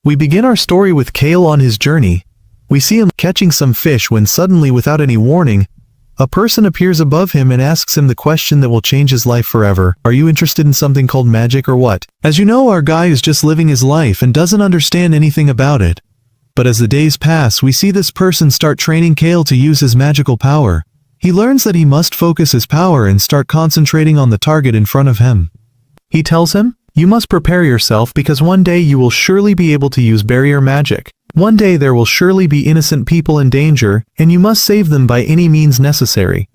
We begin our story with Kale on his journey. We see him catching some fish when suddenly, without any warning, a person appears above him and asks him the question that will change his life forever. Are you interested in something called magic or what? As you know, our guy is just living his life and doesn't understand anything about it. But as the days pass, we see this person start training Kale to use his magical power. He learns that he must focus his power and start concentrating on the target in front of him. He tells him, "You must prepare yourself because one day you will surely be able to use barrier magic. One day there will surely be innocent people in danger, and you must save them by any means necessary."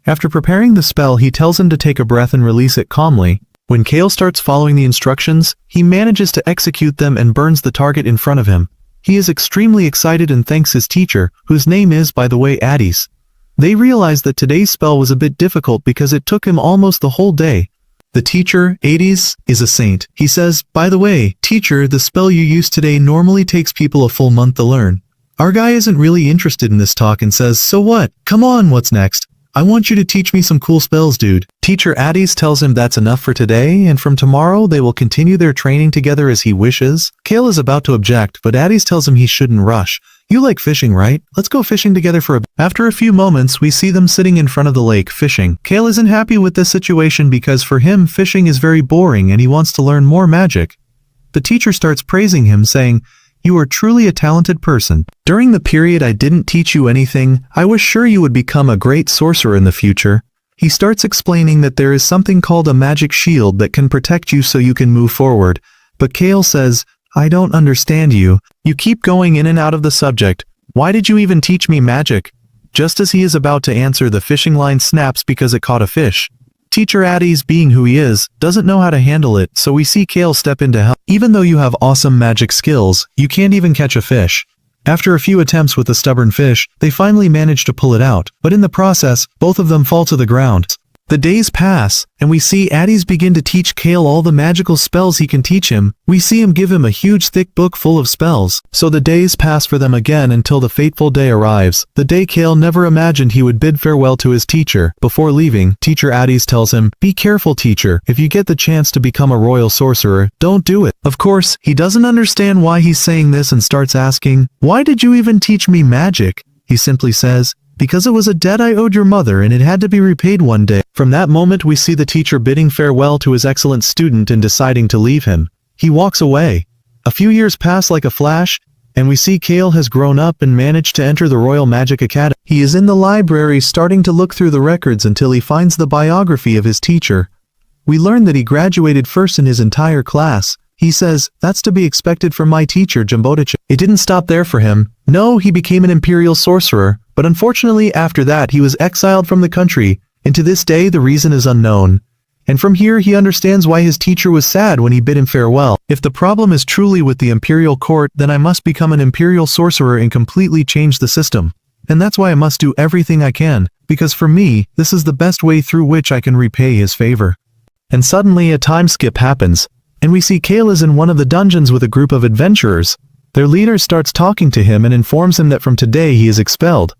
After preparing the spell, he tells him to take a breath and release it calmly. When Kale starts following the instructions, he manages to execute them and burns the target in front of him. He is extremely excited and thanks his teacher, whose name is, by the way, Addis. They realize that today's spell was a bit difficult because it took him almost the whole day. The teacher, Addis, is a saint. He says, "By the way, teacher, the spell you used today normally takes people a full month to learn." Our guy isn't really interested in this talk and says, "So what? Come on, what's next? I want you to teach me some cool spells, dude." Teacher Addis tells him that's enough for today, and from tomorrow they will continue their training together as he wishes. Kale is about to object, but Addis tells him he shouldn't rush. "You like fishing, right? Let's go fishing together for a bit." After a few moments, we see them sitting in front of the lake fishing. Kale isn't happy with this situation because for him, fishing is very boring and he wants to learn more magic. The teacher starts praising him, saying, "You are truly a talented person. During the period I didn't teach you anything, I was sure you would become a great sorcerer in the future." He starts explaining that there is something called a magic shield that can protect you so you can move forward. But Kale says, "I don't understand you. You keep going in and out of the subject. Why did you even teach me magic?" Just as he is about to answer, the fishing line snaps because it caught a fish. Teacher Addis, being who he is, doesn't know how to handle it, so we see Kale step in to help. Even though you have awesome magic skills, you can't even catch a fish. After a few attempts with the stubborn fish, they finally manage to pull it out, but in the process, both of them fall to the ground. The days pass, and we see Addis begin to teach Kale all the magical spells he can teach him. We see him give him a huge thick book full of spells. So the days pass for them again until the fateful day arrives, the day Kale never imagined he would bid farewell to his teacher. Before leaving, teacher Addis tells him, "Be careful, teacher. If you get the chance to become a royal sorcerer, don't do it." Of course, he doesn't understand why he's saying this and starts asking, "Why did you even teach me magic?" He simply says, "Because it was a debt I owed your mother and it had to be repaid one day." From that moment we see the teacher bidding farewell to his excellent student and deciding to leave him. He walks away. A few years pass like a flash, and we see Kale has grown up and managed to enter the Royal Magic Academy. He is in the library starting to look through the records until he finds the biography of his teacher. We learn that he graduated first in his entire class. He says, "That's to be expected from my teacher, Jumboticha." It didn't stop there for him. No, he became an imperial sorcerer, but unfortunately after that he was exiled from the country, and to this day the reason is unknown. And from here he understands why his teacher was sad when he bid him farewell. If the problem is truly with the imperial court, then I must become an imperial sorcerer and completely change the system. And that's why I must do everything I can, because for me, this is the best way through which I can repay his favor. And suddenly a time skip happens, and we see Kale is in one of the dungeons with a group of adventurers. Their leader starts talking to him and informs him that from today he is expelled.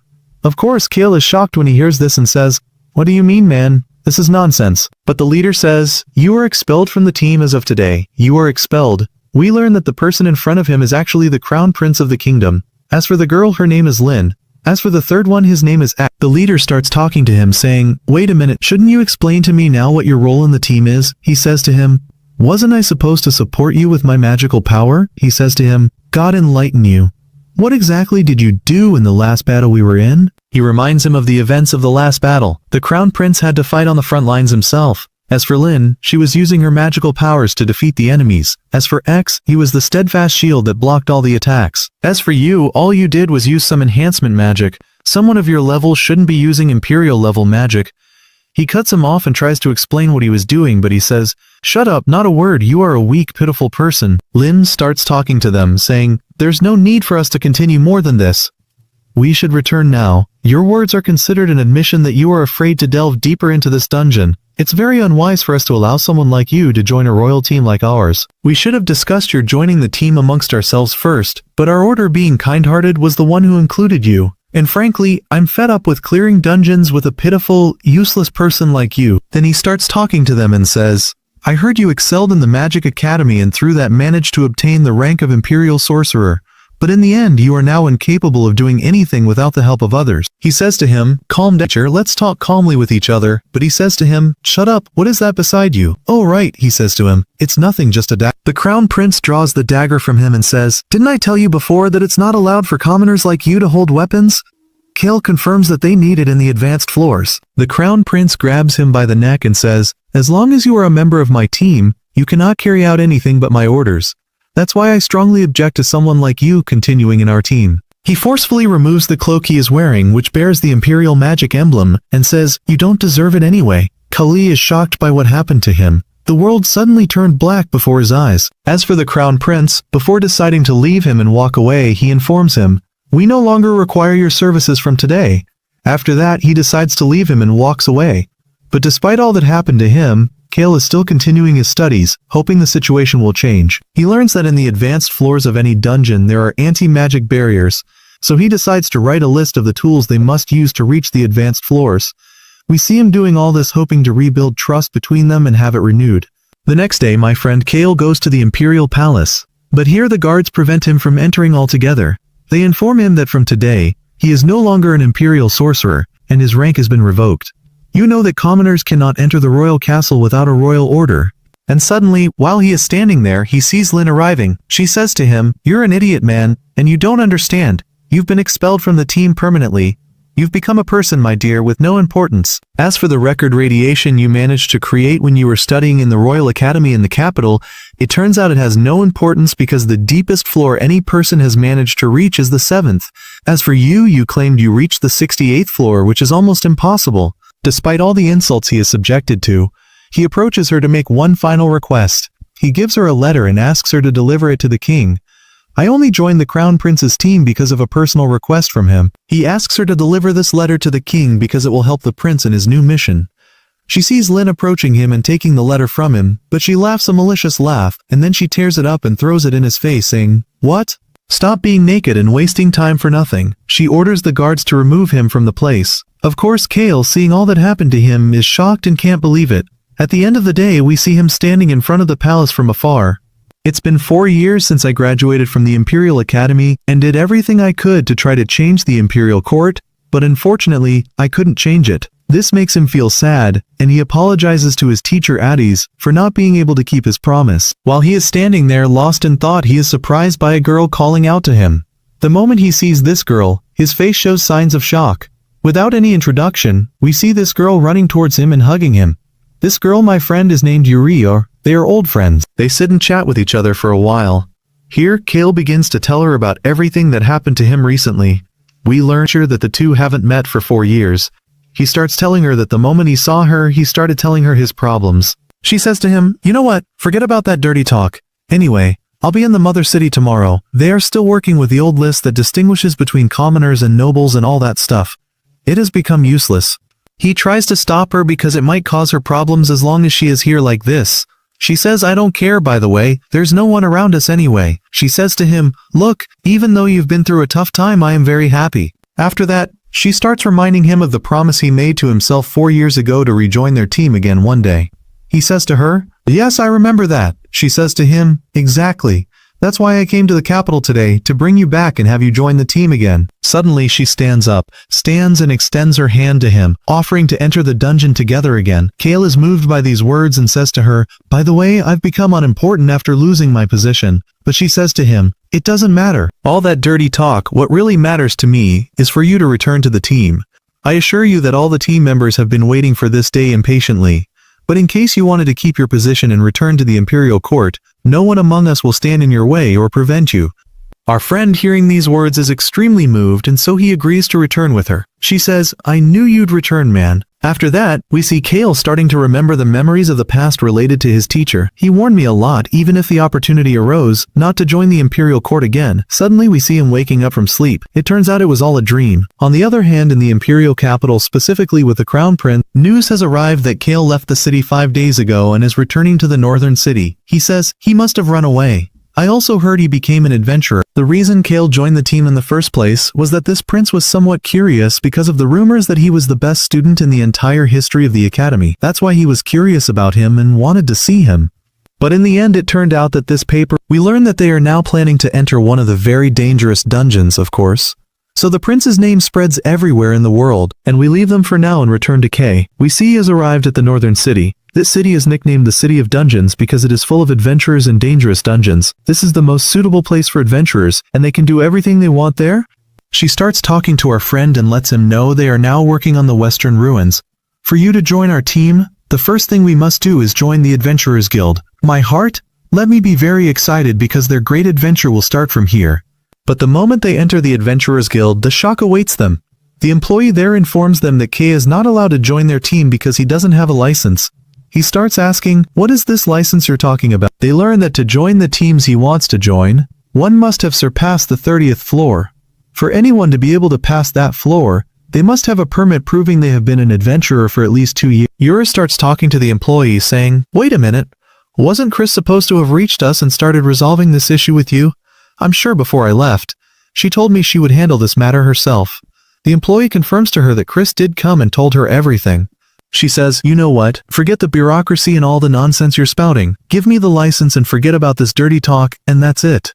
Of course, Kale is shocked when he hears this and says, "What do you mean, man? This is nonsense." But the leader says, "You are expelled from the team as of today. You are expelled." We learn that the person in front of him is actually the crown prince of the kingdom. As for the girl, her name is Lin. As for the third one, his name is Ak. The leader starts talking to him saying, "Wait a minute, shouldn't you explain to me now what your role in the team is?" He says to him, "Wasn't I supposed to support you with my magical power?" He says to him, "God enlighten you. What exactly did you do in the last battle we were in?" He reminds him of the events of the last battle. The crown prince had to fight on the front lines himself. As for Lin, she was using her magical powers to defeat the enemies. As for X, he was the steadfast shield that blocked all the attacks. As for you, all you did was use some enhancement magic. Someone of your level shouldn't be using imperial level magic. He cuts him off and tries to explain what he was doing, but he says, "Shut up, not a word, you are a weak, pitiful person." Lin starts talking to them, saying, "There's no need for us to continue more than this. We should return now. Your words are considered an admission that you are afraid to delve deeper into this dungeon. It's very unwise for us to allow someone like you to join a royal team like ours. We should have discussed your joining the team amongst ourselves first, but our order, being kind-hearted, was the one who included you. And frankly, I'm fed up with clearing dungeons with a pitiful, useless person like you." Then he starts talking to them and says, I heard you excelled in the Magic Academy and through that managed to obtain the rank of Imperial Sorcerer. But in the end you are now incapable of doing anything without the help of others. He says to him, calm down, teacher, let's talk calmly with each other. But he says to him, shut up, what is that beside you? Oh right, he says to him, it's nothing, just a dagger. The Crown Prince draws the dagger from him and says, didn't I tell you before that it's not allowed for commoners like you to hold weapons? Kale confirms that they need it in the advanced floors. The Crown Prince grabs him by the neck and says, as long as you are a member of my team, you cannot carry out anything but my orders. That's why I strongly object to someone like you continuing in our team. He forcefully removes the cloak he is wearing, which bears the Imperial Magic emblem, and says, you don't deserve it anyway. Kali is shocked by what happened to him. The world suddenly turned black before his eyes. As for the Crown Prince, before deciding to leave him and walk away, he informs him, we no longer require your services from today. After that, he decides to leave him and walks away. But despite all that happened to him, Kale is still continuing his studies, hoping the situation will change. He learns that in the advanced floors of any dungeon there are anti-magic barriers, so he decides to write a list of the tools they must use to reach the advanced floors. We see him doing all this hoping to rebuild trust between them and have it renewed. The next day my friend Kale goes to the Imperial Palace, but here the guards prevent him from entering altogether. They inform him that from today, he is no longer an Imperial Sorcerer, and his rank has been revoked. You know that commoners cannot enter the royal castle without a royal order. And suddenly, while he is standing there, he sees Lin arriving. She says to him, you're an idiot, man, and you don't understand. You've been expelled from the team permanently. You've become a person, my dear, with no importance. As for the record radiation you managed to create when you were studying in the Royal Academy in the capital, it turns out it has no importance because the deepest floor any person has managed to reach is the 7th. As for you, you claimed you reached the 68th floor, which is almost impossible. Despite all the insults he is subjected to, he approaches her to make one final request. He gives her a letter and asks her to deliver it to the king. I only joined the Crown Prince's team because of a personal request from him. He asks her to deliver this letter to the king because it will help the prince in his new mission. She sees Lin approaching him and taking the letter from him, but she laughs a malicious laugh, and then she tears it up and throws it in his face, saying, what? Stop being naked and wasting time for nothing. She orders the guards to remove him from the place. Of course, Kale, seeing all that happened to him, is shocked and can't believe it. At the end of the day, we see him standing in front of the palace from afar. It's been 4 years since I graduated from the Imperial Academy and did everything I could to try to change the Imperial Court, but unfortunately, I couldn't change it. This makes him feel sad, and he apologizes to his teacher Addis for not being able to keep his promise. While he is standing there lost in thought, he is surprised by a girl calling out to him. The moment he sees this girl, his face shows signs of shock. Without any introduction, we see this girl running towards him and hugging him. This girl, my friend, is named Yuri, or they are old friends. They sit and chat with each other for a while. Here, Kale begins to tell her about everything that happened to him recently. We learn that the two haven't met for 4 years. He starts telling her that the moment he saw her, he started telling her his problems. She says to him, you know what, forget about that dirty talk. Anyway, I'll be in the mother city tomorrow. They are still working with the old list that distinguishes between commoners and nobles and all that stuff. It has become useless. He tries to stop her because it might cause her problems as long as she is here like this. She says, I don't care, by the way, there's no one around us anyway. She says to him, look, even though you've been through a tough time, I am very happy. After that, she starts reminding him of the promise he made to himself 4 years ago to rejoin their team again one day. He says to her, yes, I remember that. She says to him, exactly. That's why I came to the capital today, to bring you back and have you join the team again. Suddenly she stands up, stands and extends her hand to him, offering to enter the dungeon together again. Kale is moved by these words and says to her, by the way, I've become unimportant after losing my position. But she says to him, it doesn't matter. All that dirty talk, what really matters to me, is for you to return to the team. I assure you that all the team members have been waiting for this day impatiently. But in case you wanted to keep your position and return to the Imperial Court, no one among us will stand in your way or prevent you. Our friend, hearing these words, is extremely moved, and so he agrees to return with her. She says, I knew you'd return, man. After that, we see Kale starting to remember the memories of the past related to his teacher. He warned me a lot, even if the opportunity arose, not to join the Imperial Court again. Suddenly we see him waking up from sleep. It turns out it was all a dream. On the other hand, in the Imperial capital, specifically with the Crown Prince, news has arrived that Kale left the city 5 days ago and is returning to the northern city. He says he must have run away. I also heard he became an adventurer. The reason Kale joined the team in the first place was that this prince was somewhat curious because of the rumors that he was the best student in the entire history of the academy. That's why he was curious about him and wanted to see him. But in the end it turned out that this paper, we learned that they are now planning to enter one of the very dangerous dungeons, of course. So the prince's name spreads everywhere in the world, and we leave them for now and return to Kay. We see he has arrived at the northern city. This city is nicknamed the City of Dungeons because it is full of adventurers and dangerous dungeons. This is the most suitable place for adventurers, and they can do everything they want there. She starts talking to our friend and lets him know they are now working on the western ruins. For you to join our team, the first thing we must do is join the Adventurers Guild. My heart? Let me be very excited because their great adventure will start from here. But the moment they enter the Adventurers Guild, the shock awaits them. The employee there informs them that Kay is not allowed to join their team because he doesn't have a license. He starts asking, what is this license you're talking about? They learn that to join the teams he wants to join, one must have surpassed the 30th floor. For anyone to be able to pass that floor, they must have a permit proving they have been an adventurer for at least 2 years. Yura starts talking to the employee saying, wait a minute, wasn't Chris supposed to have reached us and started resolving this issue with you? I'm sure before I left. She told me she would handle this matter herself. The employee confirms to her that Chris did come and told her everything. She says, you know what, forget the bureaucracy and all the nonsense you're spouting. Give me the license and forget about this dirty talk, and that's it.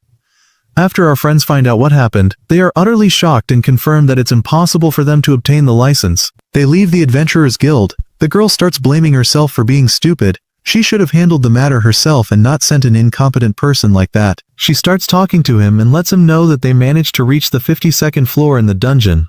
After our friends find out what happened, they are utterly shocked and confirm that it's impossible for them to obtain the license. They leave the Adventurers Guild. The girl starts blaming herself for being stupid. She should have handled the matter herself and not sent an incompetent person like that. She starts talking to him and lets him know that they managed to reach the 52nd floor in the dungeon.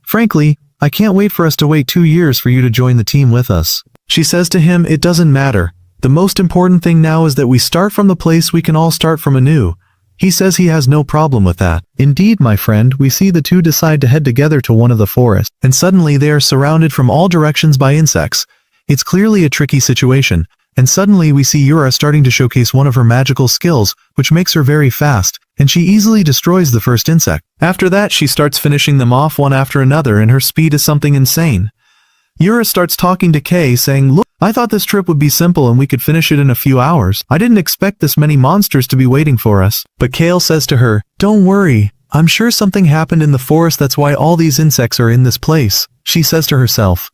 Frankly, I can't wait for us to wait 2 years for you to join the team with us. She says to him, it doesn't matter. The most important thing now is that we start from the place we can all start from anew. He says he has no problem with that. Indeed, my friend, we see the two decide to head together to one of the forests, and suddenly they are surrounded from all directions by insects. It's clearly a tricky situation, and suddenly we see Yura starting to showcase one of her magical skills, which makes her very fast, and she easily destroys the first insect. After that, she starts finishing them off one after another, and her speed is something insane. Yura starts talking to Kay, saying, look, I thought this trip would be simple and we could finish it in a few hours. I didn't expect this many monsters to be waiting for us. But Kale says to her, don't worry, I'm sure something happened in the forest, that's why all these insects are in this place. She says to herself,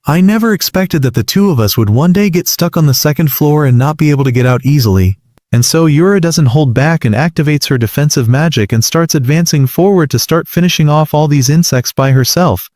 I never expected that the two of us would one day get stuck on the second floor and not be able to get out easily. And so Yura doesn't hold back and activates her defensive magic and starts advancing forward to start finishing off all these insects by herself.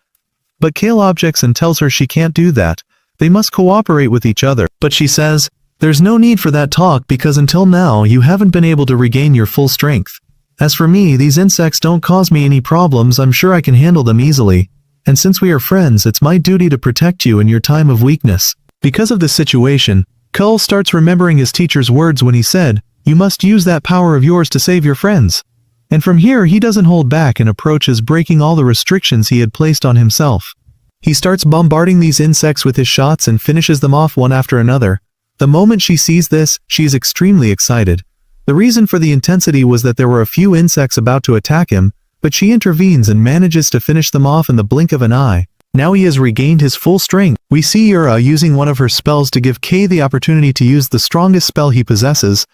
But Kale objects and tells her she can't do that. They must cooperate with each other. But she says, there's no need for that talk because until now you haven't been able to regain your full strength. As for me, these insects don't cause me any problems, I'm sure I can handle them easily. And since we are friends, it's my duty to protect you in your time of weakness. Because of this situation, Cole starts remembering his teacher's words when he said, you must use that power of yours to save your friends. And from here he doesn't hold back and approaches breaking all the restrictions he had placed on himself. He starts bombarding these insects with his shots and finishes them off one after another. The moment she sees this, she is extremely excited. The reason for the intensity was that there were a few insects about to attack him, but she intervenes and manages to finish them off in the blink of an eye. Now he has regained his full strength. We see Yura using one of her spells to give Kay the opportunity to use the strongest spell he possesses.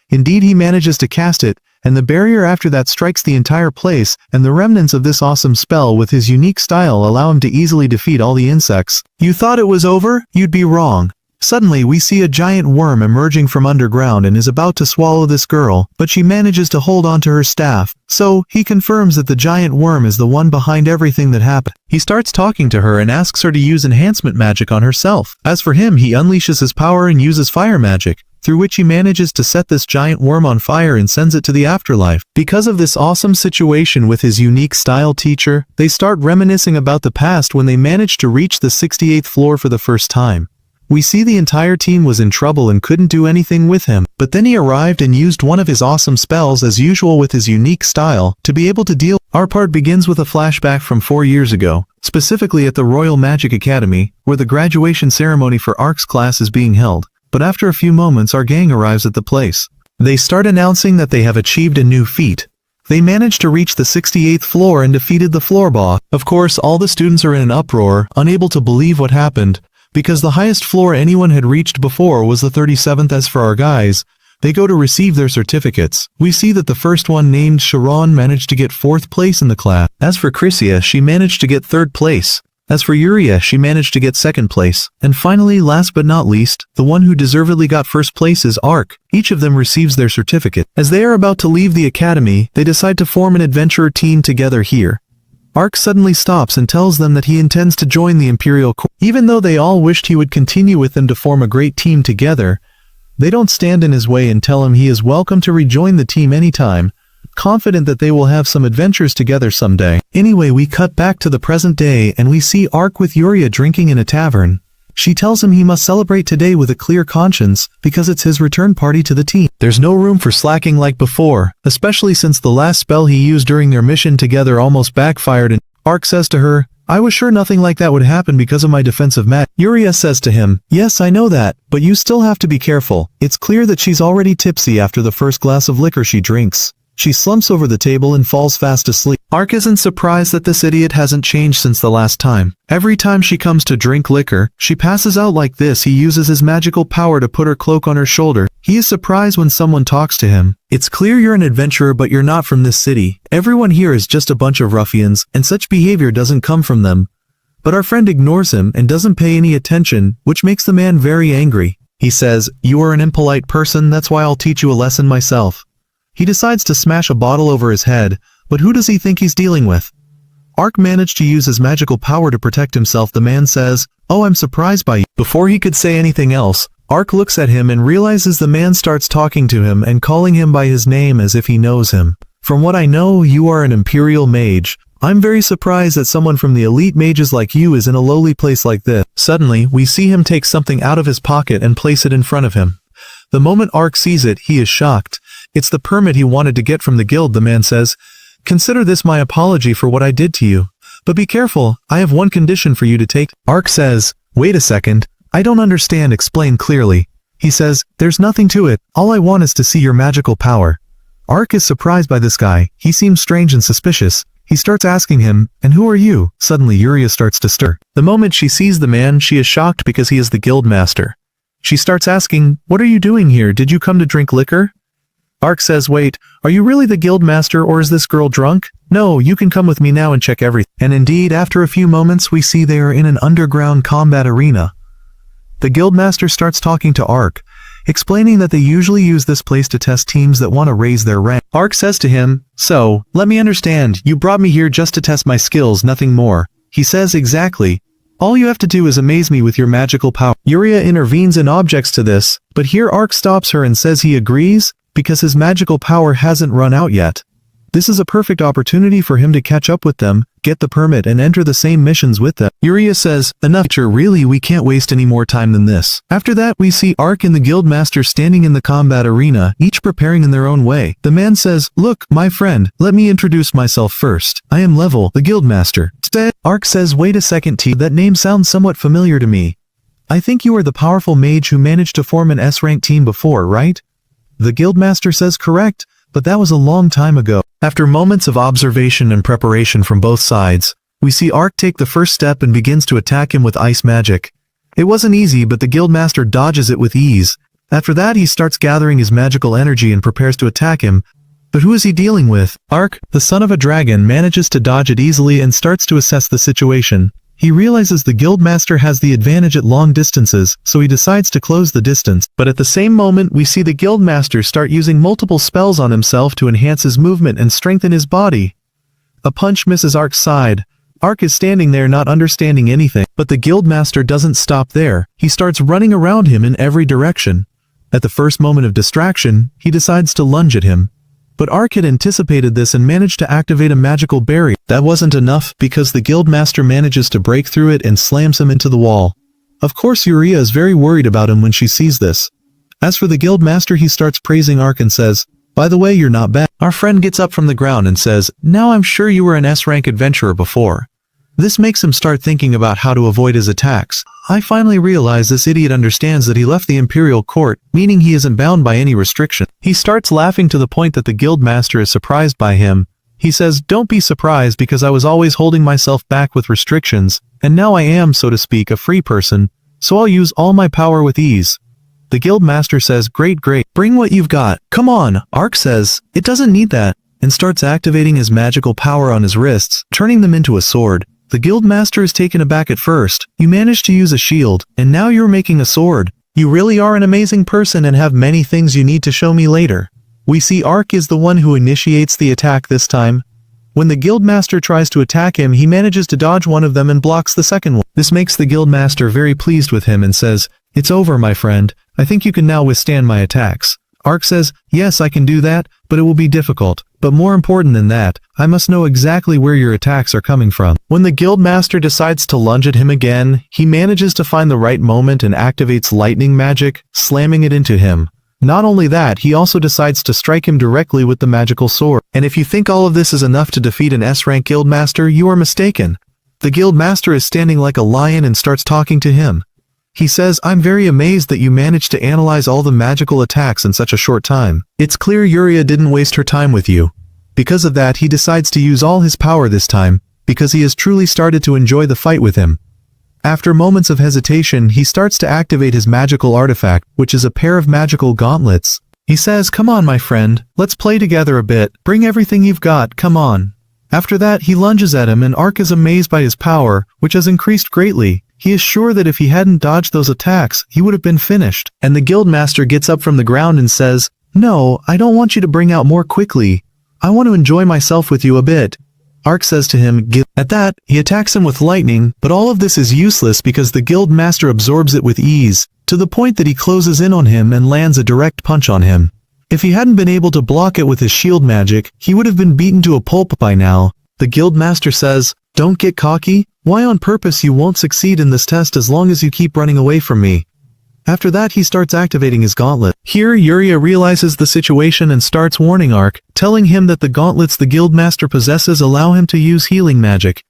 Indeed, he manages to cast it, and the barrier after that strikes the entire place, and the remnants of this awesome spell with his unique style allow him to easily defeat all the insects. You thought it was over? You'd be wrong. Suddenly we see a giant worm emerging from underground and is about to swallow this girl, but she manages to hold onto her staff, so he confirms that the giant worm is the one behind everything that happened. He starts talking to her and asks her to use enhancement magic on herself. As for him, he unleashes his power and uses fire magic, through which he manages to set this giant worm on fire and sends it to the afterlife. Because of this awesome situation with his unique style teacher, they start reminiscing about the past when they managed to reach the 68th floor for the first time. We see the entire team was in trouble and couldn't do anything with him, but then he arrived and used one of his awesome spells as usual with his unique style to be able to deal. Our part begins with a flashback from 4 years ago, specifically at the Royal Magic Academy, where the graduation ceremony for ARC's class is being held. But after a few moments our gang arrives at the place. They start announcing that they have achieved a new feat. They managed to reach the 68th floor and defeated the floor boss. Of course, all the students are in an uproar, unable to believe what happened, because the highest floor anyone had reached before was the 37th. As for our guys, They go to receive their certificates. We see that the first one named Sharon managed to get 4th place in the class. As for Chrysia, she managed to get 3rd place. As for Yuria, she managed to get 2nd place. And finally, last but not least, the one who deservedly got 1st place is Ark. Each of them receives their certificate. As they are about to leave the academy, they decide to form an adventurer team together here. Ark suddenly stops and tells them that he intends to join the Imperial Court. Even though they all wished he would continue with them to form a great team together, they don't stand in his way and tell him he is welcome to rejoin the team anytime, confident that they will have some adventures together someday. Anyway, we cut back to the present day and we see Ark with Yuria drinking in a tavern. She tells him he must celebrate today with a clear conscience because it's his return party to the team. There's no room for slacking like before, especially since the last spell he used during their mission together almost backfired, and Ark says to her, "I was sure nothing like that would happen because of my defensive mat." Yuria says to him, "Yes, I know that, but you still have to be careful. It's clear that she's already tipsy after the first glass of liquor she drinks." She slumps over the table and falls fast asleep. Ark isn't surprised that this idiot hasn't changed since the last time. Every time she comes to drink liquor, she passes out like this. He uses his magical power to put her cloak on her shoulder. He is surprised when someone talks to him. "It's clear you're an adventurer, but you're not from this city. Everyone here is just a bunch of ruffians, and such behavior doesn't come from them." But our friend ignores him and doesn't pay any attention, which makes the man very angry. He says, "You are an impolite person, that's why I'll teach you a lesson myself." He decides to smash a bottle over his head, but who does he think he's dealing with? Ark managed to use his magical power to protect himself. The man says, "Oh, I'm surprised by you." Before he could say anything else, Ark looks at him and realizes the man starts talking to him and calling him by his name as if he knows him. "From what I know, you are an imperial mage. I'm very surprised that someone from the elite mages like you is in a lowly place like this." Suddenly, we see him take something out of his pocket and place it in front of him. The moment Ark sees it, he is shocked. It's the permit he wanted to get from the guild. The man says, "Consider this my apology for what I did to you. But be careful, I have one condition for you to take." Ark says, "Wait a second, I don't understand, explain clearly." He says, "There's nothing to it, all I want is to see your magical power." Ark is surprised by this guy. He seems strange and suspicious. He starts asking him, "And who are you?" Suddenly Yuria starts to stir. The moment she sees the man, she is shocked because he is the guild master. She starts asking, "What are you doing here? Did you come to drink liquor?" Ark says, "Wait, are you really the guild master or is this girl drunk? No, you can come with me now and check everything." And indeed, after a few moments we see they are in an underground combat arena. The guildmaster starts talking to Ark, explaining that they usually use this place to test teams that want to raise their rank. Ark says to him, "So, let me understand, you brought me here just to test my skills, nothing more." He says, "Exactly. All you have to do is amaze me with your magical power." Yuria intervenes and objects to this, but here Ark stops her and says he agrees, because his magical power hasn't run out yet. This is a perfect opportunity for him to catch up with them, get the permit and enter the same missions with them. Yuria says, "Enough, really, we can't waste any more time than this." After that we see Ark and the guildmaster standing in the combat arena, each preparing in their own way. The man says, "Look, my friend, let me introduce myself first. I am Level, the guildmaster." Ark says, "Wait a second, that name sounds somewhat familiar to me. I think you are the powerful mage who managed to form an S-rank team before, right?" The guildmaster says, "Correct, but that was a long time ago." After moments of observation and preparation from both sides, we see Ark take the first step and begins to attack him with ice magic. It wasn't easy, but the guildmaster dodges it with ease. After that he starts gathering his magical energy and prepares to attack him. But who is he dealing with? Ark, the son of a dragon, manages to dodge it easily and starts to assess the situation. He realizes the guildmaster has the advantage at long distances, so he decides to close the distance. But at the same moment we see the guildmaster start using multiple spells on himself to enhance his movement and strengthen his body. A punch misses Ark's side. Ark is standing there not understanding anything, but the guildmaster doesn't stop there. He starts running around him in every direction. At the first moment of distraction, he decides to lunge at him. But Ark had anticipated this and managed to activate a magical barrier. That wasn't enough, because the guildmaster manages to break through it and slams him into the wall. Of course Yuria is very worried about him when she sees this. As for the guildmaster, he starts praising Ark and says, "By the way, you're not bad." Our friend gets up from the ground and says, "Now I'm sure you were an S-rank adventurer before." This makes him start thinking about how to avoid his attacks. I finally realize this idiot understands that he left the Imperial Court, meaning he isn't bound by any restriction. He starts laughing to the point that the guildmaster is surprised by him. He says, "Don't be surprised, because I was always holding myself back with restrictions, and now I am, so to speak, a free person, so I'll use all my power with ease." The guild master says, great, bring what you've got. Come on. Arc says, it doesn't need that, and starts activating his magical power on his wrists, turning them into a sword. The guild master is taken aback at first. You managed to use a shield, and now you're making a sword. You really are an amazing person and have many things you need to show me later. We see Arc is the one who initiates the attack this time. When the guildmaster tries to attack him, he manages to dodge one of them and blocks the second one. This makes the guildmaster very pleased with him and says, it's over, my friend. I think you can now withstand my attacks. Arc says, yes, I can do that, but it will be difficult. But more important than that, I must know exactly where your attacks are coming from. When the guildmaster decides to lunge at him again, he manages to find the right moment and activates lightning magic, slamming it into him. Not only that, he also decides to strike him directly with the magical sword. And if you think all of this is enough to defeat an S-rank guildmaster, you are mistaken. The guildmaster is standing like a lion and starts talking to him. He says, I'm very amazed that you managed to analyze all the magical attacks in such a short time. It's clear Yuria didn't waste her time with you. Because of that, he decides to use all his power this time, because he has truly started to enjoy the fight with him. After moments of hesitation, he starts to activate his magical artifact, which is a pair of magical gauntlets. He says, come on, my friend, let's play together a bit. Bring everything you've got, come on. After that, he lunges at him and Arc is amazed by his power, which has increased greatly. He is sure that if he hadn't dodged those attacks, he would have been finished. And the guildmaster gets up from the ground and says, no, I don't want you to bring out more quickly. I want to enjoy myself with you a bit. Arc says to him, give. At that, he attacks him with lightning, but all of this is useless because the guildmaster absorbs it with ease, to the point that he closes in on him and lands a direct punch on him. If he hadn't been able to block it with his shield magic, he would have been beaten to a pulp by now. The guildmaster says, don't get cocky. Why on purpose you won't succeed in this test as long as you keep running away from me. After that he starts activating his gauntlet. Here Yuria realizes the situation and starts warning Arc, telling him that the gauntlets the guildmaster possesses allow him to use healing magic.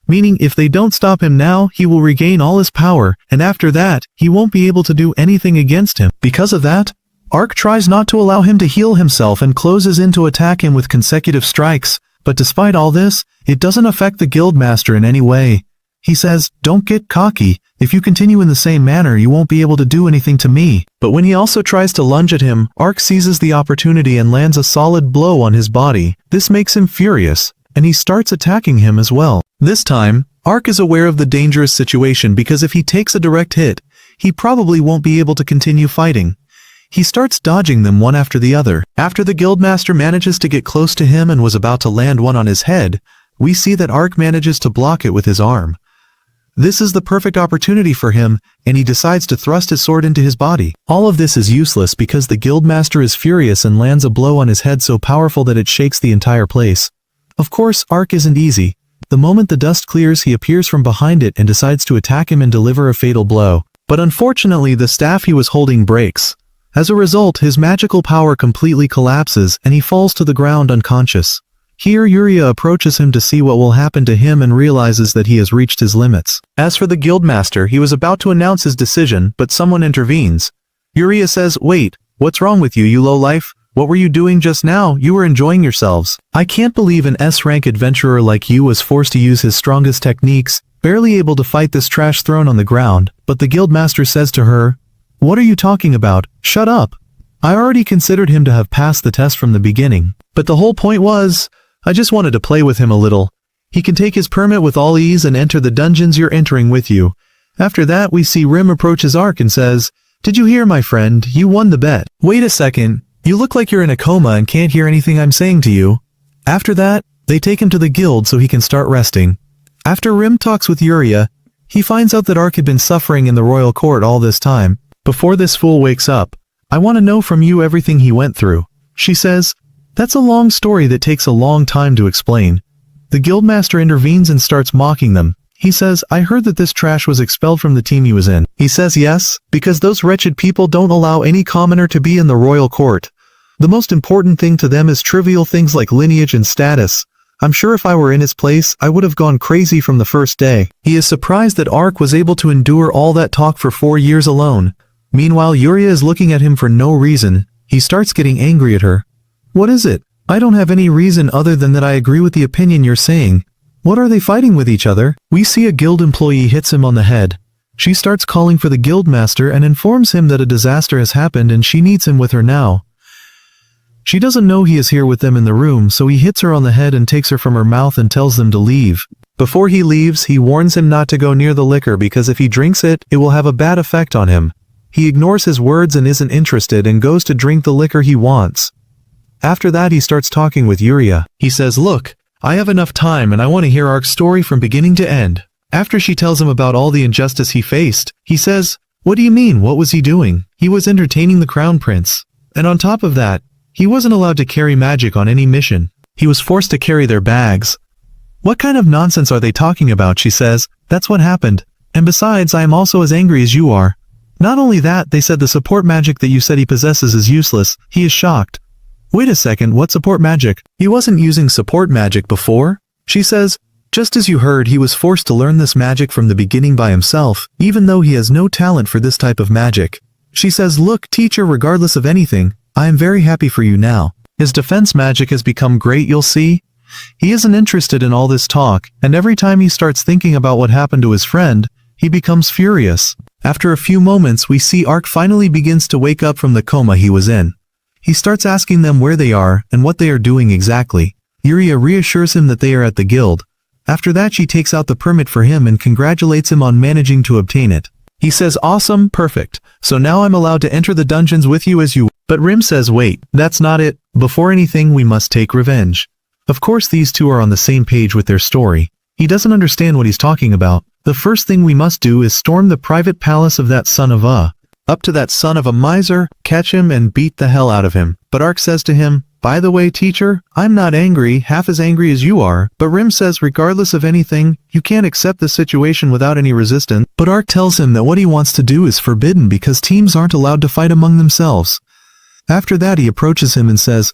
Meaning if they don't stop him now, he will regain all his power, and after that, he won't be able to do anything against him. Because of that, Arc tries not to allow him to heal himself and closes in to attack him with consecutive strikes. But despite all this, it doesn't affect the guildmaster in any way. He says, don't get cocky. If you continue in the same manner, you won't be able to do anything to me. But when he also tries to lunge at him, Arc seizes the opportunity and lands a solid blow on his body. This makes him furious, and he starts attacking him as well. This time, Arc is aware of the dangerous situation because if he takes a direct hit, he probably won't be able to continue fighting. He starts dodging them one after the other. After the guildmaster manages to get close to him and was about to land one on his head, we see that Arc manages to block it with his arm. This is the perfect opportunity for him, and he decides to thrust his sword into his body. All of this is useless because the guildmaster is furious and lands a blow on his head so powerful that it shakes the entire place. Of course, Arc isn't easy. The moment the dust clears, he appears from behind it and decides to attack him and deliver a fatal blow. But unfortunately, the staff he was holding breaks. As a result, his magical power completely collapses and he falls to the ground unconscious. Here Yuria approaches him to see what will happen to him and realizes that he has reached his limits. As for the guildmaster, he was about to announce his decision, but someone intervenes. Yuria says, wait, what's wrong with you, you lowlife? What were you doing just now? You were enjoying yourselves. I can't believe an S-rank adventurer like you was forced to use his strongest techniques, barely able to fight this trash thrown on the ground. But the guildmaster says to her, what are you talking about? Shut up. I already considered him to have passed the test from the beginning. But the whole point was, I just wanted to play with him a little. He can take his permit with all ease and enter the dungeons you're entering with you. After that, we see Rim approaches Arc and says, did you hear, my friend? You won the bet. Wait a second. You look like you're in a coma and can't hear anything I'm saying to you. After that, they take him to the guild so he can start resting. After Rim talks with Yuria, he finds out that Arc had been suffering in the royal court all this time. Before this fool wakes up, I want to know from you everything he went through. She says, that's a long story that takes a long time to explain. The guildmaster intervenes and starts mocking them. He says, I heard that this trash was expelled from the team he was in. He says yes, because those wretched people don't allow any commoner to be in the royal court. The most important thing to them is trivial things like lineage and status. I'm sure if I were in his place, I would have gone crazy from the first day. He is surprised that Arc was able to endure all that talk for 4 years alone. Meanwhile, Yuria is looking at him for no reason. He starts getting angry at her. What is it? I don't have any reason other than that I agree with the opinion you're saying. What are they fighting with each other? We see a guild employee hits him on the head. She starts calling for the guildmaster and informs him that a disaster has happened and she needs him with her now. She doesn't know he is here with them in the room, so he hits her on the head and takes her from her mouth and tells them to leave. Before he leaves, he warns him not to go near the liquor because if he drinks it, it will have a bad effect on him. He ignores his words and isn't interested and goes to drink the liquor he wants. After that, he starts talking with Yuria. He says, "Look, I have enough time and I want to hear Ark's story from beginning to end." After she tells him about all the injustice he faced, he says, "What do you mean? What was he doing? He was entertaining the crown prince. And on top of that, he wasn't allowed to carry magic on any mission. He was forced to carry their bags." "What kind of nonsense are they talking about?" she says. "That's what happened. And besides, I am also as angry as you are. Not only that, they said the support magic that you said he possesses is useless." He is shocked. "Wait a second, what support magic? He wasn't using support magic before?" She says, "Just as you heard, he was forced to learn this magic from the beginning by himself, even though he has no talent for this type of magic." She says, "Look, teacher, regardless of anything, I am very happy for you now. His defense magic has become great, you'll see." He isn't interested in all this talk, and every time he starts thinking about what happened to his friend, he becomes furious. After a few moments, we see Ark finally begins to wake up from the coma he was in. He starts asking them where they are and what they are doing exactly. Yuria reassures him that they are at the guild. After that, she takes out the permit for him and congratulates him on managing to obtain it. He says, "Awesome, perfect. So now I'm allowed to enter the dungeons with you as you." But Rim says, "Wait, that's not it. Before anything, we must take revenge." Of course, these two are on the same page with their story. He doesn't understand what he's talking about. "The first thing we must do is storm the private palace of that son of a. Up to that son of a miser, catch him and beat the hell out of him." But Ark says to him, "By the way, teacher, I'm not angry, half as angry as you are." But Rim says, regardless of anything, you can't accept the situation without any resistance. But Ark tells him that what he wants to do is forbidden because teams aren't allowed to fight among themselves. After that, he approaches him and says,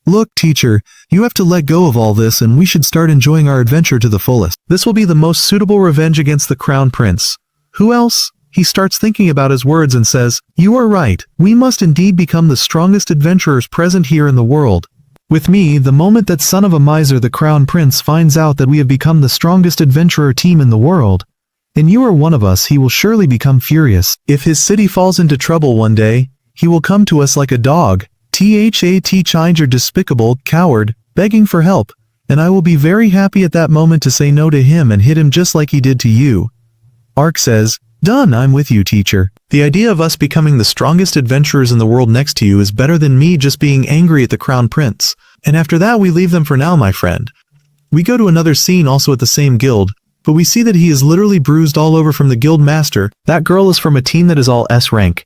"Look, teacher, you have to let go of all this and we should start enjoying our adventure to the fullest. This will be the most suitable revenge against the crown prince. Who else?" He starts thinking about his words and says, "You are right. We must indeed become the strongest adventurers present here in the world. With me, the moment that son of a miser the crown prince finds out that we have become the strongest adventurer team in the world, and you are one of us, he will surely become furious. If his city falls into trouble one day, he will come to us like a dog, child or despicable coward, begging for help, and I will be very happy at that moment to say no to him and hit him just like he did to you." Ark says, "Done, I'm with you, teacher. The idea of us becoming the strongest adventurers in the world next to you is better than me just being angry at the crown prince. And after that, we leave them for now, my friend." We go to another scene also at the same guild, but we see that he is literally bruised all over from the guild master. That girl is from a team that is all S rank.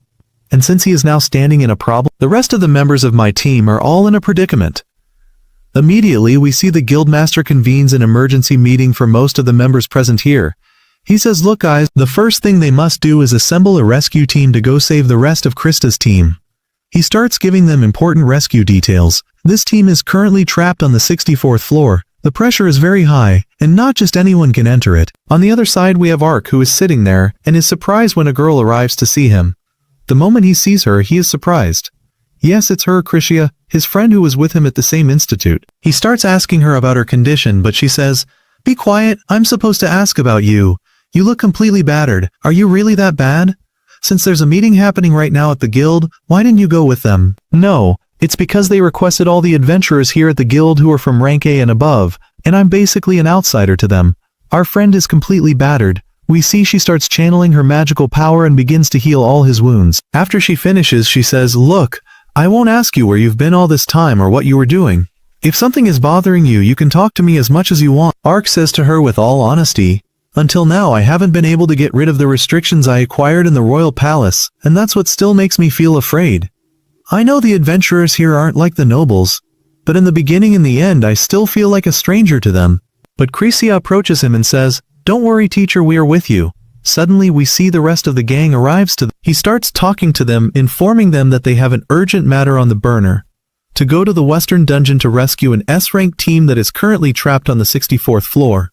And since he is now standing in a problem, the rest of the members of my team are all in a predicament. Immediately, we see the guildmaster convenes an emergency meeting for most of the members present here. He says, "Look guys, the first thing they must do is assemble a rescue team to go save the rest of Krista's team." He starts giving them important rescue details. This team is currently trapped on the 64th floor. The pressure is very high, and not just anyone can enter it. On the other side, we have Ark, who is sitting there, and is surprised when a girl arrives to see him. The moment he sees her, he is surprised. Yes, it's her, Krishia, his friend who was with him at the same institute. He starts asking her about her condition, but she says, "Be quiet, I'm supposed to ask about you. You look completely battered. Are you really that bad? Since there's a meeting happening right now at the guild, why didn't you go with them?" "No, it's because they requested all the adventurers here at the guild who are from rank A and above, and I'm basically an outsider to them. Our friend is completely battered." We see she starts channeling her magical power and begins to heal all his wounds. After she finishes, she says, "Look, I won't ask you where you've been all this time or what you were doing. If something is bothering you, you can talk to me as much as you want." Ark says to her with all honesty, "Until now I haven't been able to get rid of the restrictions I acquired in the royal palace, and that's what still makes me feel afraid. I know the adventurers here aren't like the nobles, but in the beginning and the end I still feel like a stranger to them." But Krishia approaches him and says, "Don't worry, teacher, we are with you." Suddenly we see the rest of the gang arrives to them. He starts talking to them, informing them that they have an urgent matter on the burner. To go to the western dungeon to rescue an S-rank team that is currently trapped on the 64th floor.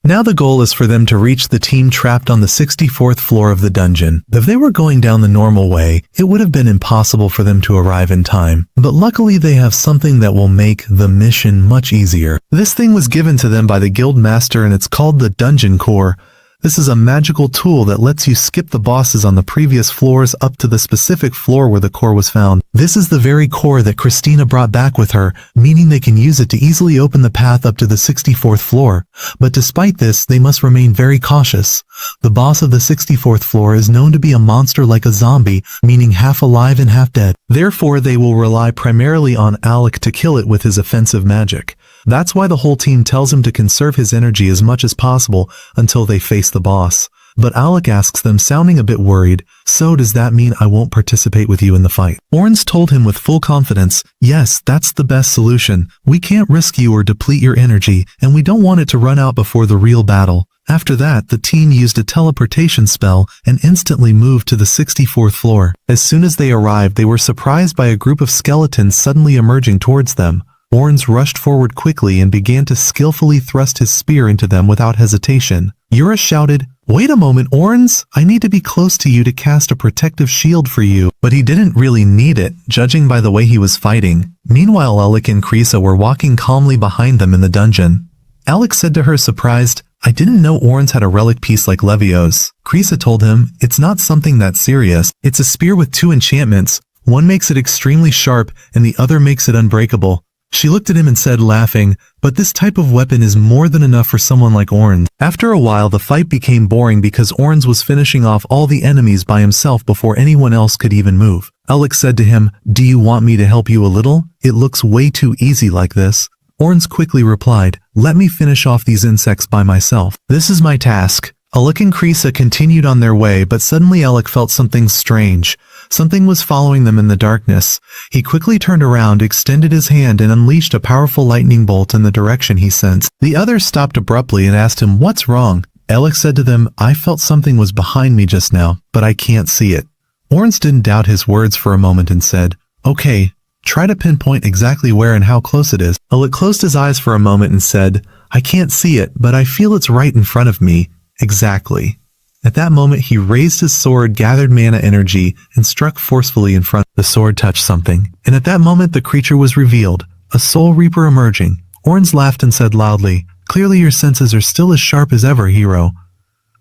Now the goal is for them to reach the team trapped on the 64th floor of the dungeon. If they were going down the normal way, it would have been impossible for them to arrive in time. But luckily they have something that will make the mission much easier. This thing was given to them by the guild master and it's called the dungeon core. This is a magical tool that lets you skip the bosses on the previous floors up to the specific floor where the core was found. This is the very core that Christina brought back with her, meaning they can use it to easily open the path up to the 64th floor. But despite this, they must remain very cautious. The boss of the 64th floor is known to be a monster like a zombie, meaning half alive and half dead. Therefore, they will rely primarily on Alec to kill it with his offensive magic. That's why the whole team tells him to conserve his energy as much as possible until they face the boss. But Alec asks them, sounding a bit worried, "So does that mean I won't participate with you in the fight?" Orange told him with full confidence, "Yes, that's the best solution. We can't risk you or deplete your energy, and we don't want it to run out before the real battle." After that, the team used a teleportation spell and instantly moved to the 64th floor. As soon as they arrived, they were surprised by a group of skeletons suddenly emerging towards them. Orange rushed forward quickly and began to skillfully thrust his spear into them without hesitation. Yura shouted, "Wait a moment, Orange! I need to be close to you to cast a protective shield for you." But he didn't really need it, judging by the way he was fighting. Meanwhile, Alec and Krisa were walking calmly behind them in the dungeon. Alec said to her, surprised, "I didn't know Orange had a relic piece like Levio's." Krisa told him, "It's not something that serious. It's a spear with 2 enchantments. One makes it extremely sharp and the other makes it unbreakable." She looked at him and said, laughing, "But this type of weapon is more than enough for someone like Orange." After a while, the fight became boring because Orange was finishing off all the enemies by himself before anyone else could even move. Alec said to him, "Do you want me to help you a little? It looks way too easy like this." Orange quickly replied, "Let me finish off these insects by myself. This is my task." Alec and Krisa continued on their way, but suddenly Alec felt something strange. Something was following them in the darkness. He quickly turned around, extended his hand, and unleashed a powerful lightning bolt in the direction he sensed. The others stopped abruptly and asked him, "What's wrong?" Alec said to them, "I felt something was behind me just now, but I can't see it." Orange didn't doubt his words for a moment and said, "Okay, try to pinpoint exactly where and how close it is." Alec closed his eyes for a moment and said, "I can't see it, but I feel it's right in front of me. Exactly." At that moment, he raised his sword, gathered mana energy, and struck forcefully in front. The sword touched something, and at that moment the creature was revealed, a soul reaper emerging. Orange laughed and said loudly, "Clearly your senses are still as sharp as ever, hero."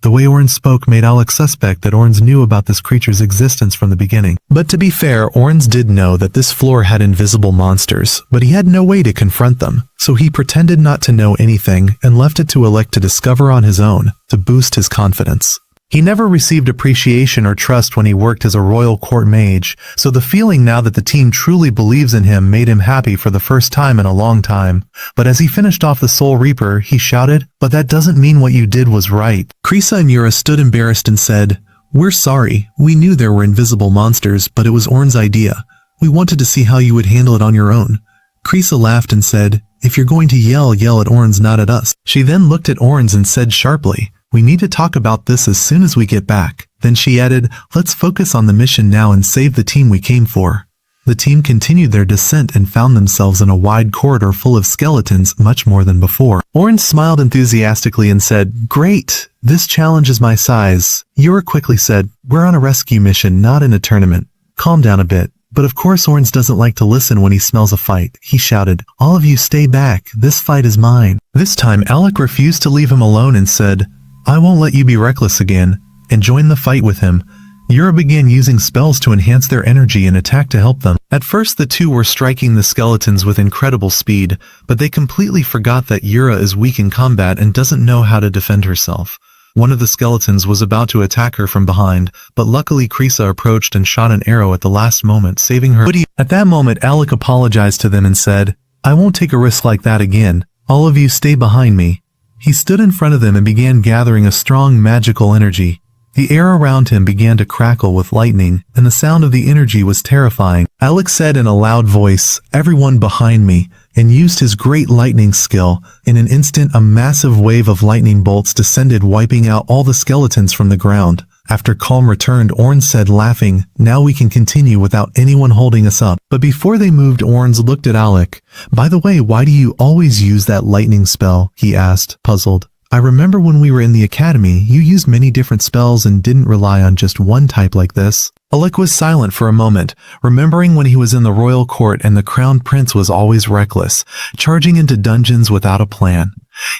The way Orange spoke made Alec suspect that Orange knew about this creature's existence from the beginning. But to be fair, Orange did know that this floor had invisible monsters, but he had no way to confront them, so he pretended not to know anything and left it to Alec to discover on his own, to boost his confidence. He never received appreciation or trust when he worked as a royal court mage, so the feeling now that the team truly believes in him made him happy for the first time in a long time. But as he finished off the Soul Reaper, he shouted, "But that doesn't mean what you did was right." Krisa and Yura stood embarrassed and said, "We're sorry. We knew there were invisible monsters, but it was Orn's idea. We wanted to see how you would handle it on your own." Krisa laughed and said, "If you're going to yell, yell at Orns, not at us." She then looked at Orns and said sharply, "We need to talk about this as soon as we get back." Then she added, "Let's focus on the mission now and save the team we came for." The team continued their descent and found themselves in a wide corridor full of skeletons, much more than before. Orange smiled enthusiastically and said, "Great, this challenge is my size." Yura quickly said, "We're on a rescue mission, not in a tournament. Calm down a bit." But of course Orange doesn't like to listen when he smells a fight. He shouted, "All of you stay back, this fight is mine." This time Alec refused to leave him alone and said, "I won't let you be reckless again," and joined the fight with him. Yura began using spells to enhance their energy and attack to help them. At first the two were striking the skeletons with incredible speed, but they completely forgot that Yura is weak in combat and doesn't know how to defend herself. One of the skeletons was about to attack her from behind, but luckily Krisa approached and shot an arrow at the last moment, saving her. At that moment Alec apologized to them and said, "I won't take a risk like that again. All of you stay behind me." He stood in front of them and began gathering a strong magical energy. The air around him began to crackle with lightning, and the sound of the energy was terrifying. Alec said in a loud voice, "Everyone behind me," and used his great lightning skill. In an instant, a massive wave of lightning bolts descended, wiping out all the skeletons from the ground. After calm returned, Orange said, laughing, "Now we can continue without anyone holding us up." But before they moved, Orange looked at Alec. "By the way, why do you always use that lightning spell?" he asked, puzzled. "I remember when we were in the academy, you used many different spells and didn't rely on just one type like this." Alec was silent for a moment, remembering when he was in the royal court and the crown prince was always reckless, charging into dungeons without a plan.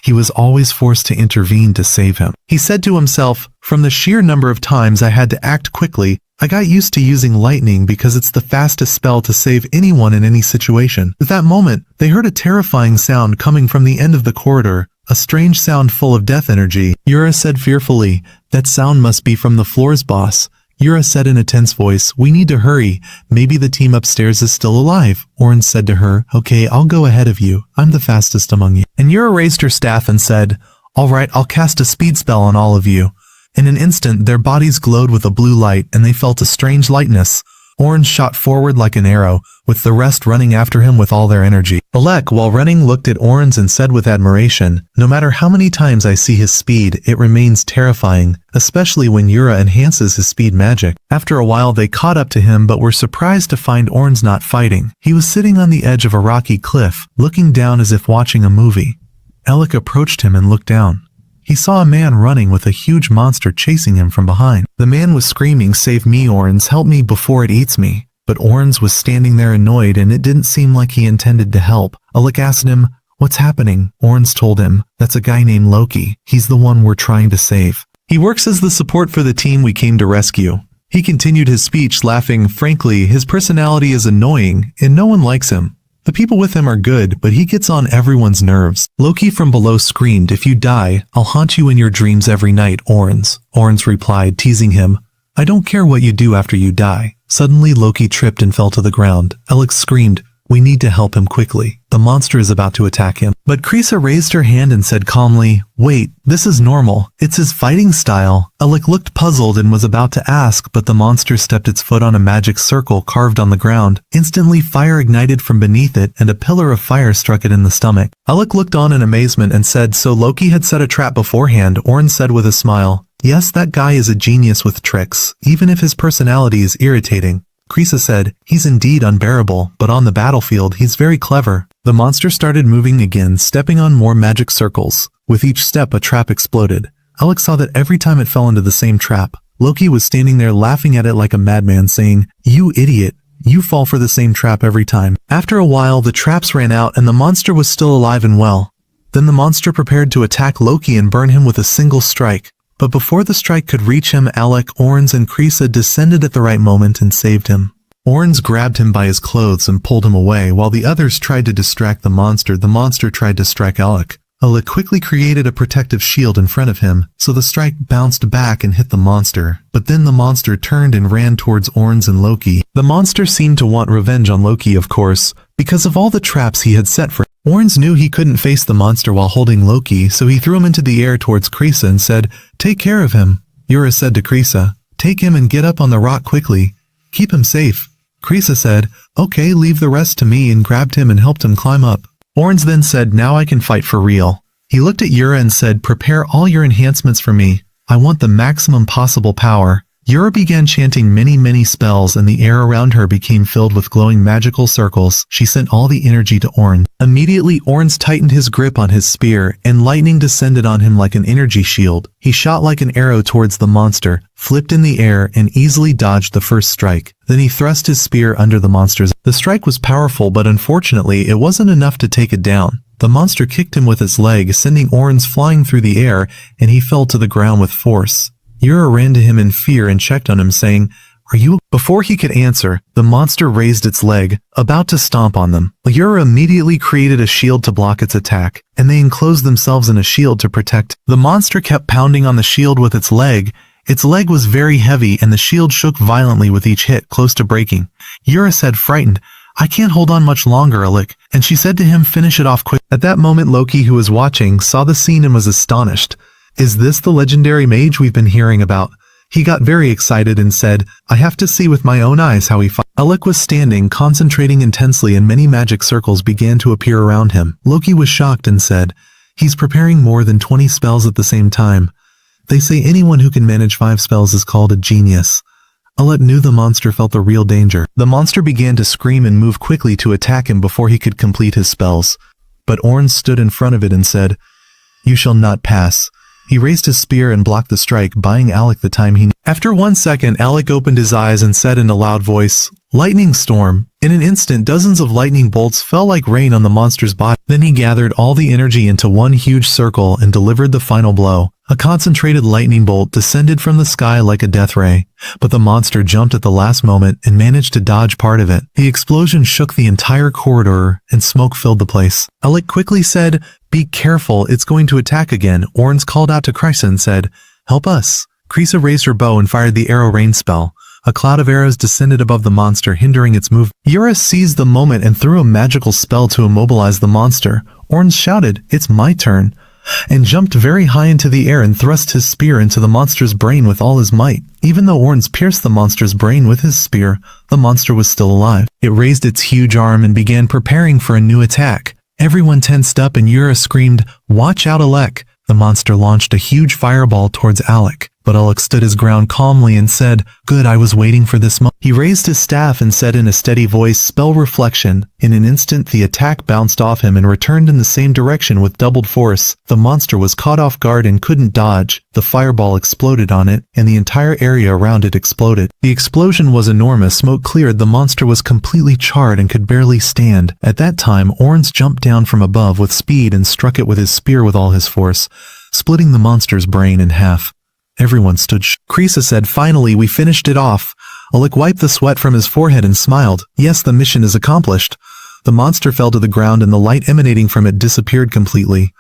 He was always forced to intervene to save him. He said to himself, from the sheer number of times I had to act quickly, I got used to using lightning because it's the fastest spell to save anyone in any situation. At that moment, they heard a terrifying sound coming from the end of the corridor, a strange sound full of death energy. Yura said fearfully, that sound must be from the floor's boss. Yura said in a tense voice, we need to hurry. Maybe the team upstairs is still alive. Orange said to her, okay, I'll go ahead of you. I'm the fastest among you. And Yura raised her staff and said, all right, I'll cast a speed spell on all of you. In an instant, their bodies glowed with a blue light and they felt a strange lightness. Orange shot forward like an arrow, with the rest running after him with all their energy. Alec, while running, looked at Orange and said with admiration, no matter how many times I see his speed, it remains terrifying, especially when Yura enhances his speed magic. After a while they caught up to him but were surprised to find Orange not fighting. He was sitting on the edge of a rocky cliff, looking down as if watching a movie. Alec approached him and looked down. He saw a man running with a huge monster chasing him from behind. The man was screaming, save me, Orange, help me before it eats me. But Orange was standing there annoyed and it didn't seem like he intended to help. Alec asked him, what's happening? Orange told him, that's a guy named Loki. He's the one we're trying to save. He works as the support for the team we came to rescue. He continued his speech, laughing. Frankly, his personality is annoying and no one likes him. The people with him are good, but he gets on everyone's nerves. Loki from below screamed, if you die, I'll haunt you in your dreams every night, Orange. Orange replied, teasing him, I don't care what you do after you die. Suddenly Loki tripped and fell to the ground. Alex screamed, we need to help him quickly. The monster is about to attack him. But Krisa raised her hand and said calmly, wait, this is normal. It's his fighting style. Alec looked puzzled and was about to ask, but the monster stepped its foot on a magic circle carved on the ground. Instantly fire ignited from beneath it and a pillar of fire struck it in the stomach. Alec looked on in amazement and said, so Loki had set a trap beforehand. Orin said with a smile, yes, that guy is a genius with tricks, even if his personality is irritating. Krisa said, he's indeed unbearable, but on the battlefield he's very clever. The monster started moving again, stepping on more magic circles. With each step a trap exploded. Alex saw that every time it fell into the same trap. Loki was standing there laughing at it like a madman, saying, you idiot, you fall for the same trap every time. After a while the traps ran out and the monster was still alive and well. Then the monster prepared to attack Loki and burn him with a single strike. But before the strike could reach him, Alec, Orange, and Krisa descended at the right moment and saved him. Orange grabbed him by his clothes and pulled him away while the others tried to distract the monster. The monster tried to strike Alec. Alec quickly created a protective shield in front of him, so the strike bounced back and hit the monster. But then the monster turned and ran towards Orange and Loki. The monster seemed to want revenge on Loki, of course, because of all the traps he had set for him. Orange knew he couldn't face the monster while holding Loki, so he threw him into the air towards Krisa and said, take care of him. Yura said to Krisa, take him and get up on the rock quickly. Keep him safe. Krisa said, okay, leave the rest to me, and grabbed him and helped him climb up. Orange then said, now I can fight for real. He looked at Yura and said, prepare all your enhancements for me. I want the maximum possible power. Yura began chanting many spells and the air around her became filled with glowing magical circles. She sent all the energy to Orange. Immediately Orange tightened his grip on his spear and lightning descended on him like an energy shield. He shot like an arrow towards the monster, flipped in the air and easily dodged the first strike. Then he thrust his spear under the monster's. The strike was powerful, but unfortunately it wasn't enough to take it down. The monster kicked him with its leg, sending Orange flying through the air, and he fell to the ground with force. Yura ran to him in fear and checked on him, saying, are you? Before he could answer, the monster raised its leg, about to stomp on them. Yura immediately created a shield to block its attack, and they enclosed themselves in a shield to protect. The monster kept pounding on the shield with its leg. Its leg was very heavy and the shield shook violently with each hit, close to breaking. Yura said, frightened, I can't hold on much longer, Alec. And she said to him, finish it off quick. At that moment Loki, who was watching, saw the scene and was astonished. Is this the legendary mage we've been hearing about? He got very excited and said, I have to see with my own eyes how he fights. Alec was standing, concentrating intensely, and many magic circles began to appear around him. Loki was shocked and said, he's preparing more than 20 spells at the same time. They say anyone who can manage 5 spells is called a genius. Alec knew the monster felt the real danger. The monster began to scream and move quickly to attack him before he could complete his spells. But Orange stood in front of it and said, you shall not pass. He raised his spear and blocked the strike, buying Alec the time he needed. After 1 second, Alec opened his eyes and said in a loud voice, Lightning storm. In an instant, dozens of lightning bolts fell like rain on the monster's body. Then he gathered all the energy into one huge circle and delivered the final blow. A concentrated lightning bolt descended from the sky like a death ray, but the monster jumped at the last moment and managed to dodge part of it. The explosion shook the entire corridor and smoke filled the place. Alec quickly said, "Be careful, it's going to attack again." Orange called out to Krisa and said, "Help us." Krisa raised her bow and fired the arrow rain spell. A cloud of arrows descended above the monster, hindering its movement. Yura seized the moment and threw a magical spell to immobilize the monster. Orange shouted, "It's my turn," and jumped very high into the air and thrust his spear into the monster's brain with all his might. Even though Orange pierced the monster's brain with his spear, the monster was still alive. It raised its huge arm and began preparing for a new attack. Everyone tensed up and Yura screamed, "Watch out, Alec!" The monster launched a huge fireball towards Alec, but Alec stood his ground calmly and said, "Good, I was waiting for this moment." He raised his staff and said in a steady voice, "Spell reflection." In an instant, the attack bounced off him and returned in the same direction with doubled force. The monster was caught off guard and couldn't dodge. The fireball exploded on it, and the entire area around it exploded. The explosion was enormous. Smoke cleared. The monster was completely charred and could barely stand. At that time, Orange jumped down from above with speed and struck it with his spear with all his force, splitting the monster's brain in half. Everyone stood Krisa said, "Finally, we finished it off." Alec wiped the sweat from his forehead and smiled. "Yes, the mission is accomplished." The monster fell to the ground and the light emanating from it disappeared completely.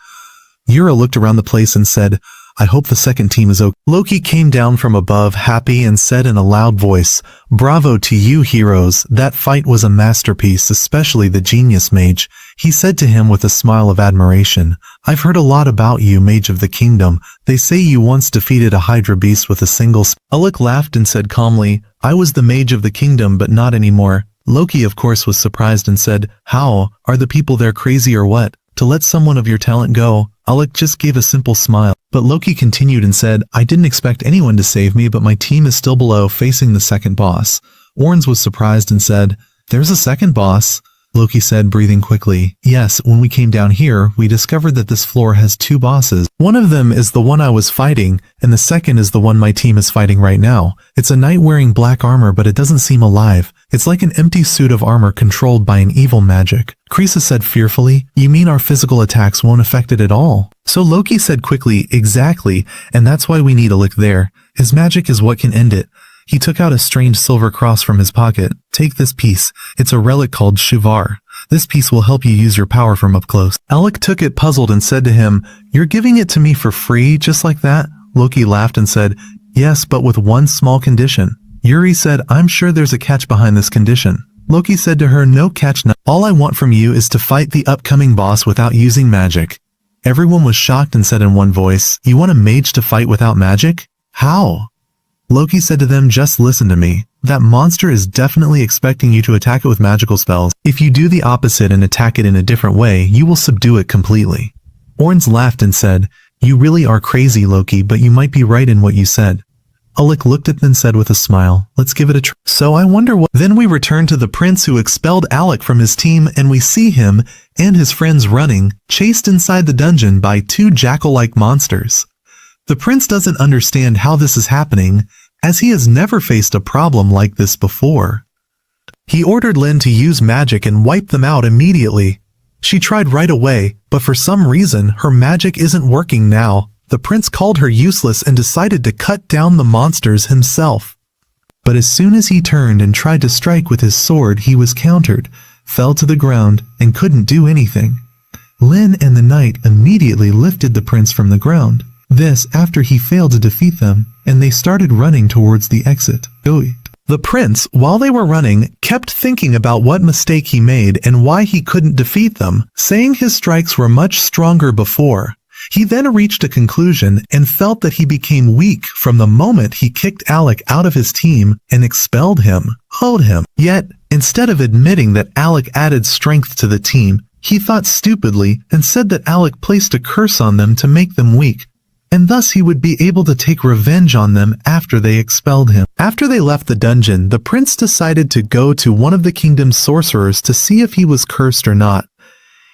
Yura looked around the place and said, "I hope the second team is okay." Loki came down from above, happy, and said in a loud voice, "Bravo to you, heroes. That fight was a masterpiece, especially the genius Mage." He said to him with a smile of admiration, "I've heard a lot about you, Mage of the Kingdom. They say you once defeated a Hydra beast with a single Alec laughed and said calmly, "I was the Mage of the Kingdom, but not anymore." Loki, of course, was surprised and said, "How? Are the people there crazy or what? To let someone of your talent go?" Alec just gave a simple smile. But Loki continued and said, "I didn't expect anyone to save me, but my team is still below facing the second boss." Orange was surprised and said, "There's a second boss?" Loki said, breathing quickly, "Yes, when we came down here, we discovered that this floor has two bosses. One of them is the one I was fighting, and the second is the one my team is fighting right now. It's a knight wearing black armor, but it doesn't seem alive. It's like an empty suit of armor controlled by an evil magic." Krisa said fearfully, "You mean our physical attacks won't affect it at all?" So Loki said quickly, "Exactly, and that's why we need Alec there. His magic is what can end it." He took out a strange silver cross from his pocket. "Take this piece. It's a relic called Shivar. This piece will help you use your power from up close." Alec took it puzzled and said to him, "You're giving it to me for free, just like that?" Loki laughed and said, "Yes, but with one small condition." Yuri said, "I'm sure there's a catch behind this condition." Loki said to her, "No catch. All I want from you is to fight the upcoming boss without using magic." Everyone was shocked and said in one voice, "You want a mage to fight without magic? How?" Loki said to them, "Just listen to me. That monster is definitely expecting you to attack it with magical spells. If you do the opposite and attack it in a different way, you will subdue it completely." Orange laughed and said, "You really are crazy, Loki, but you might be right in what you said." Alec looked at them and said with a smile, "Let's give it a try." So I wonder what... Then we return to the prince who expelled Alec from his team, and we see him and his friends running, chased inside the dungeon by two jackal-like monsters. The prince doesn't understand how this is happening, as he has never faced a problem like this before. He ordered Lin to use magic and wipe them out immediately. She tried right away, but for some reason, her magic isn't working now. The prince called her useless and decided to cut down the monsters himself. But as soon as he turned and tried to strike with his sword, he was countered, fell to the ground, and couldn't do anything. Lin and the knight immediately lifted the prince from the ground. This after he failed to defeat them, and they started running towards the exit. The prince, while they were running, kept thinking about what mistake he made and why he couldn't defeat them, saying his strikes were much stronger before. He then reached a conclusion and felt that he became weak from the moment he kicked Alec out of his team and expelled him, hold him. Yet, instead of admitting that Alec added strength to the team, he thought stupidly and said that Alec placed a curse on them to make them weak, and thus he would be able to take revenge on them after they expelled him. After they left the dungeon, the prince decided to go to one of the kingdom's sorcerers to see if he was cursed or not.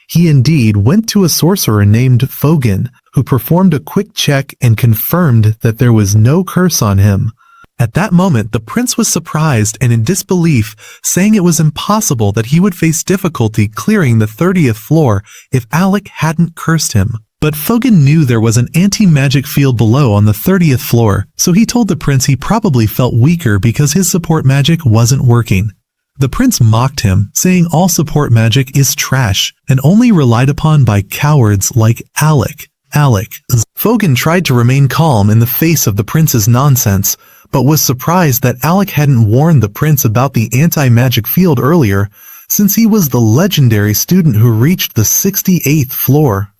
He indeed went to a sorcerer named Fogan, who performed a quick check and confirmed that there was no curse on him. At that moment, the prince was surprised and in disbelief, saying it was impossible that he would face difficulty clearing the 30th floor if Alec hadn't cursed him. But Fogan knew there was an anti-magic field below on the 30th floor, so he told the prince he probably felt weaker because his support magic wasn't working. The prince mocked him, saying all support magic is trash and only relied upon by cowards like Alec. Fogan tried to remain calm in the face of the prince's nonsense, but was surprised that Alec hadn't warned the prince about the anti-magic field earlier, since he was the legendary student who reached the 68th floor.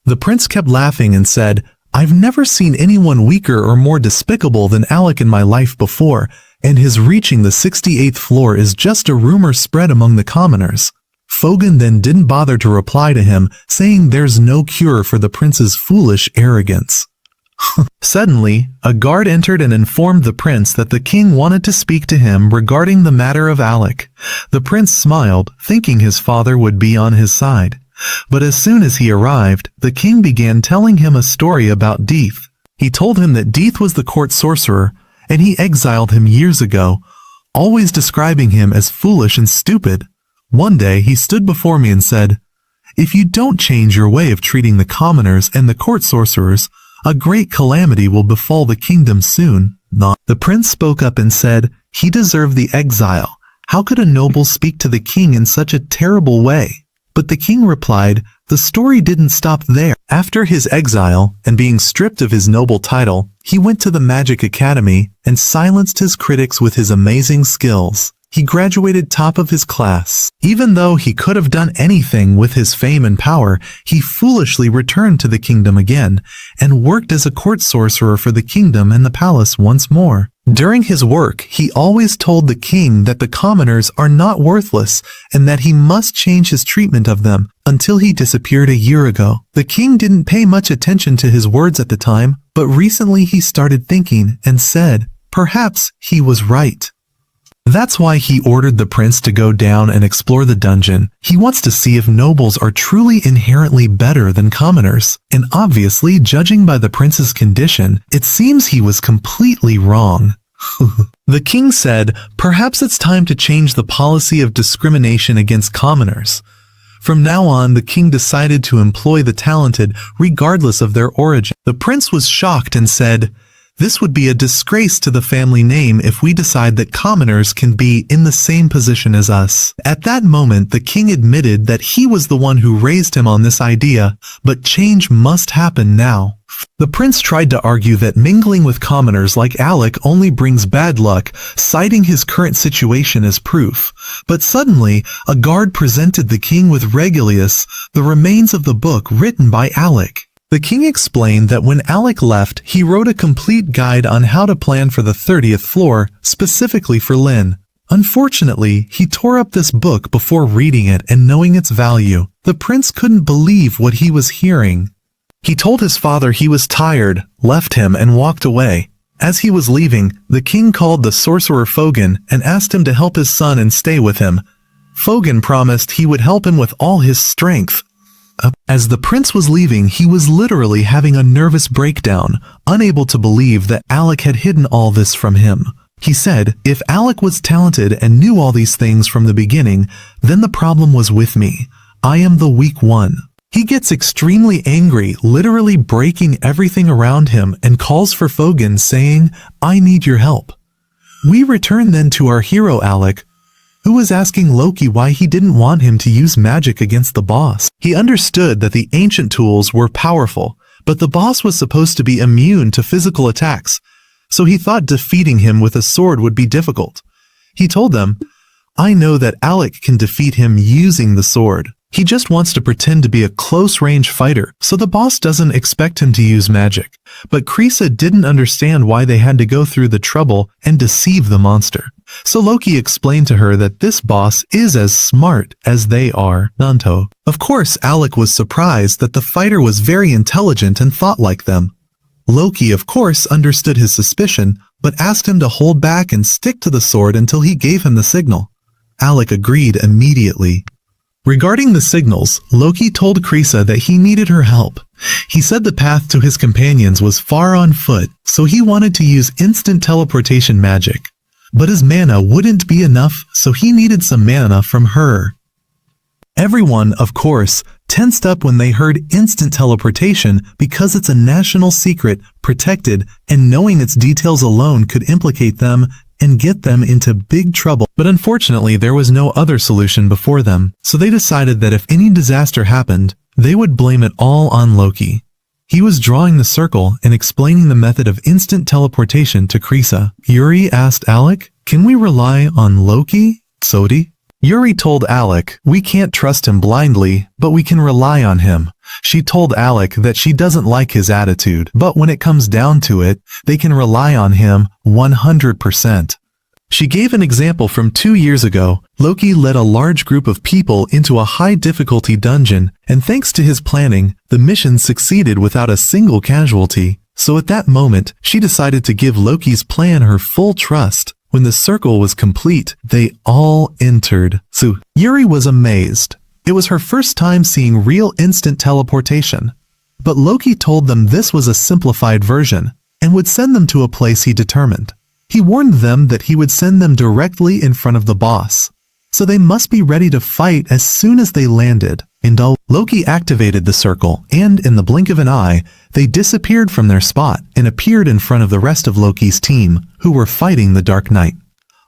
The prince kept laughing and said, "I've never seen anyone weaker or more despicable than Alec in my life before, and his reaching the 68th floor is just a rumor spread among the commoners." Fogan then didn't bother to reply to him, saying there's no cure for the prince's foolish arrogance. Suddenly, a guard entered and informed the prince that the king wanted to speak to him regarding the matter of Alec. The prince smiled, thinking his father would be on his side. But as soon as he arrived, the king began telling him a story about Deeth. He told him that Deeth was the court sorcerer, and he exiled him years ago, always describing him as foolish and stupid. One day he stood before me and said, "If you don't change your way of treating the commoners and the court sorcerers, a great calamity will befall the kingdom soon." The prince spoke up and said, he deserved the exile. How could a noble speak to the king in such a terrible way? But the king replied, the story didn't stop there. After his exile and being stripped of his noble title, he went to the Magic Academy and silenced his critics with his amazing skills. He graduated top of his class. Even though he could have done anything with his fame and power, he foolishly returned to the kingdom again and worked as a court sorcerer for the kingdom and the palace once more. During his work, he always told the king that the commoners are not worthless and that he must change his treatment of them until he disappeared a year ago. The king didn't pay much attention to his words at the time, but recently he started thinking and said, perhaps he was right. That's why he ordered the prince to go down and explore the dungeon. He wants to see if nobles are truly inherently better than commoners. And obviously, judging by the prince's condition, it seems he was completely wrong. The king said, perhaps it's time to change the policy of discrimination against commoners. From now on, the king decided to employ the talented regardless of their origin. The prince was shocked and said, this would be a disgrace to the family name if we decide that commoners can be in the same position as us. At that moment, the king admitted that he was the one who raised him on this idea, but change must happen now. The prince tried to argue that mingling with commoners like Alec only brings bad luck, citing his current situation as proof. But suddenly, a guard presented the king with Regulus, the remains of the book written by Alec. The king explained that when Alec left, he wrote a complete guide on how to plan for the 30th floor, specifically for Lin. Unfortunately, he tore up this book before reading it and knowing its value. The prince couldn't believe what he was hearing. He told his father he was tired, left him, and walked away. As he was leaving, the king called the sorcerer Fogan and asked him to help his son and stay with him. Fogan promised he would help him with all his strength. As the prince was leaving, he was literally having a nervous breakdown, unable to believe that Alec had hidden all this from him. He said, if Alec was talented and knew all these things from the beginning, then the problem was with me. I am the weak one. He gets extremely angry, literally breaking everything around him, and calls for Fogan, saying, I need your help. We return then to our hero Alec, who was asking Loki why he didn't want him to use magic against the boss. He understood that the ancient tools were powerful, but the boss was supposed to be immune to physical attacks, so he thought defeating him with a sword would be difficult. He told them, I know that Alec can defeat him using the sword. He just wants to pretend to be a close-range fighter, so the boss doesn't expect him to use magic. But Krisa didn't understand why they had to go through the trouble and deceive the monster. So Loki explained to her that this boss is as smart as they are. Nanto. Of course, Alec was surprised that the fighter was very intelligent and thought like them. Loki, of course, understood his suspicion, but asked him to hold back and stick to the sword until he gave him the signal. Alec agreed immediately. Regarding the signals, Loki told Krisa that he needed her help. He said the path to his companions was far on foot, so he wanted to use instant teleportation magic. But his mana wouldn't be enough, so he needed some mana from her. Everyone, of course, tensed up when they heard instant teleportation because it's a national secret, protected, and knowing its details alone could implicate them and get them into big trouble. But unfortunately, there was no other solution before them, so they decided that if any disaster happened, they would blame it all on Loki. He was drawing the circle and explaining the method of instant teleportation to Krisa. Yuri asked Alec, "Can we rely on Loki, Sodi?" Yuri told Alec, "We can't trust him blindly, but we can rely on him." She told Alec that she doesn't like his attitude, but when it comes down to it, they can rely on him 100%. She gave an example from 2 years ago. Loki led a large group of people into a high-difficulty dungeon, and thanks to his planning, the mission succeeded without a single casualty. So at that moment, she decided to give Loki's plan her full trust. When the circle was complete, they all entered. So Yuri was amazed. It was her first time seeing real instant teleportation. But Loki told them this was a simplified version, and would send them to a place he determined. He warned them that he would send them directly in front of the boss, so they must be ready to fight as soon as they landed. Loki activated the circle, and in the blink of an eye, they disappeared from their spot and appeared in front of the rest of Loki's team, who were fighting the Dark Knight.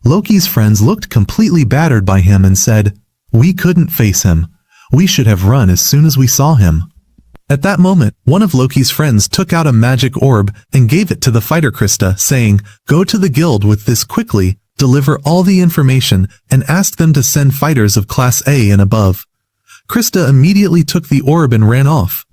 Loki's friends looked completely battered by him and said, "We couldn't face him. We should have run as soon as we saw him." At that moment, one of Loki's friends took out a magic orb and gave it to the fighter Krista, saying, "Go to the guild with this quickly, deliver all the information, and ask them to send fighters of Class A and above." Krista immediately took the orb and ran off.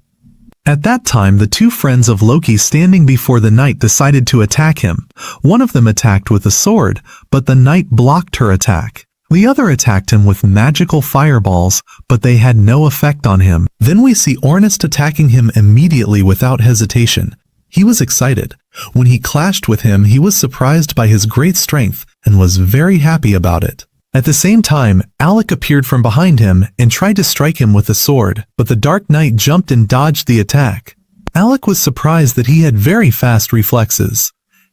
At that time, the two friends of Loki standing before the knight decided to attack him. One of them attacked with a sword, but the knight blocked her attack. The other attacked him with magical fireballs, but they had no effect on him. Then we see Ornest attacking him immediately without hesitation. He was excited. When he clashed with him, he was surprised by his great strength and was very happy about it. At the same time, Alec appeared from behind him and tried to strike him with a sword, but the Dark Knight jumped and dodged the attack. Alec was surprised that he had very fast reflexes.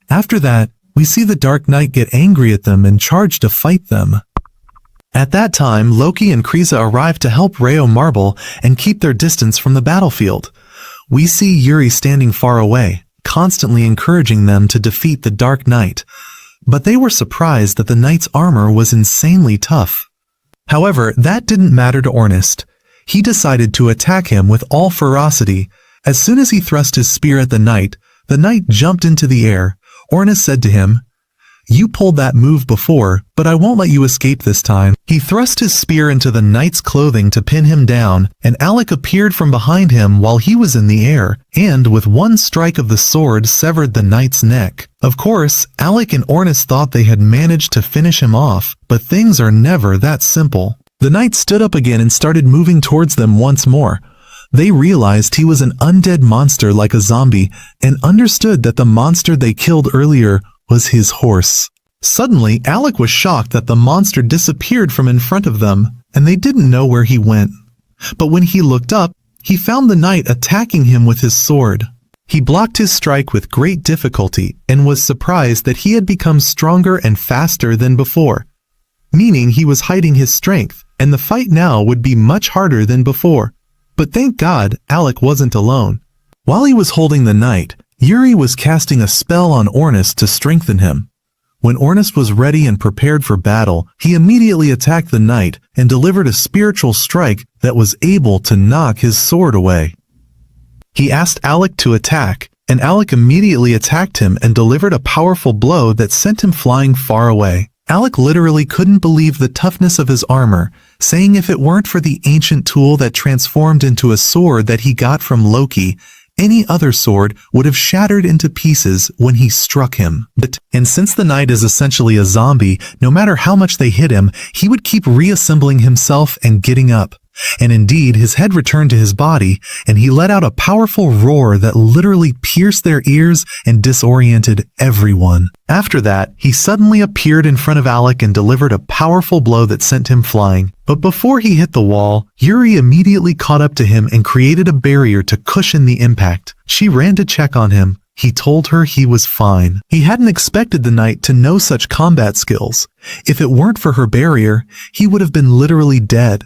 After that, we see the Dark Knight get angry at them and charge to fight them. At that time, Loki and Krisa arrived to help Ryo Marble and keep their distance from the battlefield. We see Yuri standing far away, constantly encouraging them to defeat the Dark Knight. But they were surprised that the knight's armor was insanely tough. However, that didn't matter to Ornest. He decided to attack him with all ferocity. As soon as he thrust his spear at the knight jumped into the air. Ornest said to him, "You pulled that move before, but I won't let you escape this time." He thrust his spear into the knight's clothing to pin him down, and Alec appeared from behind him while he was in the air, and with one strike of the sword severed the knight's neck. Of course, Alec and Ornest thought they had managed to finish him off, but things are never that simple. The knight stood up again and started moving towards them once more. They realized he was an undead monster like a zombie, and understood that the monster they killed earlier was his horse. Suddenly, Alec was shocked that the monster disappeared from in front of them, and they didn't know where he went. But when he looked up, he found the knight attacking him with his sword. He blocked his strike with great difficulty, and was surprised that he had become stronger and faster than before, meaning he was hiding his strength, and the fight now would be much harder than before. But thank God, Alec wasn't alone. While he was holding the knight, Yuri was casting a spell on Ornest to strengthen him. When Ornest was ready and prepared for battle, he immediately attacked the knight and delivered a spiritual strike that was able to knock his sword away. He asked Alec to attack, and Alec immediately attacked him and delivered a powerful blow that sent him flying far away. Alec literally couldn't believe the toughness of his armor, saying if it weren't for the ancient tool that transformed into a sword that he got from Loki, any other sword would have shattered into pieces when he struck him. And since the knight is essentially a zombie, no matter how much they hit him, he would keep reassembling himself and getting up. And indeed, his head returned to his body, and he let out a powerful roar that literally pierced their ears and disoriented everyone. After that, he suddenly appeared in front of Alec and delivered a powerful blow that sent him flying. But before he hit the wall, Yuri immediately caught up to him and created a barrier to cushion the impact. She ran to check on him. He told her he was fine. He hadn't expected the knight to know such combat skills. If it weren't for her barrier, he would have been literally dead.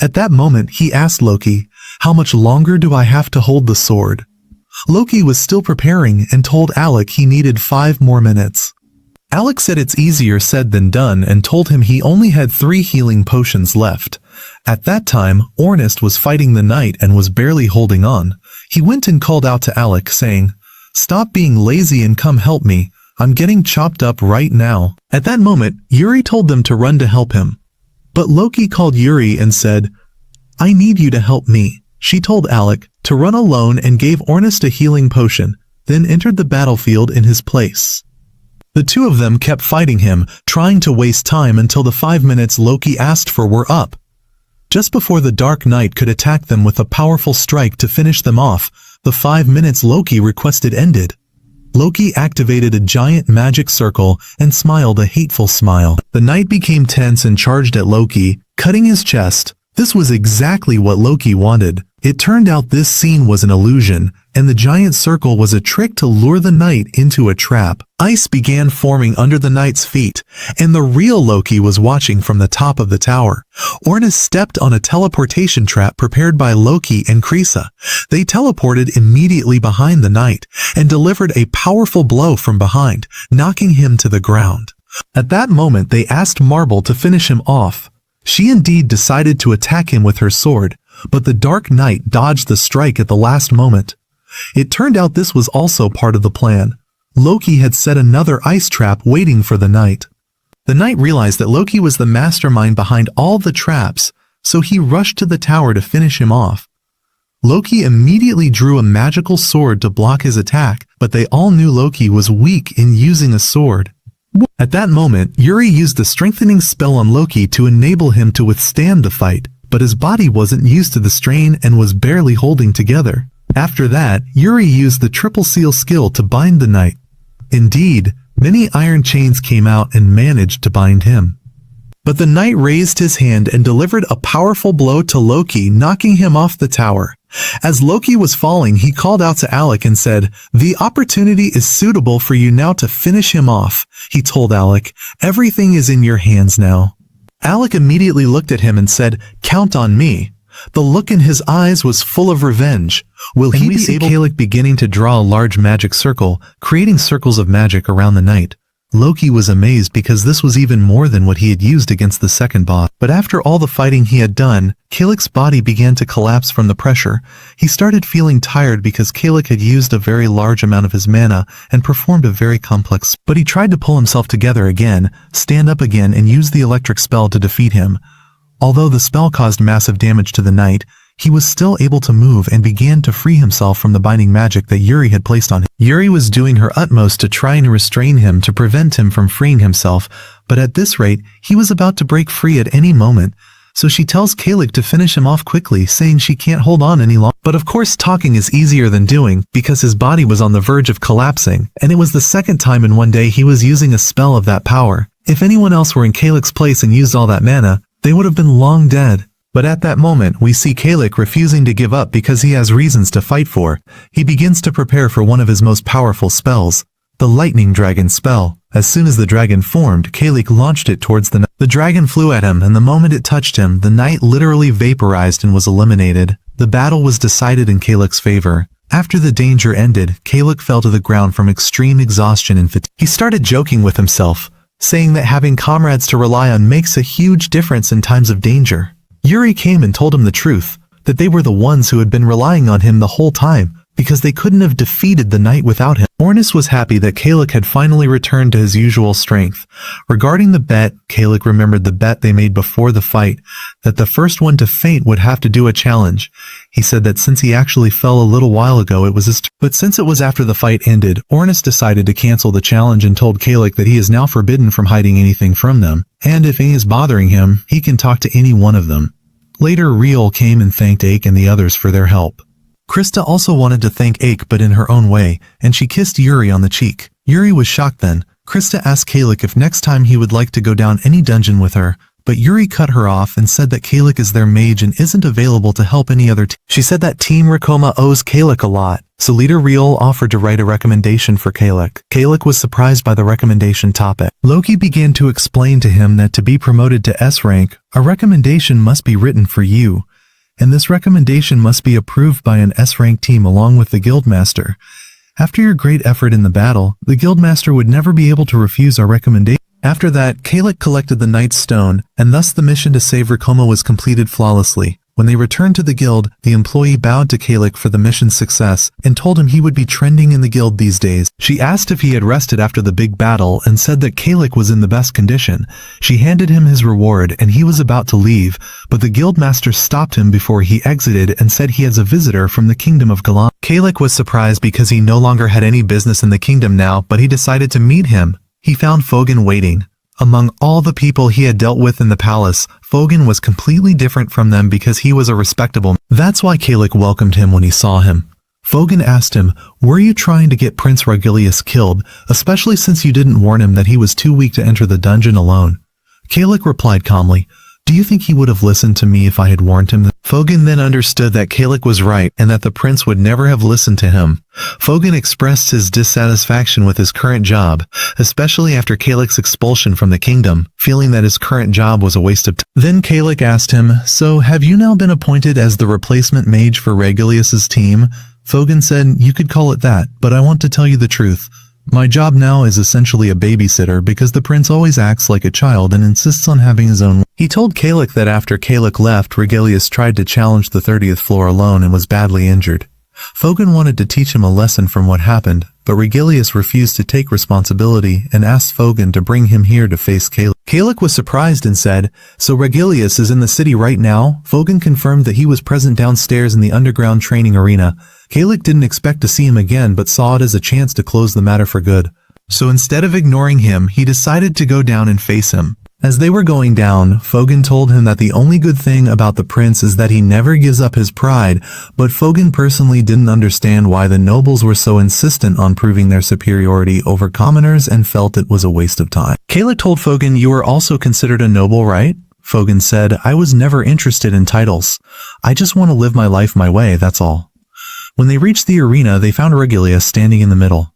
At that moment, he asked Loki, "How much longer do I have to hold the sword?" Loki was still preparing and told Alec he needed 5 more minutes. Alec said it's easier said than done and told him he only had 3 healing potions left. At that time, Ornest was fighting the knight and was barely holding on. He went and called out to Alec, saying, "Stop being lazy and come help me. I'm getting chopped up right now." At that moment, Yuri told them to run to help him. But Loki called Yuri and said, "I need you to help me." She told Alec to run alone and gave Ornest a healing potion, then entered the battlefield in his place. The two of them kept fighting him, trying to waste time until the 5 minutes Loki asked for were up. Just before the Dark Knight could attack them with a powerful strike to finish them off, the 5 minutes Loki requested ended. Loki activated a giant magic circle and smiled a hateful smile. The knight became tense and charged at Loki, cutting his chest. This was exactly what Loki wanted. It turned out this scene was an illusion, and the giant circle was a trick to lure the knight into a trap. Ice began forming under the knight's feet, and the real Loki was watching from the top of the tower. Ornus stepped on a teleportation trap prepared by Loki and Krisa. They teleported immediately behind the knight, and delivered a powerful blow from behind, knocking him to the ground. At that moment they asked Marble to finish him off. She indeed decided to attack him with her sword, but the Dark Knight dodged the strike at the last moment. It turned out this was also part of the plan. Loki had set another ice trap waiting for the knight. The knight realized that Loki was the mastermind behind all the traps, so he rushed to the tower to finish him off. Loki immediately drew a magical sword to block his attack, but they all knew Loki was weak in using a sword. At that moment, Yuri used the strengthening spell on Loki to enable him to withstand the fight, but his body wasn't used to the strain and was barely holding together. After that, Yuri used the triple seal skill to bind the knight. Indeed, many iron chains came out and managed to bind him. But the knight raised his hand and delivered a powerful blow to Loki, knocking him off the tower. As Loki was falling, he called out to Alec and said, "The opportunity is suitable for you now to finish him off." He told Alec, "Everything is in your hands now." Alec immediately looked at him and said, "Count on me." The look in his eyes was full of revenge. Will he be able? Alec beginning to draw a large magic circle, creating circles of magic around the knight. Loki was amazed because this was even more than what he had used against the second boss. But after all the fighting he had done, Kalec's body began to collapse from the pressure. He started feeling tired because Kalec had used a very large amount of his mana and performed a very complex. But he tried to pull himself together again, stand up again, and use the electric spell to defeat him. Although the spell caused massive damage to the knight, he was still able to move and began to free himself from the binding magic that Yuri had placed on him. Yuri was doing her utmost to try and restrain him to prevent him from freeing himself, but at this rate, he was about to break free at any moment, so she tells Kalec to finish him off quickly, saying she can't hold on any longer. But of course talking is easier than doing, because his body was on the verge of collapsing, and it was the second time in one day he was using a spell of that power. If anyone else were in Kalec's place and used all that mana, they would have been long dead. But at that moment, we see Kalec refusing to give up because he has reasons to fight for. He begins to prepare for one of his most powerful spells, the Lightning Dragon spell. As soon as the dragon formed, Kalec launched it towards the knight. The dragon flew at him, and the moment it touched him, the knight literally vaporized and was eliminated. The battle was decided in Kalec's favor. After the danger ended, Kalec fell to the ground from extreme exhaustion and fatigue. He started joking with himself, saying that having comrades to rely on makes a huge difference in times of danger. Yuri came and told him the truth, that they were the ones who had been relying on him the whole time, because they couldn't have defeated the knight without him. Ornus was happy that Kalec had finally returned to his usual strength. Regarding the bet, Kalec remembered the bet they made before the fight, that the first one to faint would have to do a challenge. He said that since he actually fell a little while ago, it was his turn. But since it was after the fight ended, Ornus decided to cancel the challenge and told Kalec that he is now forbidden from hiding anything from them, and if any is bothering him, he can talk to any one of them. Later, Ryo came and thanked Ake and the others for their help. Krista also wanted to thank Ake but in her own way, and she kissed Yuri on the cheek. Yuri was shocked then. Krista asked Kalik if next time he would like to go down any dungeon with her, but Yuri cut her off and said that Kalik is their mage and isn't available to help any other team. She said that Team Rikoma owes Kalik a lot, so leader Ryo offered to write a recommendation for Kalik. Kalik was surprised by the recommendation topic. Loki began to explain to him that to be promoted to S rank, a recommendation must be written for you, and this recommendation must be approved by an S rank team along with the guildmaster. After your great effort in the battle, the guildmaster would never be able to refuse our recommendation. After that, Kalik collected the Knight's Stone, and thus the mission to save Rikoma was completed flawlessly. When they returned to the guild, the employee bowed to Kalik for the mission's success, and told him he would be trending in the guild these days. She asked if he had rested after the big battle, and said that Kalik was in the best condition. She handed him his reward, and he was about to leave, but the guildmaster stopped him before he exited and said he has a visitor from the kingdom of Galan. Kalik was surprised because he no longer had any business in the kingdom now, but he decided to meet him. He found Fogan waiting. Among all the people he had dealt with in the palace, Fogan was completely different from them because he was a respectable man. That's why Kalik welcomed him when he saw him. Fogan asked him, "Were you trying to get Prince Regilius killed, especially since you didn't warn him that he was too weak to enter the dungeon alone?" Kalik replied calmly, "Do you think he would have listened to me if I had warned him?" Fogan then understood that Kalik was right and that the prince would never have listened to him. Fogan expressed his dissatisfaction with his current job, especially after Kalik's expulsion from the kingdom, feeling that his current job was a waste of time. Then Kalik asked him, "So have you now been appointed as the replacement mage for Regilius's team?" Fogan said, "You could call it that, but I want to tell you the truth. My job now is essentially a babysitter because the prince always acts like a child and insists on having his own." He told Kalik that after Kalik left, Regilius tried to challenge the 30th floor alone and was badly injured. Fogan wanted to teach him a lesson from what happened, but Regilius refused to take responsibility and asked Fogan to bring him here to face Kalik. Kalik was surprised and said, "So Regilius is in the city right now?" Fogan confirmed that he was present downstairs in the underground training arena. Kalik didn't expect to see him again but saw it as a chance to close the matter for good. So instead of ignoring him, he decided to go down and face him. As they were going down, Fogan told him that the only good thing about the prince is that he never gives up his pride, but Fogan personally didn't understand why the nobles were so insistent on proving their superiority over commoners and felt it was a waste of time. Kalik told Fogan, "You are also considered a noble, right?" Fogan said, "I was never interested in titles. I just want to live my life my way, that's all." When they reached the arena, they found Regilius standing in the middle.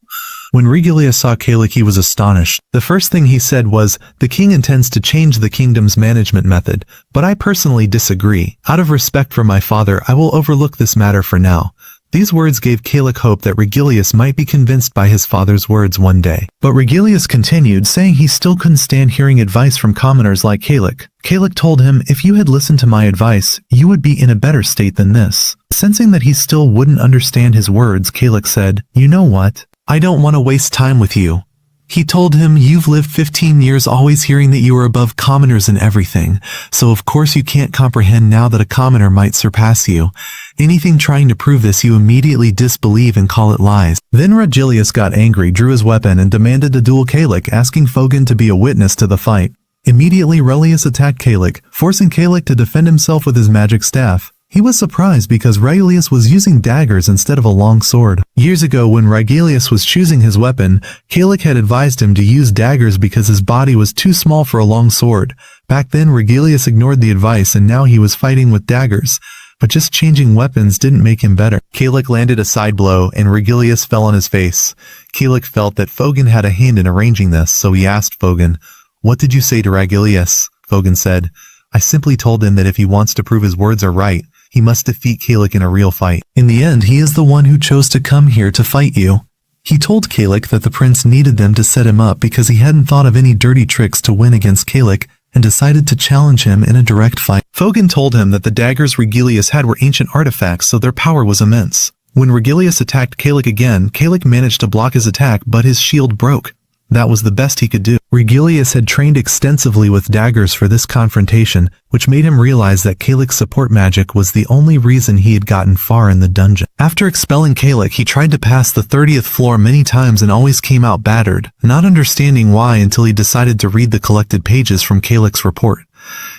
When Regilius saw Kalik, he was astonished. The first thing he said was, "The king intends to change the kingdom's management method, but I personally disagree. Out of respect for my father, I will overlook this matter for now." These words gave Kalik hope that Regilius might be convinced by his father's words one day. But Regilius continued, saying he still couldn't stand hearing advice from commoners like Kalik. Kalik told him, "If you had listened to my advice, you would be in a better state than this." Sensing that he still wouldn't understand his words, Kalik said, "You know what? I don't want to waste time with you." He told him, "You've lived 15 years always hearing that you are above commoners in everything, so of course you can't comprehend now that a commoner might surpass you. Anything trying to prove this you immediately disbelieve and call it lies." Then Regilius got angry, drew his weapon, and demanded to duel Kalik, asking Fogan to be a witness to the fight. Immediately Regilius attacked Kalik, forcing Kalik to defend himself with his magic staff. He was surprised because Regilius was using daggers instead of a long sword. Years ago, when Regilius was choosing his weapon, Kalik had advised him to use daggers because his body was too small for a long sword. Back then, Regilius ignored the advice and now he was fighting with daggers. But just changing weapons didn't make him better. Kalik landed a side blow and Regilius fell on his face. Kalik felt that Fogan had a hand in arranging this, so he asked Fogan, "What did you say to Regilius?" Fogan said, "I simply told him that if he wants to prove his words are right, he must defeat Kalik in a real fight. In the end, he is the one who chose to come here to fight you." He told Kalik that the prince needed them to set him up because he hadn't thought of any dirty tricks to win against Kalik and decided to challenge him in a direct fight. Fogan told him that the daggers Regilius had were ancient artifacts, so their power was immense. When Regilius attacked Kalik again, Kalik managed to block his attack, but his shield broke. That was the best he could do. Regilius had trained extensively with daggers for this confrontation, which made him realize that Kalik's support magic was the only reason he had gotten far in the dungeon. After expelling Kalik, he tried to pass the 30th floor many times and always came out battered, not understanding why until he decided to read the collected pages from Kalik's report.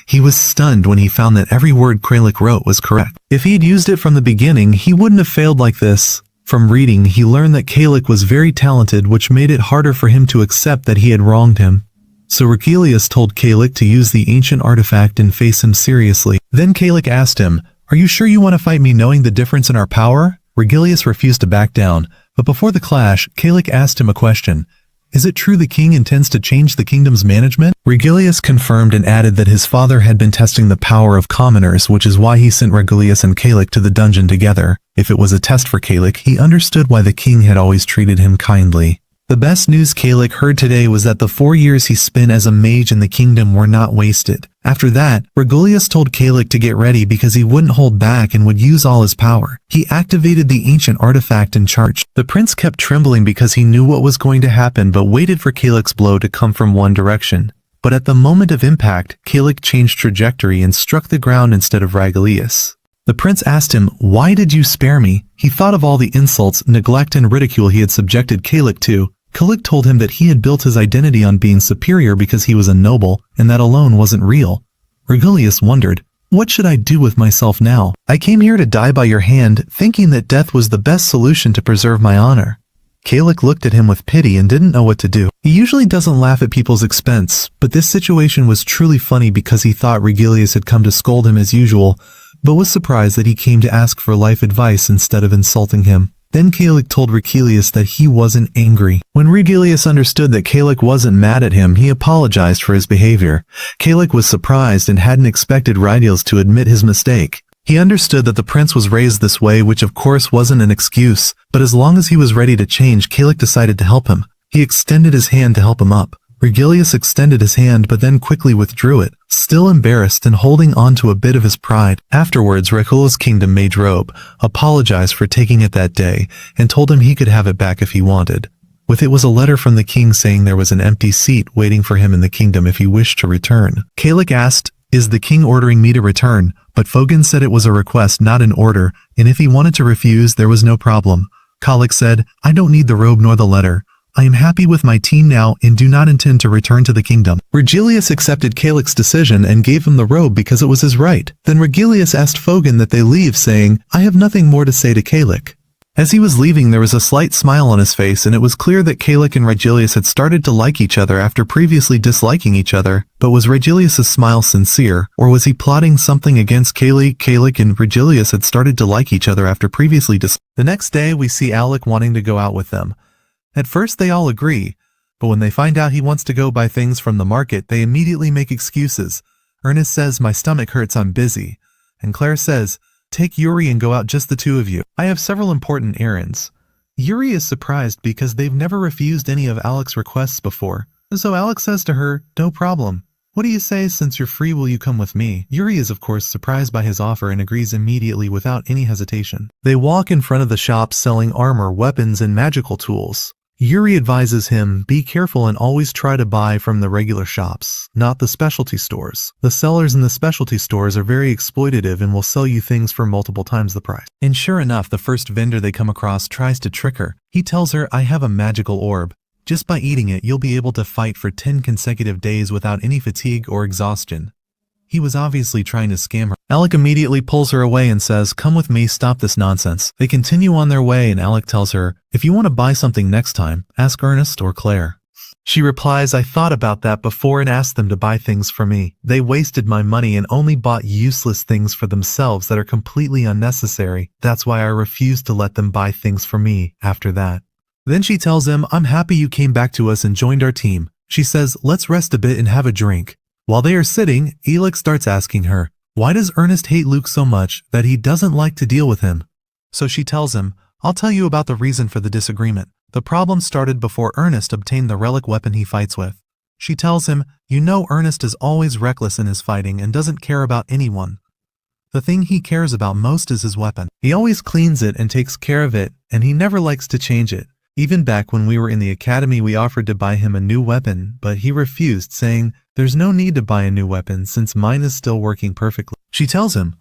He was stunned when he found that every word Kralik wrote was correct. If he had used it from the beginning, he wouldn't have failed like this. From reading, he learned that Kralik was very talented, which made it harder for him to accept that he had wronged him. So Regilius told Kralik to use the ancient artifact and face him seriously. Then Kralik asked him, "Are you sure you want to fight me knowing the difference in our power?" Regilius refused to back down, but before the clash, Kralik asked him a question. Is it true the king intends to change the kingdom's management? Regilius confirmed and added that his father had been testing the power of commoners, which is why he sent Regilius and Kralik to the dungeon together. If it was a test for Kralik, he understood why the king had always treated him kindly. The best news Kralik heard today was that the 4 years he spent as a mage in the kingdom were not wasted. After that, Regilius told Kralik to get ready because he wouldn't hold back and would use all his power. He activated the ancient artifact and charged. The prince kept trembling because he knew what was going to happen but waited for Kralik's blow to come from one direction. But at the moment of impact, Kralik changed trajectory and struck the ground instead of Regilius. The prince asked him, "Why did you spare me?" He thought of all the insults, neglect and ridicule he had subjected Kralik to. Kralik told him that he had built his identity on being superior because he was a noble, and that alone wasn't real. Regilius wondered, "What should I do with myself now? I came here to die by your hand, thinking that death was the best solution to preserve my honor." Kralik looked at him with pity and didn't know what to do. He usually doesn't laugh at people's expense, but this situation was truly funny because he thought Regilius had come to scold him as usual, but was surprised that he came to ask for life advice instead of insulting him. Then Kralik told Regilius that he wasn't angry. When Regilius understood that Kralik wasn't mad at him, he apologized for his behavior. Kralik was surprised and hadn't expected Regilius to admit his mistake. He understood that the prince was raised this way, which of course wasn't an excuse, but as long as he was ready to change, Kralik decided to help him. He extended his hand to help him up. Regilius extended his hand but then quickly withdrew it, still embarrassed and holding on to a bit of his pride. Afterwards, Regilius' kingdom mage Robe apologized for taking it that day and told him he could have it back if he wanted. With it was a letter from the king saying there was an empty seat waiting for him in the kingdom if he wished to return. Kralik asked, "Is the king ordering me to return?" But Fogan said it was a request, not an order, and if he wanted to refuse, there was no problem. Kralik said, "I don't need the robe nor the letter. I am happy with my team now and do not intend to return to the kingdom." Regilius accepted Kralik's decision and gave him the robe because it was his right. Then Regilius asked Fogan that they leave, saying, "I have nothing more to say to Kralik." As he was leaving, there was a slight smile on his face, and it was clear that Kralik and Regilius had started to like each other after previously disliking each other. But was Regilius' smile sincere, or was he plotting something against Kralik? Kralik and Regilius had started to like each other after previously The next day, we see Alec wanting to go out with them. At first they all agree, but when they find out he wants to go buy things from the market, they immediately make excuses. Ernest says, "My stomach hurts, I'm busy." And Claire says, "Take Yuri and go out, just the two of you. I have several important errands." Yuri is surprised because they've never refused any of Alec's requests before. So Alec says to her, "No problem. What do you say, since you're free, will you come with me?" Yuri is of course surprised by his offer and agrees immediately without any hesitation. They walk in front of the shop selling armor, weapons, and magical tools. Yuri advises him, "Be careful and always try to buy from the regular shops, not the specialty stores. The sellers in the specialty stores are very exploitative and will sell you things for multiple times the price." And sure enough, the first vendor they come across tries to trick her. He tells her, "I have a magical orb. Just by eating it, you'll be able to fight for 10 consecutive days without any fatigue or exhaustion." He was obviously trying to scam her. Alec immediately pulls her away and says, "Come with me, stop this nonsense." They continue on their way and Alec tells her, "If you want to buy something next time, ask Ernest or Claire." She replies, "I thought about that before and asked them to buy things for me. They wasted my money and only bought useless things for themselves that are completely unnecessary. That's why I refused to let them buy things for me after that." Then she tells him, "I'm happy you came back to us and joined our team." She says, "Let's rest a bit and have a drink." While they are sitting, Alec starts asking her, why does Ernest hate Luke so much that he doesn't like to deal with him? So she tells him, "I'll tell you about the reason for the disagreement. The problem started before Ernest obtained the relic weapon he fights with." She tells him, "You know Ernest is always reckless in his fighting and doesn't care about anyone. The thing he cares about most is his weapon. He always cleans it and takes care of it, and he never likes to change it. Even back when we were in the academy, we offered to buy him a new weapon, but he refused, saying, 'There's no need to buy a new weapon since mine is still working perfectly.'" She tells him,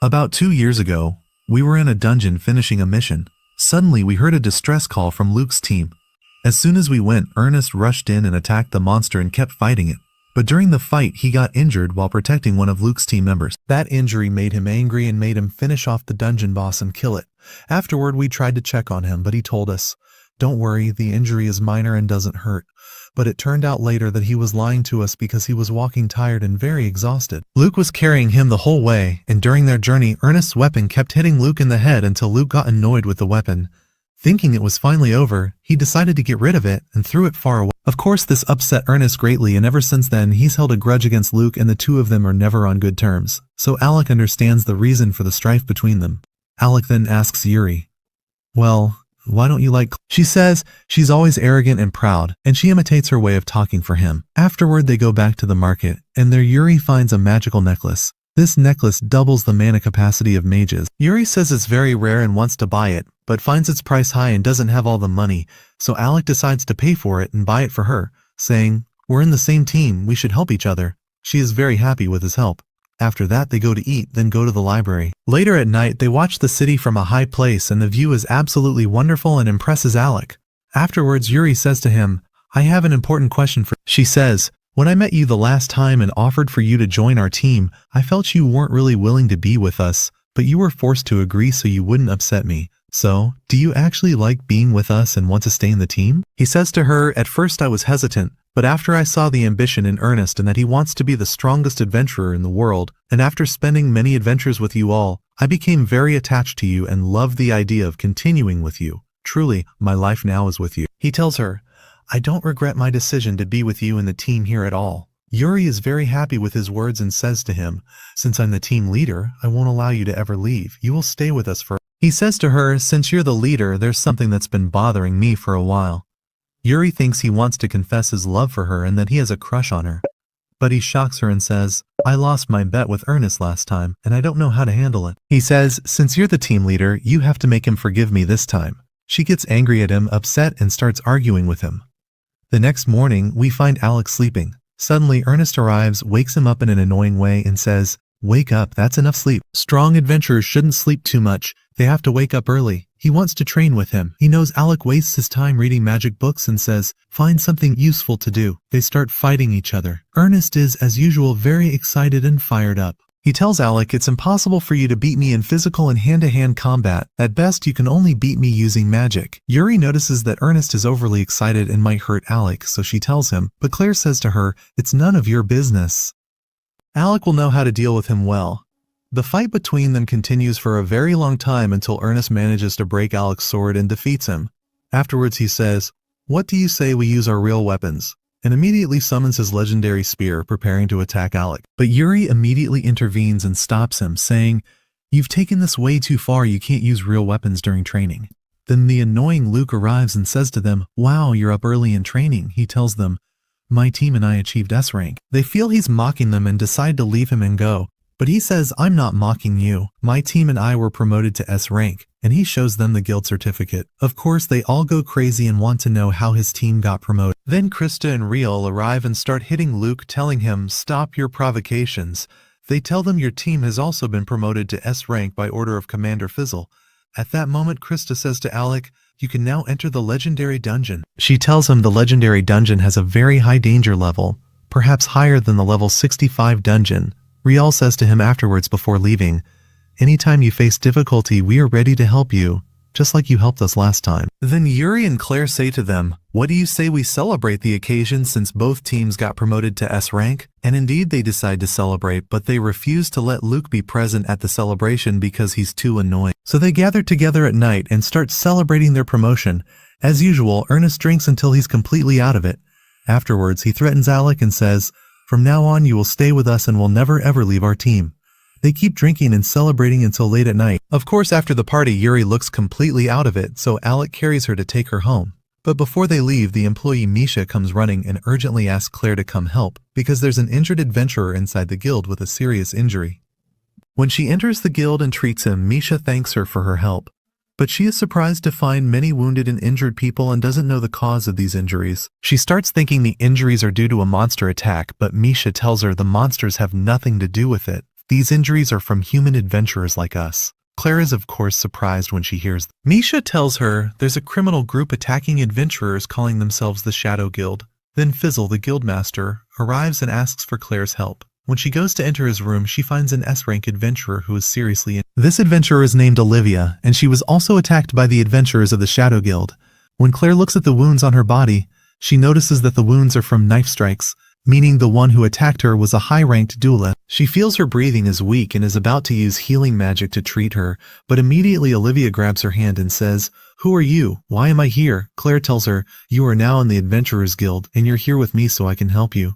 "About 2 years ago, we were in a dungeon finishing a mission. Suddenly we heard a distress call from Luke's team. As soon as we went, Ernest rushed in and attacked the monster and kept fighting it. But during the fight, he got injured while protecting one of Luke's team members. That injury made him angry and made him finish off the dungeon boss and kill it. Afterward, we tried to check on him, but he told us, "Don't worry, the injury is minor and doesn't hurt." But it turned out later that he was lying to us because he was walking tired and very exhausted. Luke was carrying him the whole way, and during their journey, Ernest's weapon kept hitting Luke in the head until Luke got annoyed with the weapon. Thinking it was finally over, he decided to get rid of it and threw it far away. Of course, this upset Ernest greatly, and ever since then, he's held a grudge against Luke, and the two of them are never on good terms. So Alec understands the reason for the strife between them. Alec then asks Yuri, "Well, why don't you like?" She says she's always arrogant and proud, and she imitates her way of talking for him. Afterward, they go back to the market, and there Yuri finds a magical necklace. This necklace doubles the mana capacity of mages. Yuri says it's very rare and wants to buy it, but finds its price high and doesn't have all the money, so Alec decides to pay for it and buy it for her, saying, "We're in the same team, we should help each other." She is very happy with his help. After that, they go to eat, then go to the library. Later at night, they watch the city from a high place, and the view is absolutely wonderful and impresses Alec. Afterwards, Yuri says to him, "I have an important question for you." She says, "When I met you the last time and offered for you to join our team, I felt you weren't really willing to be with us, but you were forced to agree so you wouldn't upset me. So, do you actually like being with us and want to stay in the team?" He says to her, "At first I was hesitant, but after I saw the ambition in Ernest and that he wants to be the strongest adventurer in the world, and after spending many adventures with you all, I became very attached to you and loved the idea of continuing with you. Truly, my life now is with you." He tells her, "I don't regret my decision to be with you in the team here at all." Yuri is very happy with his words and says to him, "Since I'm the team leader, I won't allow you to ever leave. You will stay with us for." He says to her, "Since you're the leader, there's something that's been bothering me for a while." Yuri thinks he wants to confess his love for her and that he has a crush on her. But he shocks her and says, "I lost my bet with Ernest last time, and I don't know how to handle it." He says, "Since you're the team leader, you have to make him forgive me this time." She gets angry at him, upset, and starts arguing with him. The next morning, we find Alex sleeping. Suddenly, Ernest arrives, wakes him up in an annoying way, and says, "Wake up, that's enough sleep. Strong adventurers shouldn't sleep too much. They have to wake up early." He wants to train with him. He knows Alec wastes his time reading magic books and says, "Find something useful to do." They start fighting each other. Ernest is, as usual, very excited and fired up. He tells Alec, "It's impossible for you to beat me in physical and hand-to-hand combat. At best, you can only beat me using magic." Yuri notices that Ernest is overly excited and might hurt Alec, so she tells him, but Claire says to her, "It's none of your business." Alec will know how to deal with him well. The fight between them continues for a very long time until Ernest manages to break Alec's sword and defeats him. Afterwards he says, "What do you say we use our real weapons?" and immediately summons his legendary spear, preparing to attack Alec. But Yuri immediately intervenes and stops him, saying, "You've taken this way too far, you can't use real weapons during training." Then the annoying Luke arrives and says to them, "Wow, you're up early in training." He tells them, "My team and I achieved S rank." They feel he's mocking them and decide to leave him and go. But he says, "I'm not mocking you. My team and I were promoted to S rank," and he shows them the guild certificate. Of course, they all go crazy and want to know how his team got promoted. Then Krista and Ryo arrive and start hitting Luke, telling him, "Stop your provocations." They tell them your team has also been promoted to S rank by order of Commander Fizzle. At that moment, Krista says to Alec, "You can now enter the legendary dungeon." She tells him the legendary dungeon has a very high danger level, perhaps higher than the level 65 dungeon. Rial says to him afterwards before leaving, "Anytime you face difficulty, we are ready to help you, just like you helped us last time." Then Yuri and Claire say to them, "What do you say we celebrate the occasion since both teams got promoted to S rank?" And indeed they decide to celebrate, but they refuse to let Luke be present at the celebration because he's too annoying. So they gather together at night and start celebrating their promotion. As usual, Ernest drinks until he's completely out of it. Afterwards, he threatens Alec and says, "From now on, you will stay with us and will never ever leave our team." They keep drinking and celebrating until late at night. Of course, after the party, Yuri looks completely out of it, so Alec carries her to take her home. But before they leave, the employee Misha comes running and urgently asks Claire to come help, because there's an injured adventurer inside the guild with a serious injury. When she enters the guild and treats him, Misha thanks her for her help. But she is surprised to find many wounded and injured people and doesn't know the cause of these injuries. She starts thinking the injuries are due to a monster attack, but Misha tells her the monsters have nothing to do with it. These injuries are from human adventurers like us. Claire is of course surprised when she hears them. Misha tells her there's a criminal group attacking adventurers calling themselves the Shadow Guild. Then Fizzle, the guildmaster, arrives and asks for Claire's help. When she goes to enter his room, she finds an S-rank adventurer who is seriously injured. This adventurer is named Olivia, and she was also attacked by the adventurers of the Shadow Guild. When Claire looks at the wounds on her body, she notices that the wounds are from knife strikes, meaning the one who attacked her was a high-ranked duelist. She feels her breathing is weak and is about to use healing magic to treat her, but immediately Olivia grabs her hand and says, "Who are you? Why am I here?" Claire tells her, "You are now in the Adventurers Guild, and you're here with me so I can help you."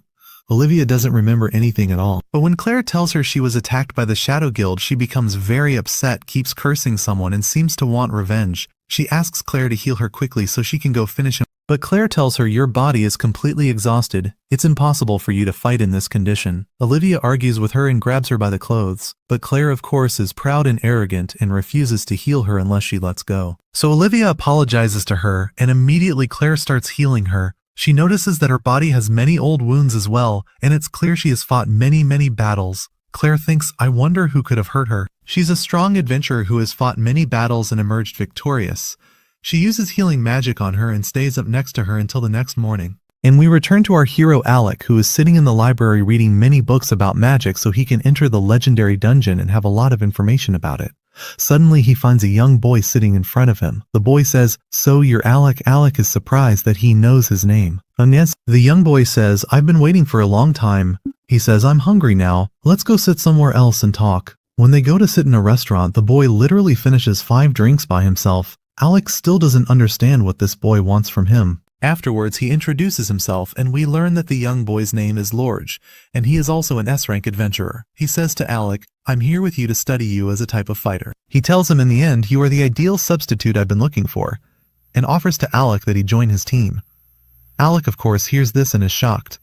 Olivia doesn't remember anything at all. But when Claire tells her she was attacked by the Shadow Guild, she becomes very upset, keeps cursing someone, and seems to want revenge. She asks Claire to heal her quickly so she can go finish him. But Claire tells her, "Your body is completely exhausted. It's impossible for you to fight in this condition." Olivia argues with her and grabs her by the clothes. But Claire, of course, is proud and arrogant and refuses to heal her unless she lets go. So Olivia apologizes to her, and immediately Claire starts healing her. She notices that her body has many old wounds as well, and it's clear she has fought many battles. Claire thinks, "I wonder who could have hurt her." She's a strong adventurer who has fought many battles and emerged victorious. She uses healing magic on her and stays up next to her until the next morning. And we return to our hero Alec, who is sitting in the library reading many books about magic so he can enter the legendary dungeon and have a lot of information about it. Suddenly he finds a young boy sitting in front of him. The boy says, "So you're Alec?" Alec is surprised that he knows his name. Yes, the young boy says, "I've been waiting for a long time." He says, "I'm hungry now. Let's go sit somewhere else and talk." When they go to sit in a restaurant, the boy literally finishes 5 drinks by himself. Alex still doesn't understand what this boy wants from him. Afterwards, he introduces himself, and we learn that the young boy's name is Lorge, and he is also an S-rank adventurer. He says to Alec, "I'm here with you to study you as a type of fighter." He tells him in the end, "You are the ideal substitute I've been looking for," and offers to Alec that he join his team. Alec, of course, hears this and is shocked.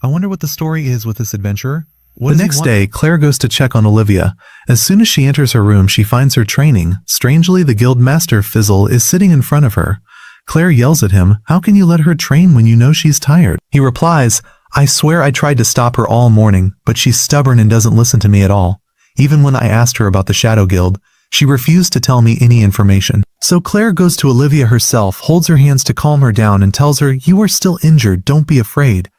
I wonder what the story is with this adventurer. The next day, Claire goes to check on Olivia. As soon as she enters her room, she finds her training. Strangely, the guild master Fizzle is sitting in front of her. Claire yells at him, "How can you let her train when you know she's tired?" He replies, "I swear I tried to stop her all morning, but she's stubborn and doesn't listen to me at all. Even when I asked her about the Shadow Guild, she refused to tell me any information." So Claire goes to Olivia herself, holds her hands to calm her down, and tells her, "You are still injured, don't be afraid."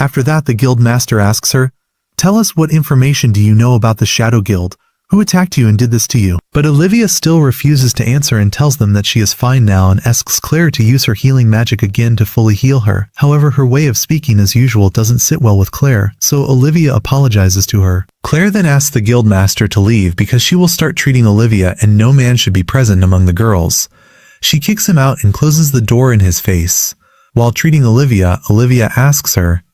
After that, the guild master asks her, "Tell us, what information do you know about the Shadow Guild? Who attacked you and did this to you?" But Olivia still refuses to answer and tells them that she is fine now and asks Claire to use her healing magic again to fully heal her. However, her way of speaking as usual doesn't sit well with Claire, so Olivia apologizes to her. Claire then asks the guild master to leave because she will start treating Olivia and no man should be present among the girls. She kicks him out and closes the door in his face. While treating Olivia, Olivia asks her,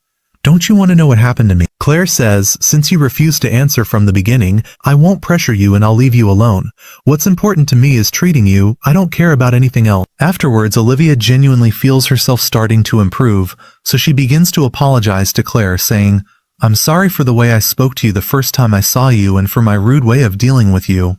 "Don't you want to know what happened to me?" Claire says, "Since you refused to answer from the beginning, I won't pressure you and I'll leave you alone. What's important to me is treating you. I don't care about anything else." Afterwards, Olivia genuinely feels herself starting to improve, so she begins to apologize to Claire, saying, "I'm sorry for the way I spoke to you the first time I saw you and for my rude way of dealing with you."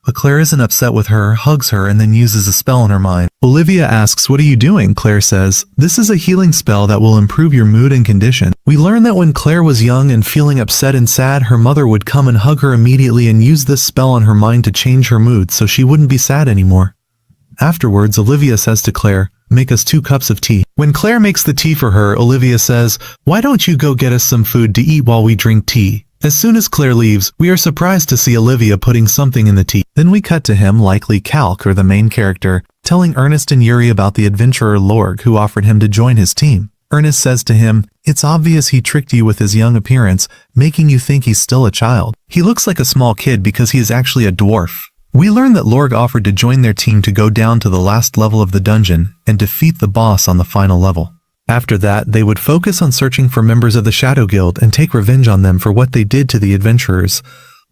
But Claire isn't upset with her, hugs her, and then uses a spell in her mind. Olivia asks, "What are you doing?" Claire says, "This is a healing spell that will improve your mood and condition." We learn that when Claire was young and feeling upset and sad, her mother would come and hug her immediately and use this spell on her mind to change her mood so she wouldn't be sad anymore. Afterwards, Olivia says to Claire, "Make us 2 cups of tea." When Claire makes the tea for her, Olivia says, "Why don't you go get us some food to eat while we drink tea?" As soon as Claire leaves, we are surprised to see Olivia putting something in the tea. Then we cut to him, likely Calc or the main character, telling Ernest and Yuri about the adventurer Lorg who offered him to join his team. Ernest says to him, "It's obvious he tricked you with his young appearance, making you think he's still a child. He looks like a small kid because he is actually a dwarf." We learn that Lorg offered to join their team to go down to the last level of the dungeon and defeat the boss on the final level. After that, they would focus on searching for members of the Shadow Guild and take revenge on them for what they did to the adventurers.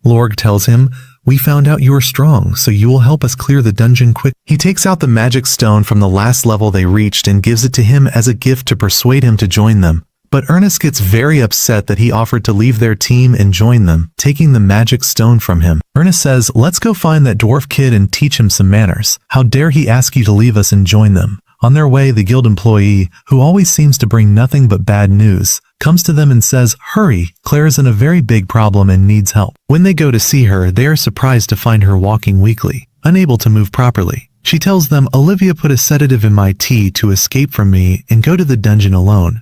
Lorg tells him, "We found out you are strong, so you will help us clear the dungeon quick." He takes out the magic stone from the last level they reached and gives it to him as a gift to persuade him to join them. But Ernest gets very upset that he offered to leave their team and join them, taking the magic stone from him. Ernest says, "Let's go find that dwarf kid and teach him some manners. How dare he ask you to leave us and join them?" On their way, the guild employee, who always seems to bring nothing but bad news, comes to them and says, "Hurry, Claire is in a very big problem and needs help." When they go to see her, they are surprised to find her walking weakly, unable to move properly. She tells them Olivia put a sedative in my tea to escape from me and go to the dungeon alone.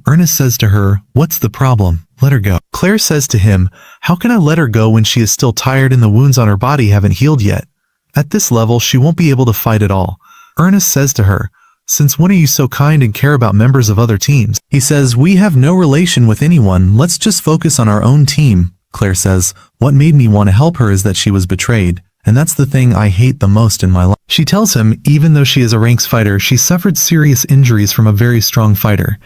Ernest says to her, "What's the problem? Let her go." Claire says to him, "How can I let her go when she is still tired and the wounds on her body haven't healed yet? At this level, she won't be able to fight at all." Ernest says to her, "Since when are you so kind and care about members of other teams?" He says, "We have no relation with anyone, let's just focus on our own team." Claire says, "What made me want to help her is that she was betrayed, and that's the thing I hate the most in my life." She tells him, even though she is a ranks fighter, she suffered serious injuries from a very strong fighter.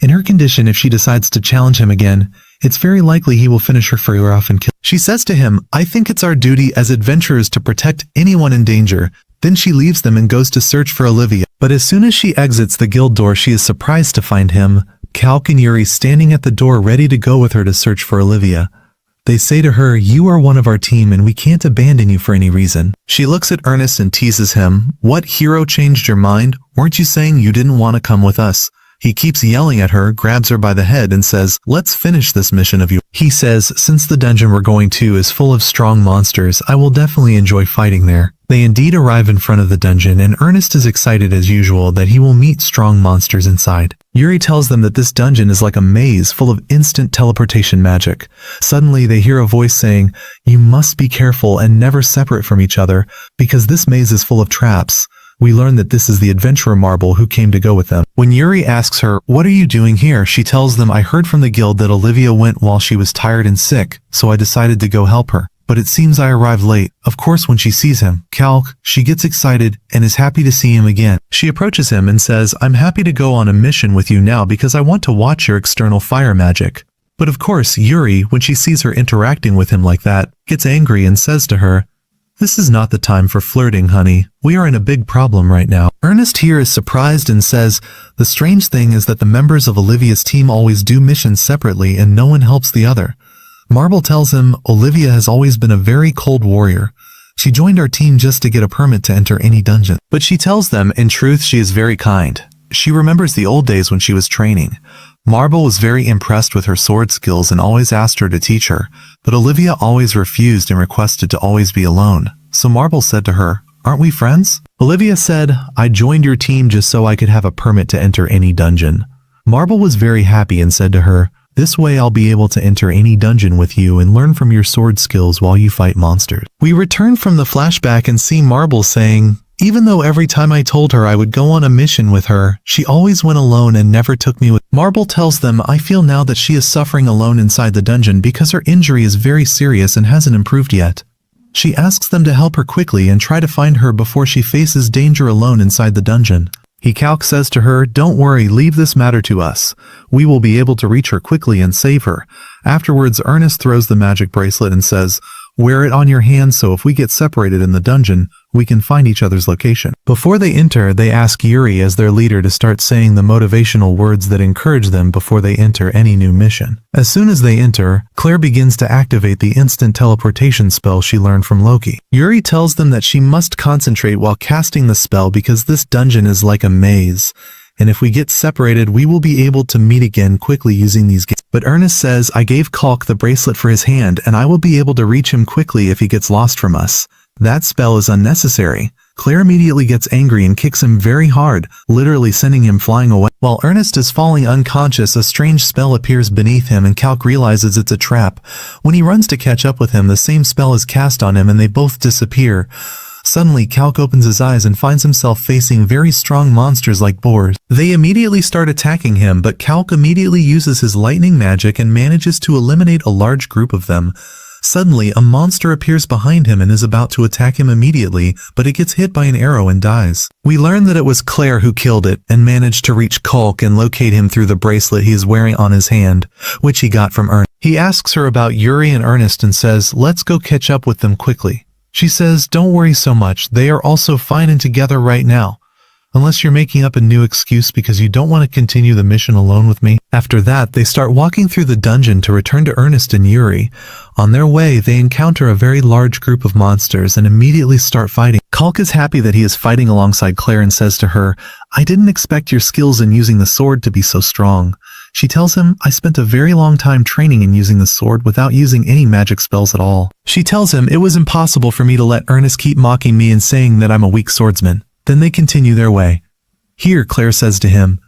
In her condition, if she decides to challenge him again, it's very likely he will finish her further off and kill. She says to him, "I think it's our duty as adventurers to protect anyone in danger." Then she leaves them and goes to search for Olivia. But as soon as she exits the guild door, she is surprised to find him, Calc and Yuri standing at the door ready to go with her to search for Olivia. They say to her, "You are one of our team and we can't abandon you for any reason." She looks at Ernest and teases him, "What hero changed your mind? Weren't you saying you didn't want to come with us?" He keeps yelling at her, grabs her by the head and says, "Let's finish this mission of you." He says, "Since the dungeon we're going to is full of strong monsters, I will definitely enjoy fighting there." They indeed arrive in front of the dungeon, and Ernest is excited as usual that he will meet strong monsters inside. Yuri tells them that this dungeon is like a maze full of instant teleportation magic. Suddenly they hear a voice saying, "You must be careful and never separate from each other, because this maze is full of traps." We learn that this is the adventurer Marble who came to go with them. When Yuri asks her, "What are you doing here?" she tells them, "I heard from the guild that Olivia went while she was tired and sick, so I decided to go help her. But it seems I arrived late." Of course, when she sees him, Calc, she gets excited and is happy to see him again. She approaches him and says, "I'm happy to go on a mission with you now because I want to watch your external fire magic." But of course, Yuri, when she sees her interacting with him like that, gets angry and says to her, "This is not the time for flirting, honey. We are in a big problem right now." Ernest here is surprised and says, "The strange thing is that the members of Olivia's team always do missions separately and no one helps the other." Marble tells him, "Olivia has always been a very cold warrior. She joined our team just to get a permit to enter any dungeon." But she tells them, in truth, she is very kind. She remembers the old days when she was training. Marble was very impressed with her sword skills and always asked her to teach her, but Olivia always refused and requested to always be alone. So Marble said to her, "Aren't we friends?" Olivia said, "I joined your team just so I could have a permit to enter any dungeon." Marble was very happy and said to her, "This way I'll be able to enter any dungeon with you and learn from your sword skills while you fight monsters." We return from the flashback and see Marble saying, "Even though every time I told her I would go on a mission with her, she always went alone and never took me with." Marble tells them, "I feel now that she is suffering alone inside the dungeon because her injury is very serious and hasn't improved yet." She asks them to help her quickly and try to find her before she faces danger alone inside the dungeon. Calc says to her, "Don't worry, leave this matter to us. We will be able to reach her quickly and save her." Afterwards, Ernest throws the magic bracelet and says, "Wear it on your hand so if we get separated in the dungeon, we can find each other's location." Before they enter, they ask Yuri as their leader to start saying the motivational words that encourage them before they enter any new mission. As soon as they enter, Claire begins to activate the instant teleportation spell she learned from Loki. Yuri tells them that she must concentrate while casting the spell because this dungeon is like a maze, and if we get separated, we will be able to meet again quickly using these gates. But Ernest says, "I gave Calc the bracelet for his hand, and I will be able to reach him quickly if he gets lost from us. That spell is unnecessary." Claire immediately gets angry and kicks him very hard, literally sending him flying away. While Ernest is falling unconscious, a strange spell appears beneath him and Calc realizes it's a trap. When he runs to catch up with him, the same spell is cast on him and they both disappear. Suddenly, Calc opens his eyes and finds himself facing very strong monsters like boars. They immediately start attacking him, but Calc immediately uses his lightning magic and manages to eliminate a large group of them. Suddenly, a monster appears behind him and is about to attack him immediately, but it gets hit by an arrow and dies. We learn that it was Claire who killed it and managed to reach Calc and locate him through the bracelet he is wearing on his hand, which he got from Ernest. He asks her about Yuri and Ernest and says, "Let's go catch up with them quickly." She says, "Don't worry so much, they are also fine and together right now. Unless you're making up a new excuse because you don't want to continue the mission alone with me." After that, they start walking through the dungeon to return to Ernest and Yuri. On their way, they encounter a very large group of monsters and immediately start fighting. Calc is happy that he is fighting alongside Claire and says to her, "I didn't expect your skills in using the sword to be so strong." She tells him, I spent a very long time training and using the sword without using any magic spells at all. She tells him it was impossible for me to let Ernest keep mocking me and saying that I'm a weak swordsman. Then they continue their way. Here, Claire says to him,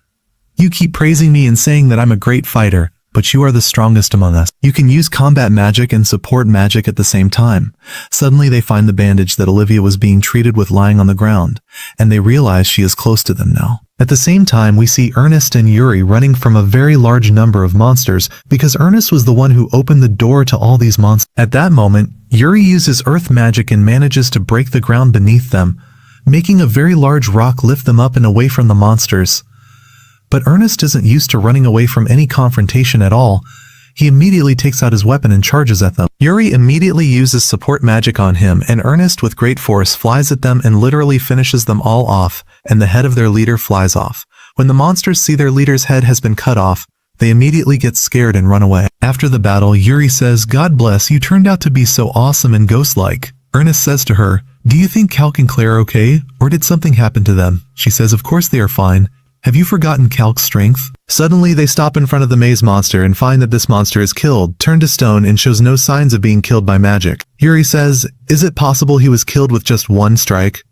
you keep praising me and saying that I'm a great fighter, but you are the strongest among us. You can use combat magic and support magic at the same time. Suddenly they find the bandage that Olivia was being treated with lying on the ground, and they realize she is close to them now. At the same time, we see Ernest and Yuri running from a very large number of monsters because Ernest was the one who opened the door to all these monsters. At that moment, Yuri uses earth magic and manages to break the ground beneath them, making a very large rock lift them up and away from the monsters. But Ernest isn't used to running away from any confrontation at all. He immediately takes out his weapon and charges at them. Yuri immediately uses support magic on him, and Ernest with great force flies at them and literally finishes them all off, and the head of their leader flies off. When the monsters see their leader's head has been cut off, they immediately get scared and run away. After the battle, Yuri says, God bless, you turned out to be so awesome and ghost-like. Ernest says to her, do you think Calc and Claire are okay, or did something happen to them? She says, of course they are fine. Have you forgotten Calc's strength? Suddenly they stop in front of the maze monster and find that this monster is killed, turned to stone, and shows no signs of being killed by magic. Yuri says, is it possible he was killed with just one strike?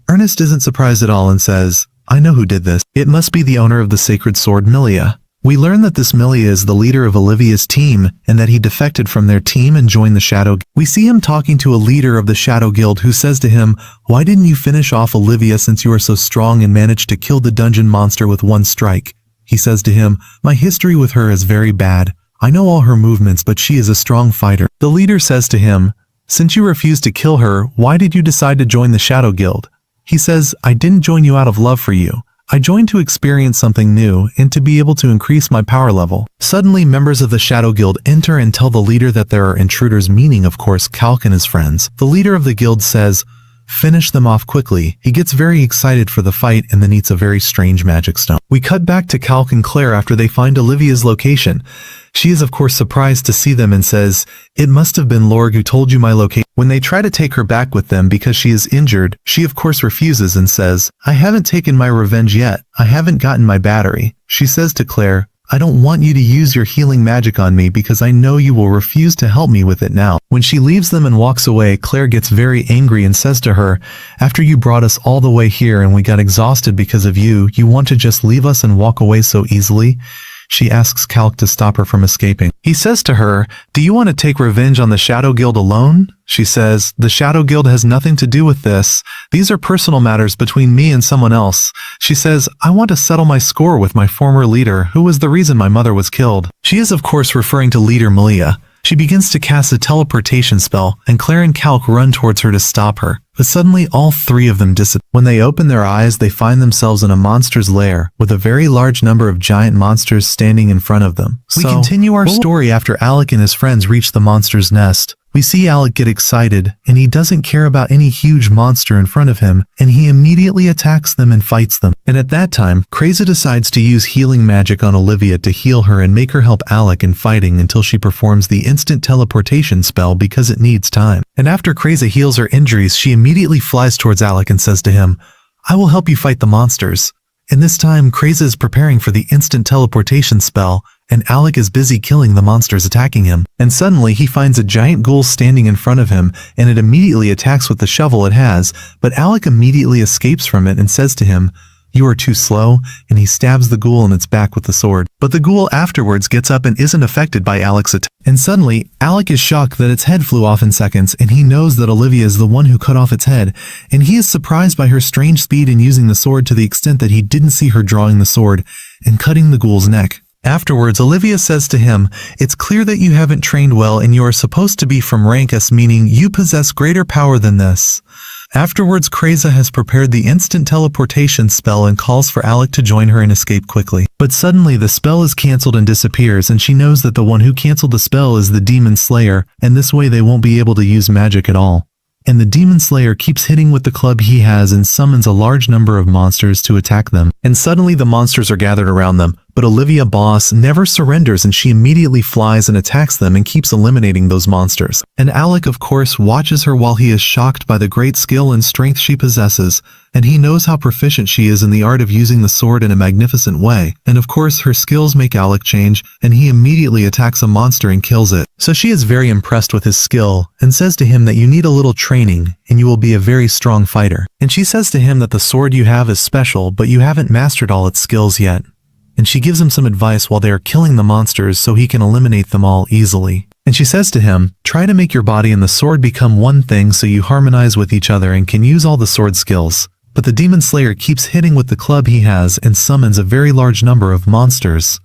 Ernest isn't surprised at all and says, I know who did this. It must be the owner of the sacred sword, Milia. We learn that this Milia is the leader of Olivia's team and that he defected from their team and joined the Shadow Guild. We see him talking to a leader of the Shadow Guild who says to him, why didn't you finish off Olivia since you are so strong and managed to kill the dungeon monster with one strike? He says to him, my history with her is very bad. I know all her movements, but she is a strong fighter. The leader says to him, since you refused to kill her, why did you decide to join the Shadow Guild? He says, I didn't join you out of love for you. I joined to experience something new and to be able to increase my power level. Suddenly, members of the Shadow Guild enter and tell the leader that there are intruders, meaning, of course, Calc and his friends. The leader of the guild says, finish them off quickly. He gets very excited for the fight and then eats a very strange magic stone. We cut back to Calc and Claire after they find Olivia's location. She is of course surprised to see them and says, it must have been Lorg who told you my location. When they try to take her back with them because she is injured, she of course refuses and says, I haven't taken my revenge yet. I haven't gotten my battery. She says to Claire, I don't want you to use your healing magic on me because I know you will refuse to help me with it now. When she leaves them and walks away, Claire gets very angry and says to her, after you brought us all the way here and we got exhausted because of you, you want to just leave us and walk away so easily? She asks Calc to stop her from escaping. He says to her, do you want to take revenge on the Shadow Guild alone? She says, the Shadow Guild has nothing to do with this. These are personal matters between me and someone else. She says, I want to settle my score with my former leader, who was the reason my mother was killed. She is of course referring to leader Milia. She begins to cast a teleportation spell, and Claire and Calc run towards her to stop her. But suddenly all three of them disappear. When they open their eyes, they find themselves in a monster's lair, with a very large number of giant monsters standing in front of them. We continue our story after Alec and his friends reach the monster's nest. We see Alec get excited, and he doesn't care about any huge monster in front of him, and he immediately attacks them and fights them. And at that time, Kreza decides to use healing magic on Olivia to heal her and make her help Alec in fighting until she performs the instant teleportation spell because it needs time. And after Kreza heals her injuries, she immediately flies towards Alec and says to him, I will help you fight the monsters. And this time, Kreza is preparing for the instant teleportation spell, and Alec is busy killing the monsters attacking him. And suddenly he finds a giant ghoul standing in front of him, and it immediately attacks with the shovel it has, but Alec immediately escapes from it and says to him, you are too slow, and he stabs the ghoul in its back with the sword. But the ghoul afterwards gets up and isn't affected by Alec's attack. And suddenly, Alec is shocked that its head flew off in seconds, and he knows that Olivia is the one who cut off its head, and he is surprised by her strange speed in using the sword to the extent that he didn't see her drawing the sword and cutting the ghoul's neck. Afterwards, Olivia says to him, it's clear that you haven't trained well and you are supposed to be from rank S, meaning you possess greater power than this. Afterwards, Kreza has prepared the instant teleportation spell and calls for Alec to join her and escape quickly. But suddenly the spell is cancelled and disappears, and she knows that the one who cancelled the spell is the Demon Slayer, and this way they won't be able to use magic at all. And the Demon Slayer keeps hitting with the club he has and summons a large number of monsters to attack them. And suddenly the monsters are gathered around them, but Olivia Boss never surrenders and she immediately flies and attacks them and keeps eliminating those monsters. And Alec of course watches her while he is shocked by the great skill and strength she possesses. and he knows how proficient she is in the art of using the sword in a magnificent way, and of course her skills make Alec change, and he immediately attacks a monster and kills it. So she is very impressed with his skill, and says to him that you need a little training, and you will be a very strong fighter. And she says to him that the sword you have is special, but you haven't mastered all its skills yet. And she gives him some advice while they are killing the monsters so he can eliminate them all easily. And she says to him, try to make your body and the sword become one thing so you harmonize with each other and can use all the sword skills. But the demon slayer keeps hitting with the club he has and summons a very large number of monsters.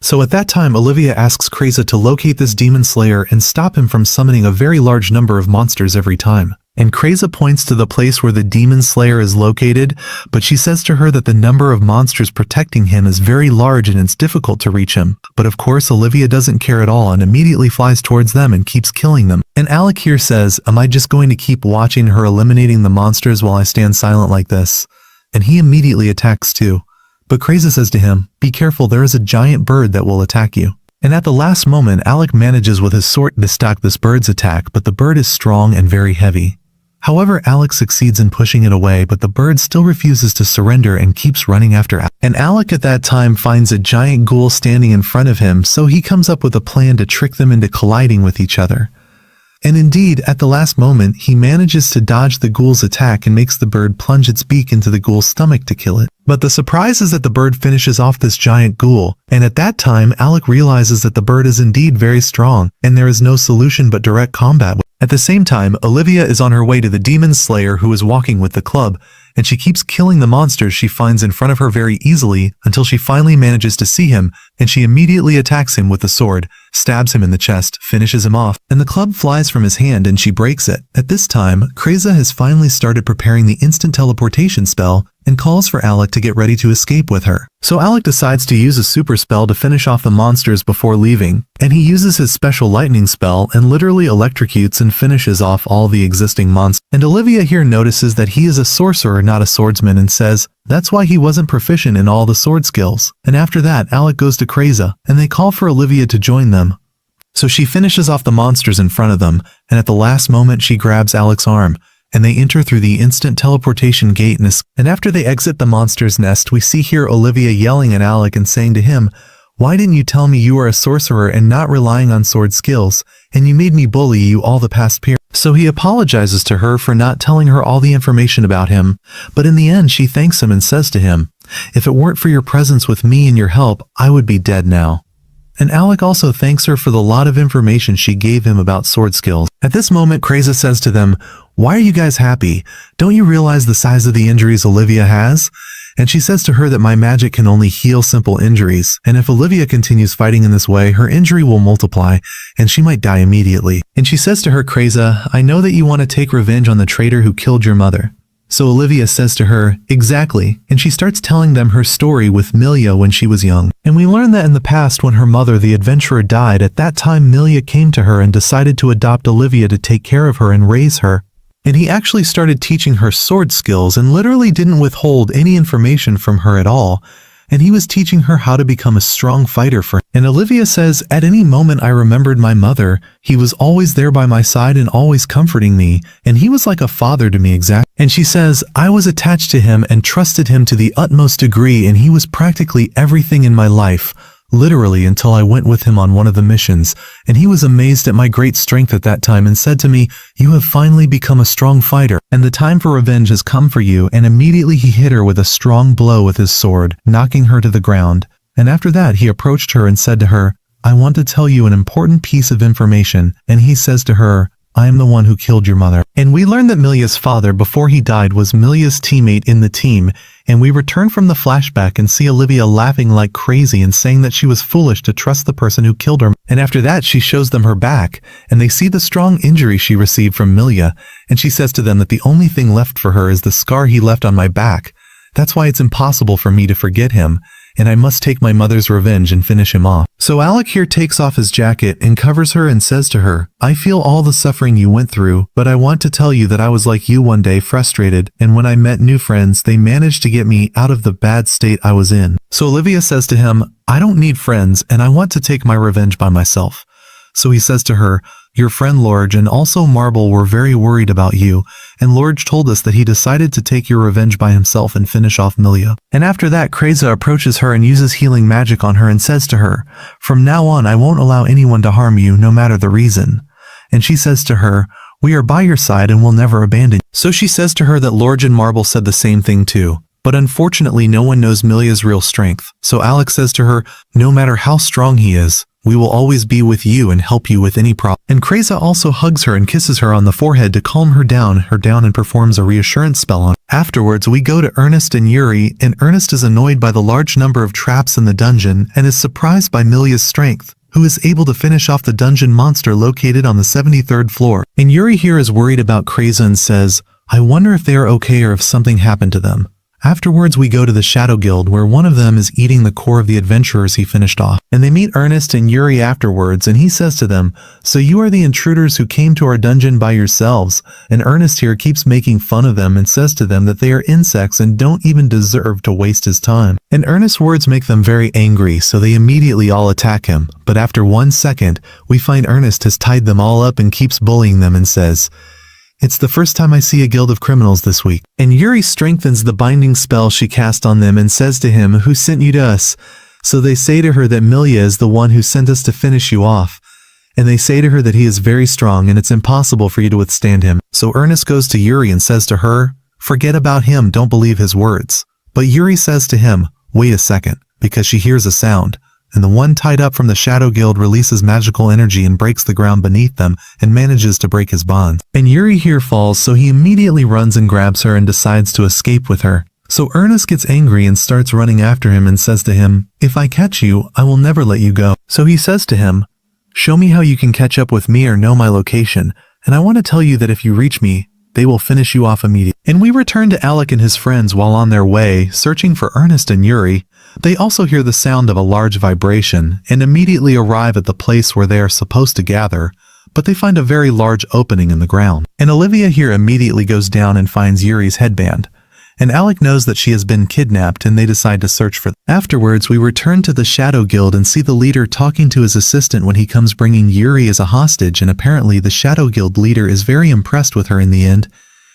So at that time Olivia asks Kreza to locate this demon slayer and stop him from summoning a very large number of monsters every time. And Kreza points to the place where the demon slayer is located, but she says to her that the number of monsters protecting him is very large and it's difficult to reach him. But of course Olivia doesn't care at all and immediately flies towards them and keeps killing them. And Alec here says, am I just going to keep watching her eliminating the monsters while I stand silent like this? And he immediately attacks too. But Kreza says to him, be careful, there is a giant bird that will attack you. And at the last moment Alec manages with his sword to stop this bird's attack, but the bird is strong and very heavy. However, Alec succeeds in pushing it away, but the bird still refuses to surrender and keeps running after Alec. And Alec at that time finds a giant ghoul standing in front of him, so he comes up with a plan to trick them into colliding with each other. And indeed, at the last moment, he manages to dodge the ghoul's attack and makes the bird plunge its beak into the ghoul's stomach to kill it. But the surprise is that the bird finishes off this giant ghoul, and at that time Alec realizes that the bird is indeed very strong, and there is no solution but direct combat. At the same time, Olivia is on her way to the demon slayer who is walking with the club, and she keeps killing the monsters she finds in front of her very easily until she finally manages to see him, and she immediately attacks him with the sword, stabs him in the chest, finishes him off, and the club flies from his hand and she breaks it. At this time, Kreza has finally started preparing the instant teleportation spell and calls for Alec to get ready to escape with her. So Alec decides to use a super spell to finish off the monsters before leaving, and he uses his special lightning spell and literally electrocutes and finishes off all the existing monsters. And Olivia here notices that he is a sorcerer, not a swordsman, and says that's why he wasn't proficient in all the sword skills. And after that, Alec goes to Kreza, and they call for Olivia to join them. So she finishes off the monsters in front of them, and at the last moment she grabs Alec's arm, and they enter through the instant teleportation gate, and after they exit the monster's nest, we see here Olivia yelling at Alec and saying to him, why didn't you tell me you are a sorcerer and not relying on sword skills, and you made me bully you all the past period. So he apologizes to her for not telling her all the information about him, but in the end she thanks him and says to him, if it weren't for your presence with me and your help, I would be dead now. And Alec also thanks her for the lot of information she gave him about sword skills. At this moment, Kreza says to them, why are you guys happy? Don't you realize the size of the injuries Olivia has? And she says to her that my magic can only heal simple injuries, and if Olivia continues fighting in this way, her injury will multiply, and she might die immediately. And she says to her, Kreza, I know that you want to take revenge on the traitor who killed your mother. So Olivia says to her, exactly, and she starts telling them her story with Milia when she was young. And we learn that in the past when her mother, the adventurer, died, at that time Milia came to her and decided to adopt Olivia to take care of her and raise her. And he actually started teaching her sword skills and literally didn't withhold any information from her at all. And he was teaching her how to become a strong fighter for him. And Olivia says, at any moment I remembered my mother. He was always there by my side and always comforting me, and he was like a father to me exactly. And she says, I was attached to him and trusted him to the utmost degree, and he was practically everything in my life. Literally until I went with him on one of the missions, and he was amazed at my great strength at that time and said to me, you have finally become a strong fighter, and the time for revenge has come for you. And immediately he hit her with a strong blow with his sword, knocking her to the ground. And after that he approached her and said to her, I want to tell you an important piece of information. And he says to her, I am the one who killed your mother. And we learn that Milia's father before he died was Milia's teammate in the team, and we return from the flashback and see Olivia laughing like crazy and saying that she was foolish to trust the person who killed her. And after that she shows them her back, and they see the strong injury she received from Milia, and she says to them that the only thing left for her is the scar he left on my back. That's why it's impossible for me to forget him, and I must take my mother's revenge and finish him off. So Alec here takes off his jacket and covers her and says to her, I feel all the suffering you went through, but I want to tell you that I was like you one day, frustrated, and when I met new friends, they managed to get me out of the bad state I was in. So Olivia says to him, I don't need friends, and I want to take my revenge by myself. So he says to her, Your friend Lorge and also Marble were very worried about you, and Lorge told us that he decided to take your revenge by himself and finish off Milia. And after that, Kreza approaches her and uses healing magic on her and says to her, "From now on I won't allow anyone to harm you, no matter the reason." And she says to her, "We are by your side and will never abandon you." So she says to her that Lorge and Marble said the same thing too. But unfortunately no one knows Milia's real strength. So Alex says to her, "No matter how strong he is, we will always be with you and help you with any problem." And Kreza also hugs her and kisses her on the forehead to calm her down and performs a reassurance spell on her. Afterwards we go to Ernest and Yuri, and Ernest is annoyed by the large number of traps in the dungeon and is surprised by Milia's strength, who is able to finish off the dungeon monster located on the 73rd floor. And Yuri here is worried about Kreza and says, "I wonder if they are okay or if something happened to them." Afterwards we go to the Shadow Guild, where one of them is eating the core of the adventurers he finished off. And they meet Ernest and Yuri afterwards, and he says to them, "So you are the intruders who came to our dungeon by yourselves?" And Ernest here keeps making fun of them and says to them that they are insects and don't even deserve to waste his time. And Ernest's words make them very angry, so they immediately all attack him. But after 1 second, we find Ernest has tied them all up and keeps bullying them and says, "It's the first time I see a guild of criminals this week." And Yuri strengthens the binding spell she cast on them and says to him, "Who sent you to us?" So they say to her that Milia is the one who sent us to finish you off. And they say to her that he is very strong and it's impossible for you to withstand him. So Ernest goes to Yuri and says to her, "Forget about him, don't believe his words." But Yuri says to him, "Wait a second," because she hears a sound. And the one tied up from the Shadow Guild releases magical energy and breaks the ground beneath them and manages to break his bonds. And Yuri here falls, so he immediately runs and grabs her and decides to escape with her. So Ernest gets angry and starts running after him and says to him, "If I catch you, I will never let you go." So he says to him, "Show me how you can catch up with me or know my location, and I want to tell you that if you reach me, they will finish you off immediately." And we return to Alec and his friends while on their way, searching for Ernest and Yuri. They also hear the sound of a large vibration and immediately arrive at the place where they are supposed to gather, but they find a very large opening in the ground. And Olivia here immediately goes down and finds Yuri's headband. And Alec knows that she has been kidnapped and they decide to search for them. Afterwards, we return to the Shadow Guild and see the leader talking to his assistant when he comes bringing Yuri as a hostage, and apparently the Shadow Guild leader is very impressed with her in the end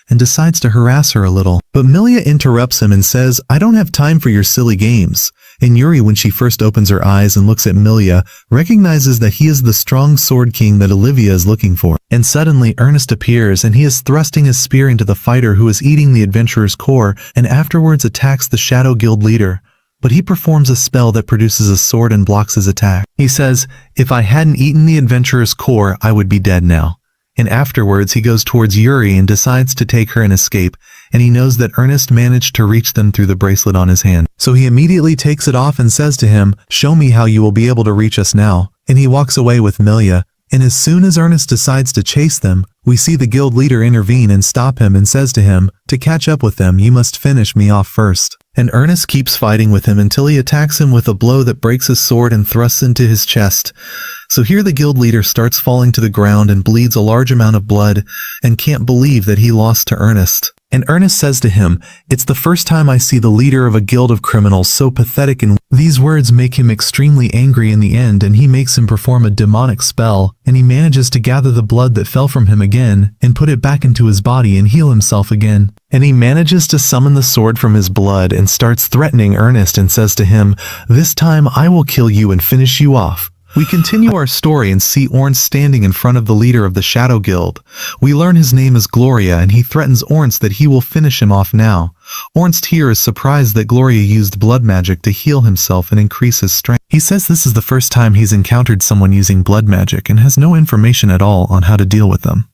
and decides to harass her a little. But Milia interrupts him and says, "I don't have time for your silly games." And Yuri, when she first opens her eyes and looks at Milia, recognizes that he is the strong sword king that Olivia is looking for. And suddenly Ernest appears and he is thrusting his spear into the fighter who is eating the adventurer's core and afterwards attacks the Shadow Guild leader. But he performs a spell that produces a sword and blocks his attack. He says, "If I hadn't eaten the adventurer's core, I would be dead now." And afterwards he goes towards Yuri and decides to take her and escape, and he knows that Ernest managed to reach them through the bracelet on his hand. So he immediately takes it off and says to him, "Show me how you will be able to reach us now." And he walks away with Milia, and as soon as Ernest decides to chase them, we see the guild leader intervene and stop him and says to him, "To catch up with them, you must finish me off first." And Ernest keeps fighting with him until he attacks him with a blow that breaks his sword and thrusts into his chest. So here the guild leader starts falling to the ground and bleeds a large amount of blood and can't believe that he lost to Ernest. And Ernest says to him, "It's the first time I see the leader of a guild of criminals so pathetic," and these words make him extremely angry in the end, and he makes him perform a demonic spell, and he manages to gather the blood that fell from him again and put it back into his body and heal himself again. And he manages to summon the sword from his blood and starts threatening Ernest and says to him, "This time I will kill you and finish you off." We continue our story and see Ornst standing in front of the leader of the Shadow Guild. We learn his name is Gloria, and he threatens Ornst that he will finish him off now. Ornst here is surprised that Gloria used blood magic to heal himself and increase his strength. He says this is the first time he's encountered someone using blood magic and has no information at all on how to deal with them.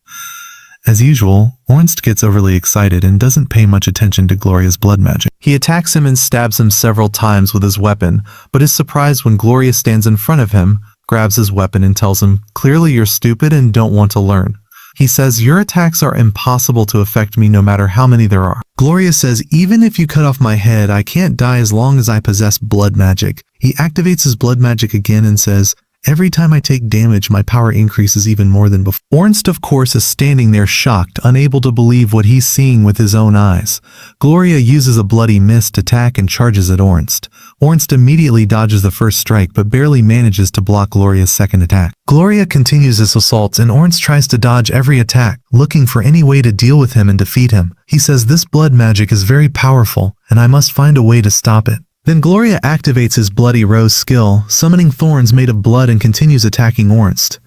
As usual, Ornst gets overly excited and doesn't pay much attention to Gloria's blood magic. He attacks him and stabs him several times with his weapon, but is surprised when Gloria stands in front of him, grabs his weapon and tells him, "Clearly you're stupid and don't want to learn." He says, "Your attacks are impossible to affect me no matter how many there are." Gloria says, "Even if you cut off my head, I can't die as long as I possess blood magic." He activates his blood magic again and says, "Every time I take damage, my power increases even more than before." Ornst, of course, is standing there shocked, unable to believe what he's seeing with his own eyes. Gloria uses a bloody mist attack and charges at Ornst. Ornst immediately dodges the first strike but barely manages to block Gloria's second attack. Gloria continues his assaults and Ornst tries to dodge every attack, looking for any way to deal with him and defeat him. He says this blood magic is very powerful and I must find a way to stop it. Then Gloria activates his Bloody Rose skill, summoning thorns made of blood and continues attacking Ornst.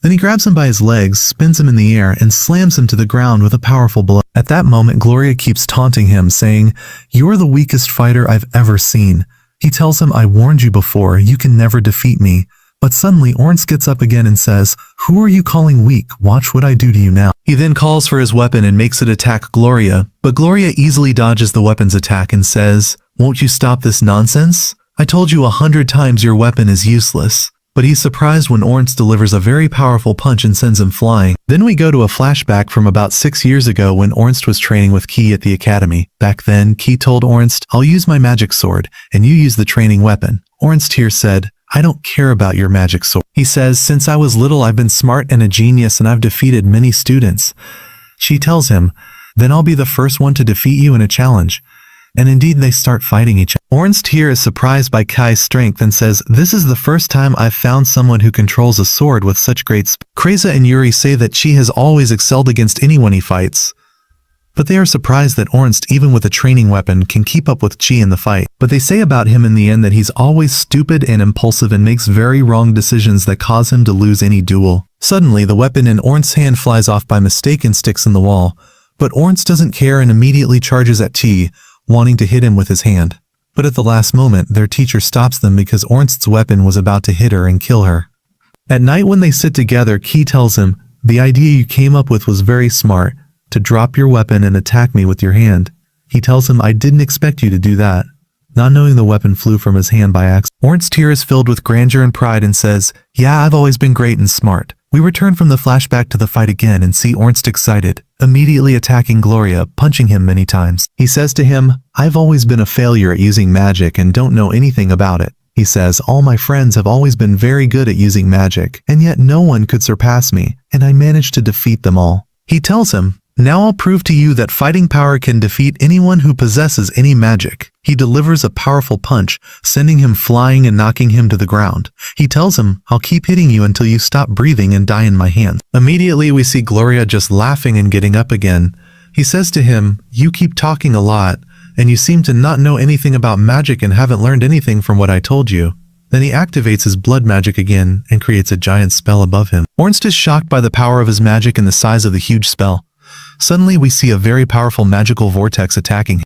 Then he grabs him by his legs, spins him in the air, and slams him to the ground with a powerful blow. At that moment, Gloria keeps taunting him, saying, "You're the weakest fighter I've ever seen." He tells him, "I warned you before, you can never defeat me." But suddenly, Ornst gets up again and says, "Who are you calling weak? Watch what I do to you now." He then calls for his weapon and makes it attack Gloria, but Gloria easily dodges the weapon's attack and says, "Won't you stop this nonsense? I told you 100 times your weapon is useless." But he's surprised when Ornst delivers a very powerful punch and sends him flying. Then we go to a flashback from about 6 years ago when Ornst was training with Ki at the academy. Back then, Ki told Ornst, "I'll use my magic sword, and you use the training weapon." Ornst here said, "I don't care about your magic sword." He says, "Since I was little I've been smart and a genius and I've defeated many students." She tells him, "Then I'll be the first one to defeat you in a challenge." And indeed they start fighting each other. Ornst here is surprised by Kai's strength and says, "This is the first time I've found someone who controls a sword with such great speed." Kreza and Yuri say that she has always excelled against anyone he fights. But they are surprised that Ornst, even with a training weapon, can keep up with Chi in the fight. But they say about him in the end that he's always stupid and impulsive and makes very wrong decisions that cause him to lose any duel. Suddenly, the weapon in Ornst's hand flies off by mistake and sticks in the wall. But Ornst doesn't care and immediately charges at Chi, wanting to hit him with his hand. But at the last moment, their teacher stops them because Ornst's weapon was about to hit her and kill her. At night when they sit together, Ki tells him, "The idea you came up with was very smart, to drop your weapon and attack me with your hand." He tells him, "I didn't expect you to do that," not knowing the weapon flew from his hand by accident. Ornst here is filled with grandeur and pride and says, "Yeah, I've always been great and smart." We return from the flashback to the fight again and see Ornst excited, immediately attacking Gloria, punching him many times. He says to him, "I've always been a failure at using magic and don't know anything about it." He says, "All my friends have always been very good at using magic, and yet no one could surpass me, and I managed to defeat them all." He tells him, "Now I'll prove to you that fighting power can defeat anyone who possesses any magic." He delivers a powerful punch, sending him flying and knocking him to the ground. He tells him, "I'll keep hitting you until you stop breathing and die in my hands." Immediately we see Gloria just laughing and getting up again. He says to him, "You keep talking a lot, and you seem to not know anything about magic and haven't learned anything from what I told you." Then he activates his blood magic again and creates a giant spell above him. Ornst is shocked by the power of his magic and the size of the huge spell. Suddenly we see a very powerful magical vortex attacking him.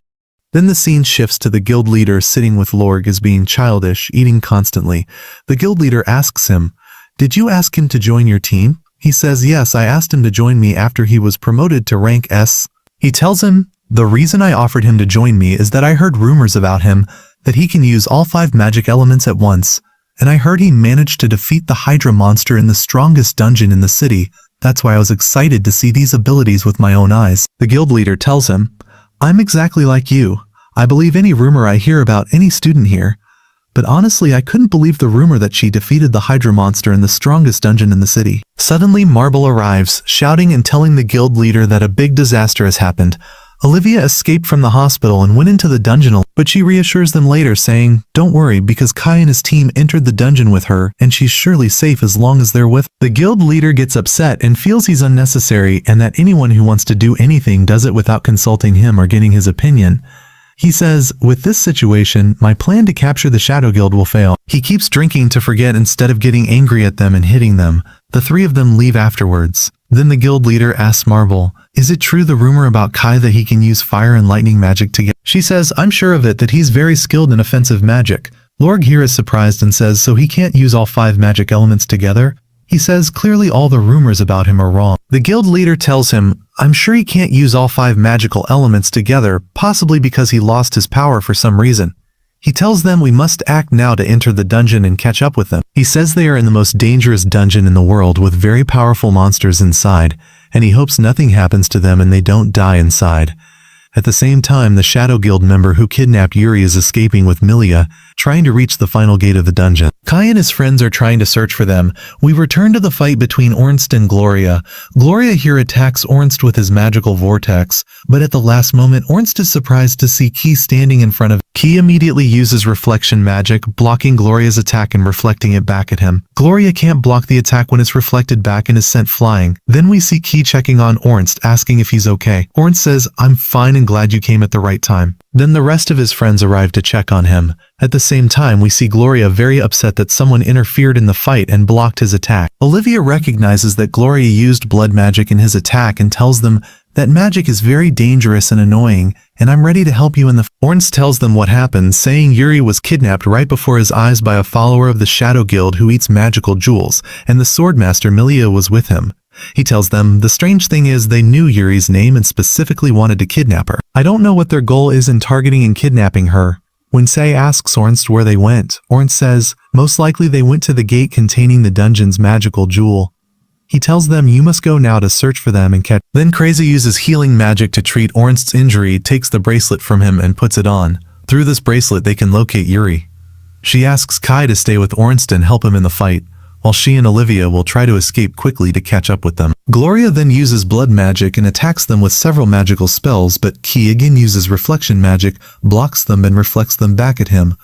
Then the scene shifts to the guild leader sitting with Lorg as being childish, eating constantly. The guild leader asks him, "Did you ask him to join your team?" He says, "Yes, I asked him to join me after he was promoted to rank S." He tells him, "The reason I offered him to join me is that I heard rumors about him, that he can use all 5 magic elements at once, and I heard he managed to defeat the Hydra monster in the strongest dungeon in the city. That's why I was excited to see these abilities with my own eyes." The guild leader tells him, "I'm exactly like you. I believe any rumor I hear about any student here. But honestly, I couldn't believe the rumor that she defeated the Hydra monster in the strongest dungeon in the city." Suddenly, Marble arrives, shouting and telling the guild leader that a big disaster has happened. Olivia escaped from the hospital and went into the dungeon, but she reassures them later saying, "Don't worry, because Kai and his team entered the dungeon with her, and she's surely safe as long as they're with her." The guild leader gets upset and feels he's unnecessary and that anyone who wants to do anything does it without consulting him or getting his opinion. He says, "With this situation, my plan to capture the Shadow Guild will fail." He keeps drinking to forget instead of getting angry at them and hitting them. The 3 of them leave afterwards. Then the guild leader asks Marble, "Is it true the rumor about Kai that he can use fire and lightning magic together?" She says, "I'm sure of it, that he's very skilled in offensive magic." Lorg here is surprised and says, "So he can't use all 5 magic elements together?" He says, "Clearly all the rumors about him are wrong." The guild leader tells him, "I'm sure he can't use all 5 magical elements together, possibly because he lost his power for some reason." He tells them we must act now to enter the dungeon and catch up with them. He says they are in the most dangerous dungeon in the world with very powerful monsters inside, and he hopes nothing happens to them and they don't die inside. At the same time, the Shadow Guild member who kidnapped Yuri is escaping with Milia, trying to reach the final gate of the dungeon. Kai and his friends are trying to search for them. We return to the fight between Ornst and Gloria. Gloria here attacks Ornst with his magical vortex, but at the last moment Ornst is surprised to see Ki standing in front of him. Ki immediately uses reflection magic, blocking Gloria's attack and reflecting it back at him. Gloria can't block the attack when it's reflected back and is sent flying. Then we see Ki checking on Ornst, asking if he's okay. Ornst says, "I'm fine and glad you came at the right time." Then the rest of his friends arrive to check on him. At the same time, we see Gloria very upset that someone interfered in the fight and blocked his attack. Olivia recognizes that Gloria used blood magic in his attack and tells them that magic is very dangerous and annoying, and I'm ready to help you in the Ornst tells them what happened, saying Yuri was kidnapped right before his eyes by a follower of the Shadow Guild who eats magical jewels, and the swordmaster Milia was with him. He tells them the strange thing is they knew Yuri's name and specifically wanted to kidnap her. I don't know what their goal is in targeting and kidnapping her. When Sei asks Ornst where they went, Ornst says, most likely they went to the gate containing the dungeon's magical jewel. He tells them you must go now to search for them and catch. Then Crazy uses healing magic to treat Ornst's injury, takes the bracelet from him and puts it on. Through this bracelet they can locate Yuri. She asks Kai to stay with Ornst and help him in the fight, while she and Olivia will try to escape quickly to catch up with them. Gloria then uses blood magic and attacks them with several magical spells, but Ki again uses reflection magic, blocks them and reflects them back at him.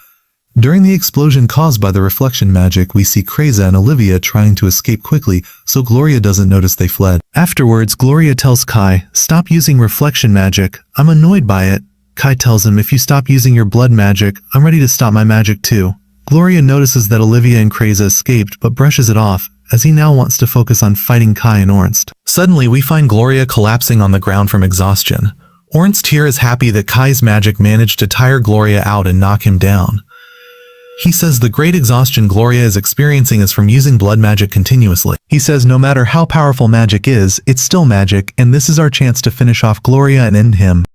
During the explosion caused by the reflection magic, we see Kreza and Olivia trying to escape quickly, so Gloria doesn't notice they fled. Afterwards, Gloria tells Kai, "Stop using reflection magic. I'm annoyed by it." Kai tells him, "If you stop using your blood magic, I'm ready to stop my magic too." Gloria notices that Olivia and Kreza escaped, but brushes it off, as he now wants to focus on fighting Kai and Ornst. Suddenly, we find Gloria collapsing on the ground from exhaustion. Ornst here is happy that Kai's magic managed to tire Gloria out and knock him down. He says the great exhaustion Gloria is experiencing is from using blood magic continuously. He says no matter how powerful magic is, it's still magic, and this is our chance to finish off Gloria and end him.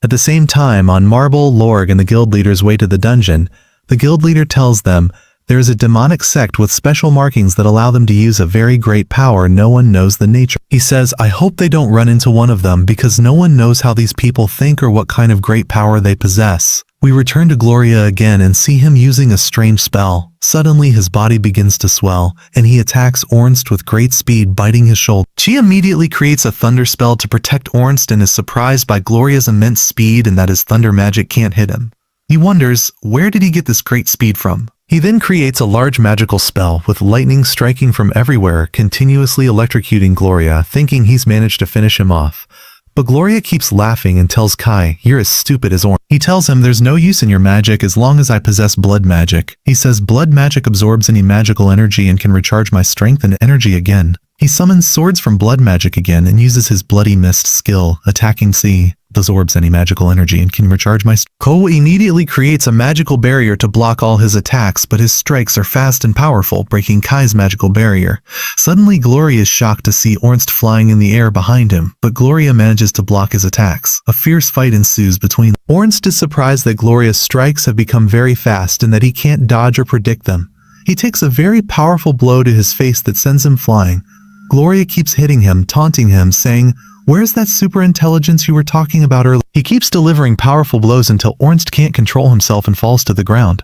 At the same time, on Marble, Lorg and the guild leader's way to the dungeon, the guild leader tells them there is a demonic sect with special markings that allow them to use a very great power no one knows the nature. He says, I hope they don't run into one of them because no one knows how these people think or what kind of great power they possess. We return to Gloria again and see him using a strange spell. Suddenly his body begins to swell, and he attacks Ornst with great speed, biting his shoulder. She immediately creates a thunder spell to protect Ornst and is surprised by Gloria's immense speed and that his thunder magic can't hit him. He wonders, where did he get this great speed from? He then creates a large magical spell with lightning striking from everywhere, continuously electrocuting Gloria, thinking he's managed to finish him off. But Gloria keeps laughing and tells Kai, you're as stupid as Ornst. He tells him there's no use in your magic as long as I possess blood magic. He says blood magic absorbs any magical energy and can recharge my strength and energy again. He summons swords from blood magic again and uses his bloody mist skill, attacking C. Absorbs any magical energy and can recharge my Ko immediately creates a magical barrier to block all his attacks, but his strikes are fast and powerful, breaking Kai's magical barrier. Suddenly Gloria is shocked to see Ornst flying in the air behind him, but Gloria manages to block his attacks. A fierce fight ensues between them. Ornst is surprised that Gloria's strikes have become very fast and that he can't dodge or predict them. He takes a very powerful blow to his face that sends him flying. Gloria keeps hitting him, taunting him, saying, where's that super intelligence you were talking about earlier? He keeps delivering powerful blows until Ornst can't control himself and falls to the ground.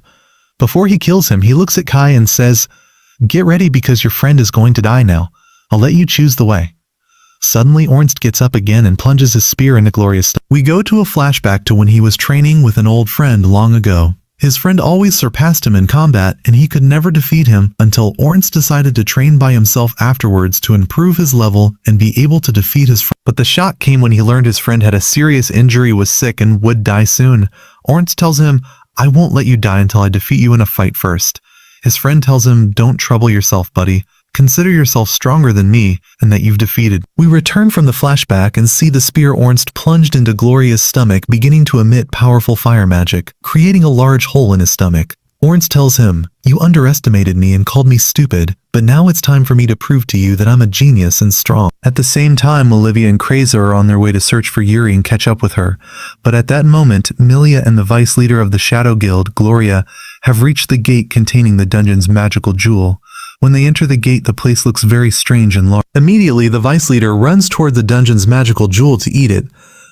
Before he kills him, he looks at Kai and says, get ready because your friend is going to die now. I'll let you choose the way. Suddenly Ornst gets up again and plunges his spear into Gloria's stomach. We go to a flashback to when he was training with an old friend long ago. His friend always surpassed him in combat, and he could never defeat him until Ornst decided to train by himself afterwards to improve his level and be able to defeat his friend. But the shock came when he learned his friend had a serious injury, was sick, and would die soon. Ornst tells him, I won't let you die until I defeat you in a fight first. His friend tells him, don't trouble yourself, buddy. Consider yourself stronger than me, and that you've defeated. We return from the flashback and see the spear Ornst plunged into Gloria's stomach beginning to emit powerful fire magic, creating a large hole in his stomach. Ornst tells him, you underestimated me and called me stupid, but now it's time for me to prove to you that I'm a genius and strong. At the same time, Olivia and Kreza are on their way to search for Yuri and catch up with her. But at that moment, Milia and the vice leader of the Shadow Guild, Gloria, have reached the gate containing the dungeon's magical jewel. When they enter the gate, the place looks very strange and large. Immediately, the vice leader runs toward the dungeon's magical jewel to eat it,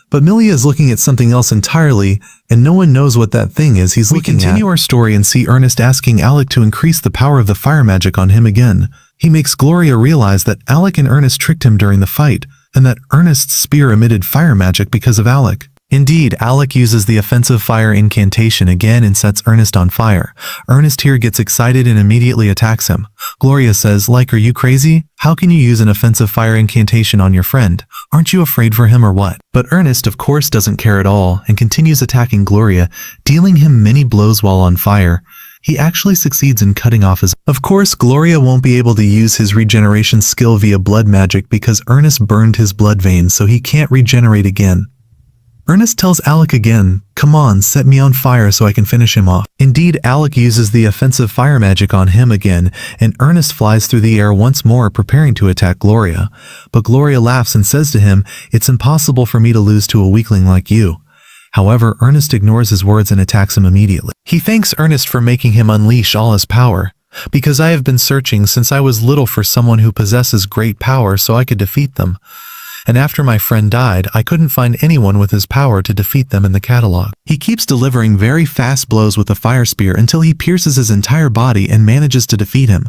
But Melia is looking at something else entirely, and no one knows what that thing is he's looking at. We continue our story and see Ernest asking Alec to increase the power of the fire magic on him again. He makes Gloria realize that Alec and Ernest tricked him during the fight, and that Ernest's spear emitted fire magic because of Alec. Indeed, Alec uses the offensive fire incantation again and sets Ernest on fire. Ernest here gets excited and immediately attacks him. Gloria says, "Like, are you crazy? How can you use an offensive fire incantation on your friend? Aren't you afraid for him or what?" But Ernest, of course, doesn't care at all and continues attacking Gloria, dealing him many blows while on fire. He actually succeeds in cutting off his... Of course, Gloria won't be able to use his regeneration skill via blood magic because Ernest burned his blood veins, so he can't regenerate again. Ernest tells Alec again, "Come on, set me on fire so I can finish him off." Indeed, Alec uses the offensive fire magic on him again, and Ernest flies through the air once more preparing to attack Gloria. But Gloria laughs and says to him, "It's impossible for me to lose to a weakling like you." However, Ernest ignores his words and attacks him immediately. He thanks Ernest for making him unleash all his power, because I have been searching since I was little for someone who possesses great power so I could defeat them. And after my friend died, I couldn't find anyone with his power to defeat them in the catalog. He keeps delivering very fast blows with the fire spear until he pierces his entire body and manages to defeat him.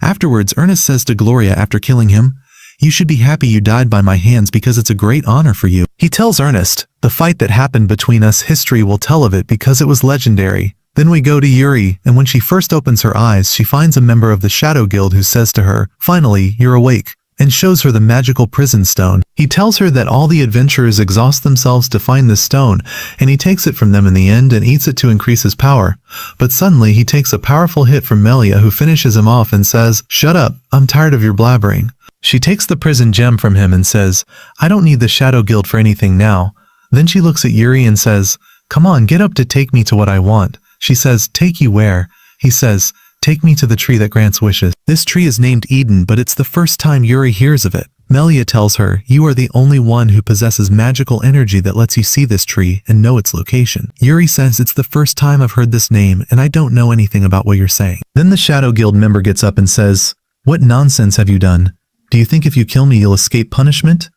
Afterwards, Ernest says to Gloria after killing him, "You should be happy you died by my hands because it's a great honor for you." He tells Ernest, "The fight that happened between us, history will tell of it because it was legendary." Then we go to Yuri, and when she first opens her eyes, she finds a member of the Shadow Guild who says to her, "Finally, you're awake," and shows her the magical prison stone. He tells her that all the adventurers exhaust themselves to find this stone, and he takes it from them in the end and eats it to increase his power. But suddenly he takes a powerful hit from Melia, who finishes him off and says, "Shut up, I'm tired of your blabbering." She takes the prison gem from him and says, "I don't need the Shadow Guild for anything now." Then she looks at Yuri and says, "Come on, get up to take me to what I want." She says, "Take you where?" He says, "Take me to the tree that grants wishes." This tree is named Eden, but it's the first time Yuri hears of it. Melia tells her, "You are the only one who possesses magical energy that lets you see this tree and know its location." Yuri says, "It's the first time I've heard this name, and I don't know anything about what you're saying." Then the Shadow Guild member gets up and says, "What nonsense have you done? Do you think if you kill me you'll escape punishment?"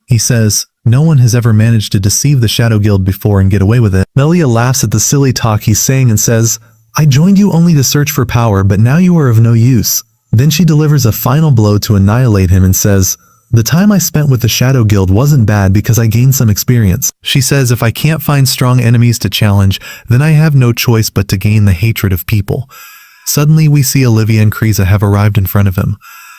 He says, "No one has ever managed to deceive the Shadow Guild before and get away with it." Melia laughs at the silly talk he's saying and says, "I joined you only to search for power, but now you are of no use." Then she delivers a final blow to annihilate him and says, "The time I spent with the Shadow Guild wasn't bad because I gained some experience." She says, "If I can't find strong enemies to challenge, then I have no choice but to gain the hatred of people." Suddenly we see Olivia and Kriza have arrived in front of him.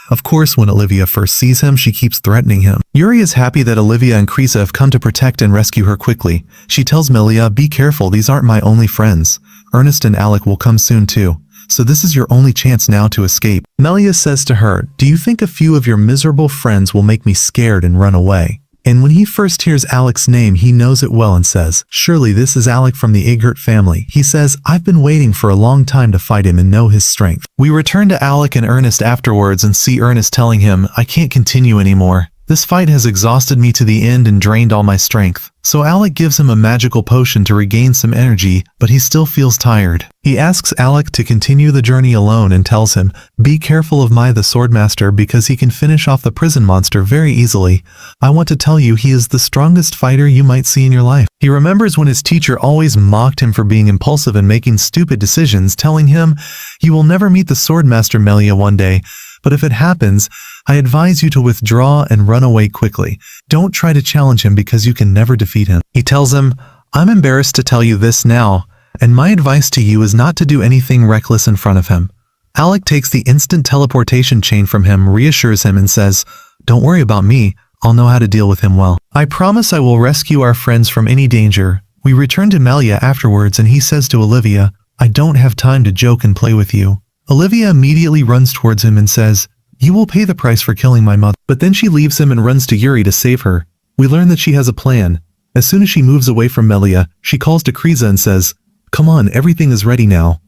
Of course, when Olivia first sees him, she keeps threatening him. Yuri is happy that Olivia and Kriza have come to protect and rescue her quickly. She tells Melia, "Be careful, these aren't my only friends. Ernest and Alec will come soon too. So this is your only chance now to escape." Melia says to her, "Do you think a few of your miserable friends will make me scared and run away?" And when he first hears Alec's name, he knows it well and says, "Surely this is Alec from the Eggert family." He says, "I've been waiting for a long time to fight him and know his strength." We return to Alec and Ernest afterwards and see Ernest telling him, "I can't continue anymore. This fight has exhausted me to the end and drained all my strength." So Alec gives him a magical potion to regain some energy, but he still feels tired. He asks Alec to continue the journey alone and tells him, "Be careful of the Swordmaster because he can finish off the prison monster very easily. I want to tell you he is the strongest fighter you might see in your life." He remembers when his teacher always mocked him for being impulsive and making stupid decisions, telling him, "You will never meet the Swordmaster, Melia, one day. But if it happens, I advise you to withdraw and run away quickly. Don't try to challenge him because you can never defeat him." He tells him, "I'm embarrassed to tell you this now, and my advice to you is not to do anything reckless in front of him." Alec takes the instant teleportation chain from him, reassures him, and says, "Don't worry about me. I'll know how to deal with him well. I promise I will rescue our friends from any danger." We return to Melia afterwards, and he says to Olivia, "I don't have time to joke and play with you." Olivia immediately runs towards him and says, "You will pay the price for killing my mother." But then she leaves him and runs to Yuri to save her. We learn that she has a plan. As soon as she moves away from Melia, she calls to Kriza and says, "Come on, everything is ready now."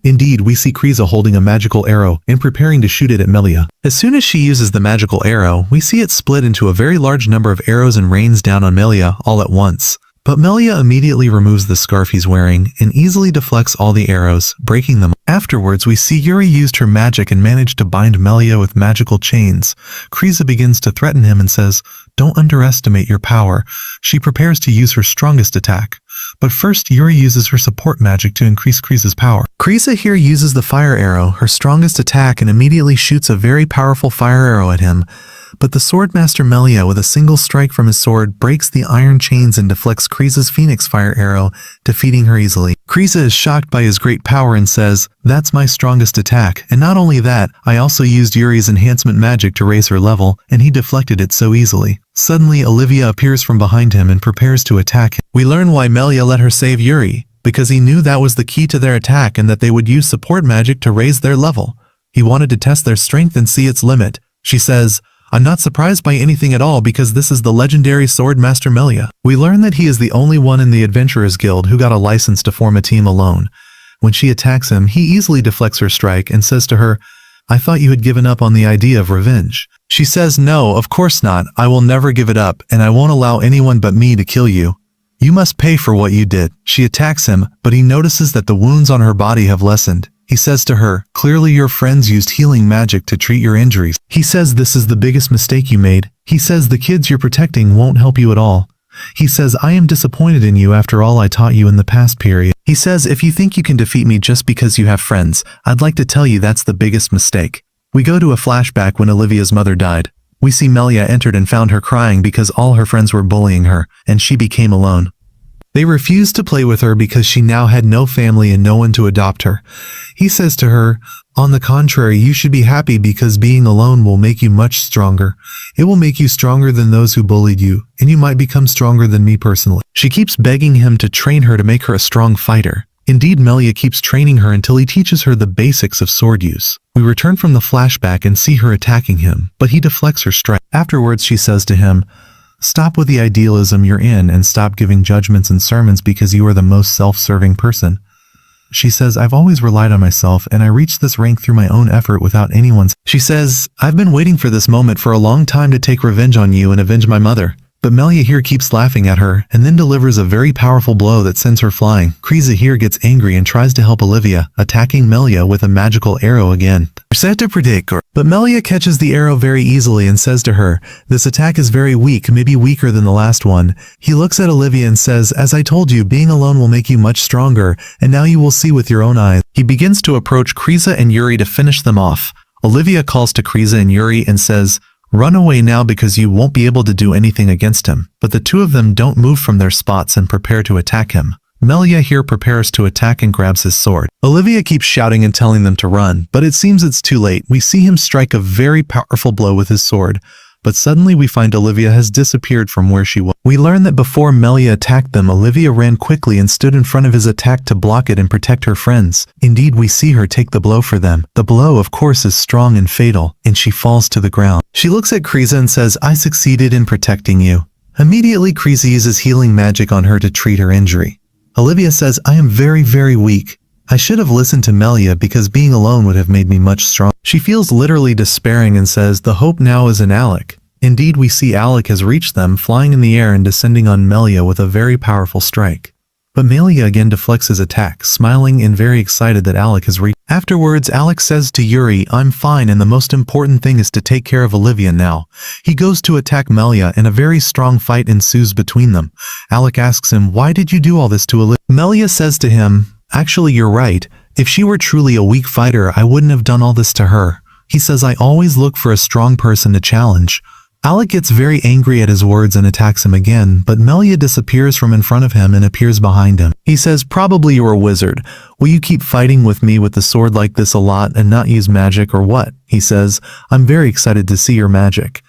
Indeed, we see Kriza holding a magical arrow and preparing to shoot it at Melia. As soon as she uses the magical arrow, we see it split into a very large number of arrows and rains down on Melia all at once. But Melia immediately removes the scarf he's wearing and easily deflects all the arrows, breaking them. Afterwards, we see Yuri used her magic and managed to bind Melia with magical chains. Kriza begins to threaten him and says, "Don't underestimate your power." She prepares to use her strongest attack. But first, Yuri uses her support magic to increase Kriza's power. Kriza here uses the fire arrow, her strongest attack, and immediately shoots a very powerful fire arrow at him. But the Swordmaster Melia, with a single strike from his sword, breaks the iron chains and deflects Kriza's Phoenix Fire arrow, defeating her easily. Kriza is shocked by his great power and says, "That's my strongest attack, and not only that, I also used Yuri's enhancement magic to raise her level, and he deflected it so easily." Suddenly, Olivia appears from behind him and prepares to attack him. We learn why Melia let her save Yuri, because he knew that was the key to their attack and that they would use support magic to raise their level. He wanted to test their strength and see its limit. She says, "I'm not surprised by anything at all because this is the legendary Swordmaster Melia." We learn that he is the only one in the Adventurers Guild who got a license to form a team alone. When she attacks him, he easily deflects her strike and says to her, "I thought you had given up on the idea of revenge." She says, "No, of course not. I will never give it up, and I won't allow anyone but me to kill you. You must pay for what you did." She attacks him, but he notices that the wounds on her body have lessened. He says to her, "Clearly your friends used healing magic to treat your injuries." He says this is the biggest mistake you made. He says the kids you're protecting won't help you at all. He says, "I am disappointed in you after all I taught you in the past period." He says, "If you think you can defeat me just because you have friends, I'd like to tell you that's the biggest mistake." We go to a flashback when Olivia's mother died. We see Melia entered and found her crying because all her friends were bullying her, and she became alone. They refused to play with her because she now had no family and no one to adopt her. He says to her, "On the contrary, you should be happy because being alone will make you much stronger. It will make you stronger than those who bullied you, and you might become stronger than me personally." She keeps begging him to train her to make her a strong fighter. Indeed, Melia keeps training her until he teaches her the basics of sword use. We return from the flashback and see her attacking him, but he deflects her strike. Afterwards, she says to him, "Stop with the idealism you're in and stop giving judgments and sermons because you are the most self-serving person." She says, "I've always relied on myself and I reached this rank through my own effort without anyone's." She says, "I've been waiting for this moment for a long time to take revenge on you and avenge my mother." But Melia here keeps laughing at her and then delivers a very powerful blow that sends her flying. Kriza here gets angry and tries to help Olivia, attacking Melia with a magical arrow again. But Melia catches the arrow very easily and says to her, "This attack is very weak, maybe weaker than the last one." He looks at Olivia and says, "As I told you, being alone will make you much stronger, and now you will see with your own eyes." He begins to approach Kriza and Yuri to finish them off. Olivia calls to Kriza and Yuri and says, "Run away now because you won't be able to do anything against him." But the two of them don't move from their spots and prepare to attack him. Melia here prepares to attack and grabs his sword. Olivia keeps shouting and telling them to run, but it seems it's too late. We see him strike a very powerful blow with his sword, but suddenly we find Olivia has disappeared from where she was. We learn that before Melia attacked them, Olivia ran quickly and stood in front of his attack to block it and protect her friends. Indeed, we see her take the blow for them. The blow, of course, is strong and fatal, and she falls to the ground. She looks at Kriza and says, "I succeeded in protecting you." Immediately, Kriza uses healing magic on her to treat her injury. Olivia says, "I am very, very weak. I should have listened to Melia because being alone would have made me much stronger." She feels literally despairing and says, "The hope now is in Alec." Indeed, we see Alec has reached them, flying in the air and descending on Melia with a very powerful strike. But Melia again deflects his attack, smiling and very excited that Alec has reached. Afterwards, Alec says to Yuri, "I'm fine and the most important thing is to take care of Olivia now." He goes to attack Melia and a very strong fight ensues between them. Alec asks him, "Why did you do all this to Olivia?" Melia says to him, "Actually, you're right. If she were truly a weak fighter, I wouldn't have done all this to her." He says, "I always look for a strong person to challenge." Alec gets very angry at his words and attacks him again, but Melia disappears from in front of him and appears behind him. He says, "Probably you're a wizard. Will you keep fighting with me with the sword like this a lot and not use magic or what?" He says, "I'm very excited to see your magic."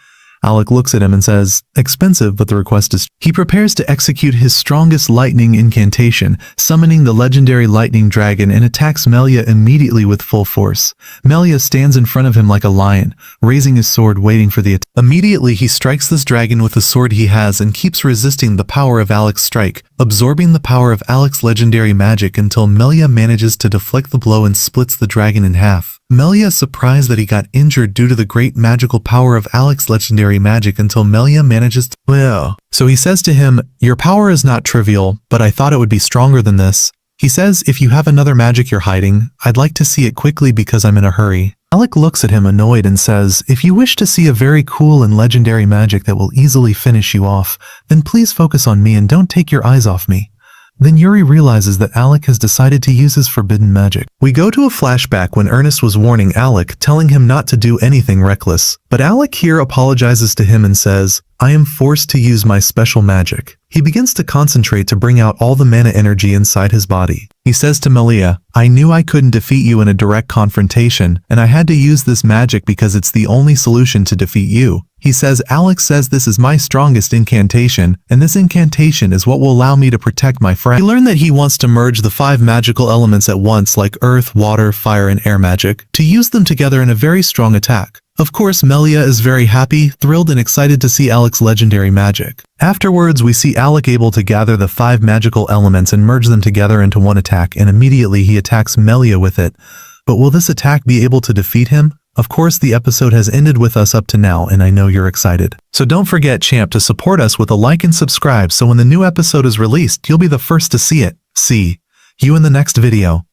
Alec looks at him and says, "Expensive, but the request is..." He prepares to execute his strongest lightning incantation, summoning the legendary lightning dragon, and attacks Melia immediately with full force. Melia stands in front of him like a lion, raising his sword waiting for the attack. Immediately he strikes this dragon with the sword he has and keeps resisting the power of Alec's strike, absorbing the power of Alec's legendary magic until Melia manages to deflect the blow and splits the dragon in half. Melia is surprised that he got injured due to the great magical power of Alec's legendary magic until Melia manages to... Well, so he says to him, "Your power is not trivial, but I thought it would be stronger than this." He says, "If you have another magic you're hiding, I'd like to see it quickly because I'm in a hurry." Alec looks at him annoyed and says, "If you wish to see a very cool and legendary magic that will easily finish you off, then please focus on me and don't take your eyes off me." Then Yuri realizes that Alec has decided to use his forbidden magic. We go to a flashback when Ernest was warning Alec, telling him not to do anything reckless. But Alec here apologizes to him and says, "I am forced to use my special magic." He begins to concentrate to bring out all the mana energy inside his body. He says to Melia, "I knew I couldn't defeat you in a direct confrontation, and I had to use this magic because it's the only solution to defeat you." He says, "Alex says this is my strongest incantation, and this incantation is what will allow me to protect my friend." We learn that he wants to merge the 5 magical elements at once, like earth, water, fire, and air magic, to use them together in a very strong attack. Of course, Melia is very happy, thrilled, and excited to see Alec's legendary magic. Afterwards, we see Alec able to gather the 5 magical elements and merge them together into one attack, and immediately he attacks Melia with it. But will this attack be able to defeat him? Of course, the episode has ended with us up to now, and I know you're excited. So don't forget, champ, to support us with a like and subscribe so when the new episode is released, you'll be the first to see it. See you in the next video.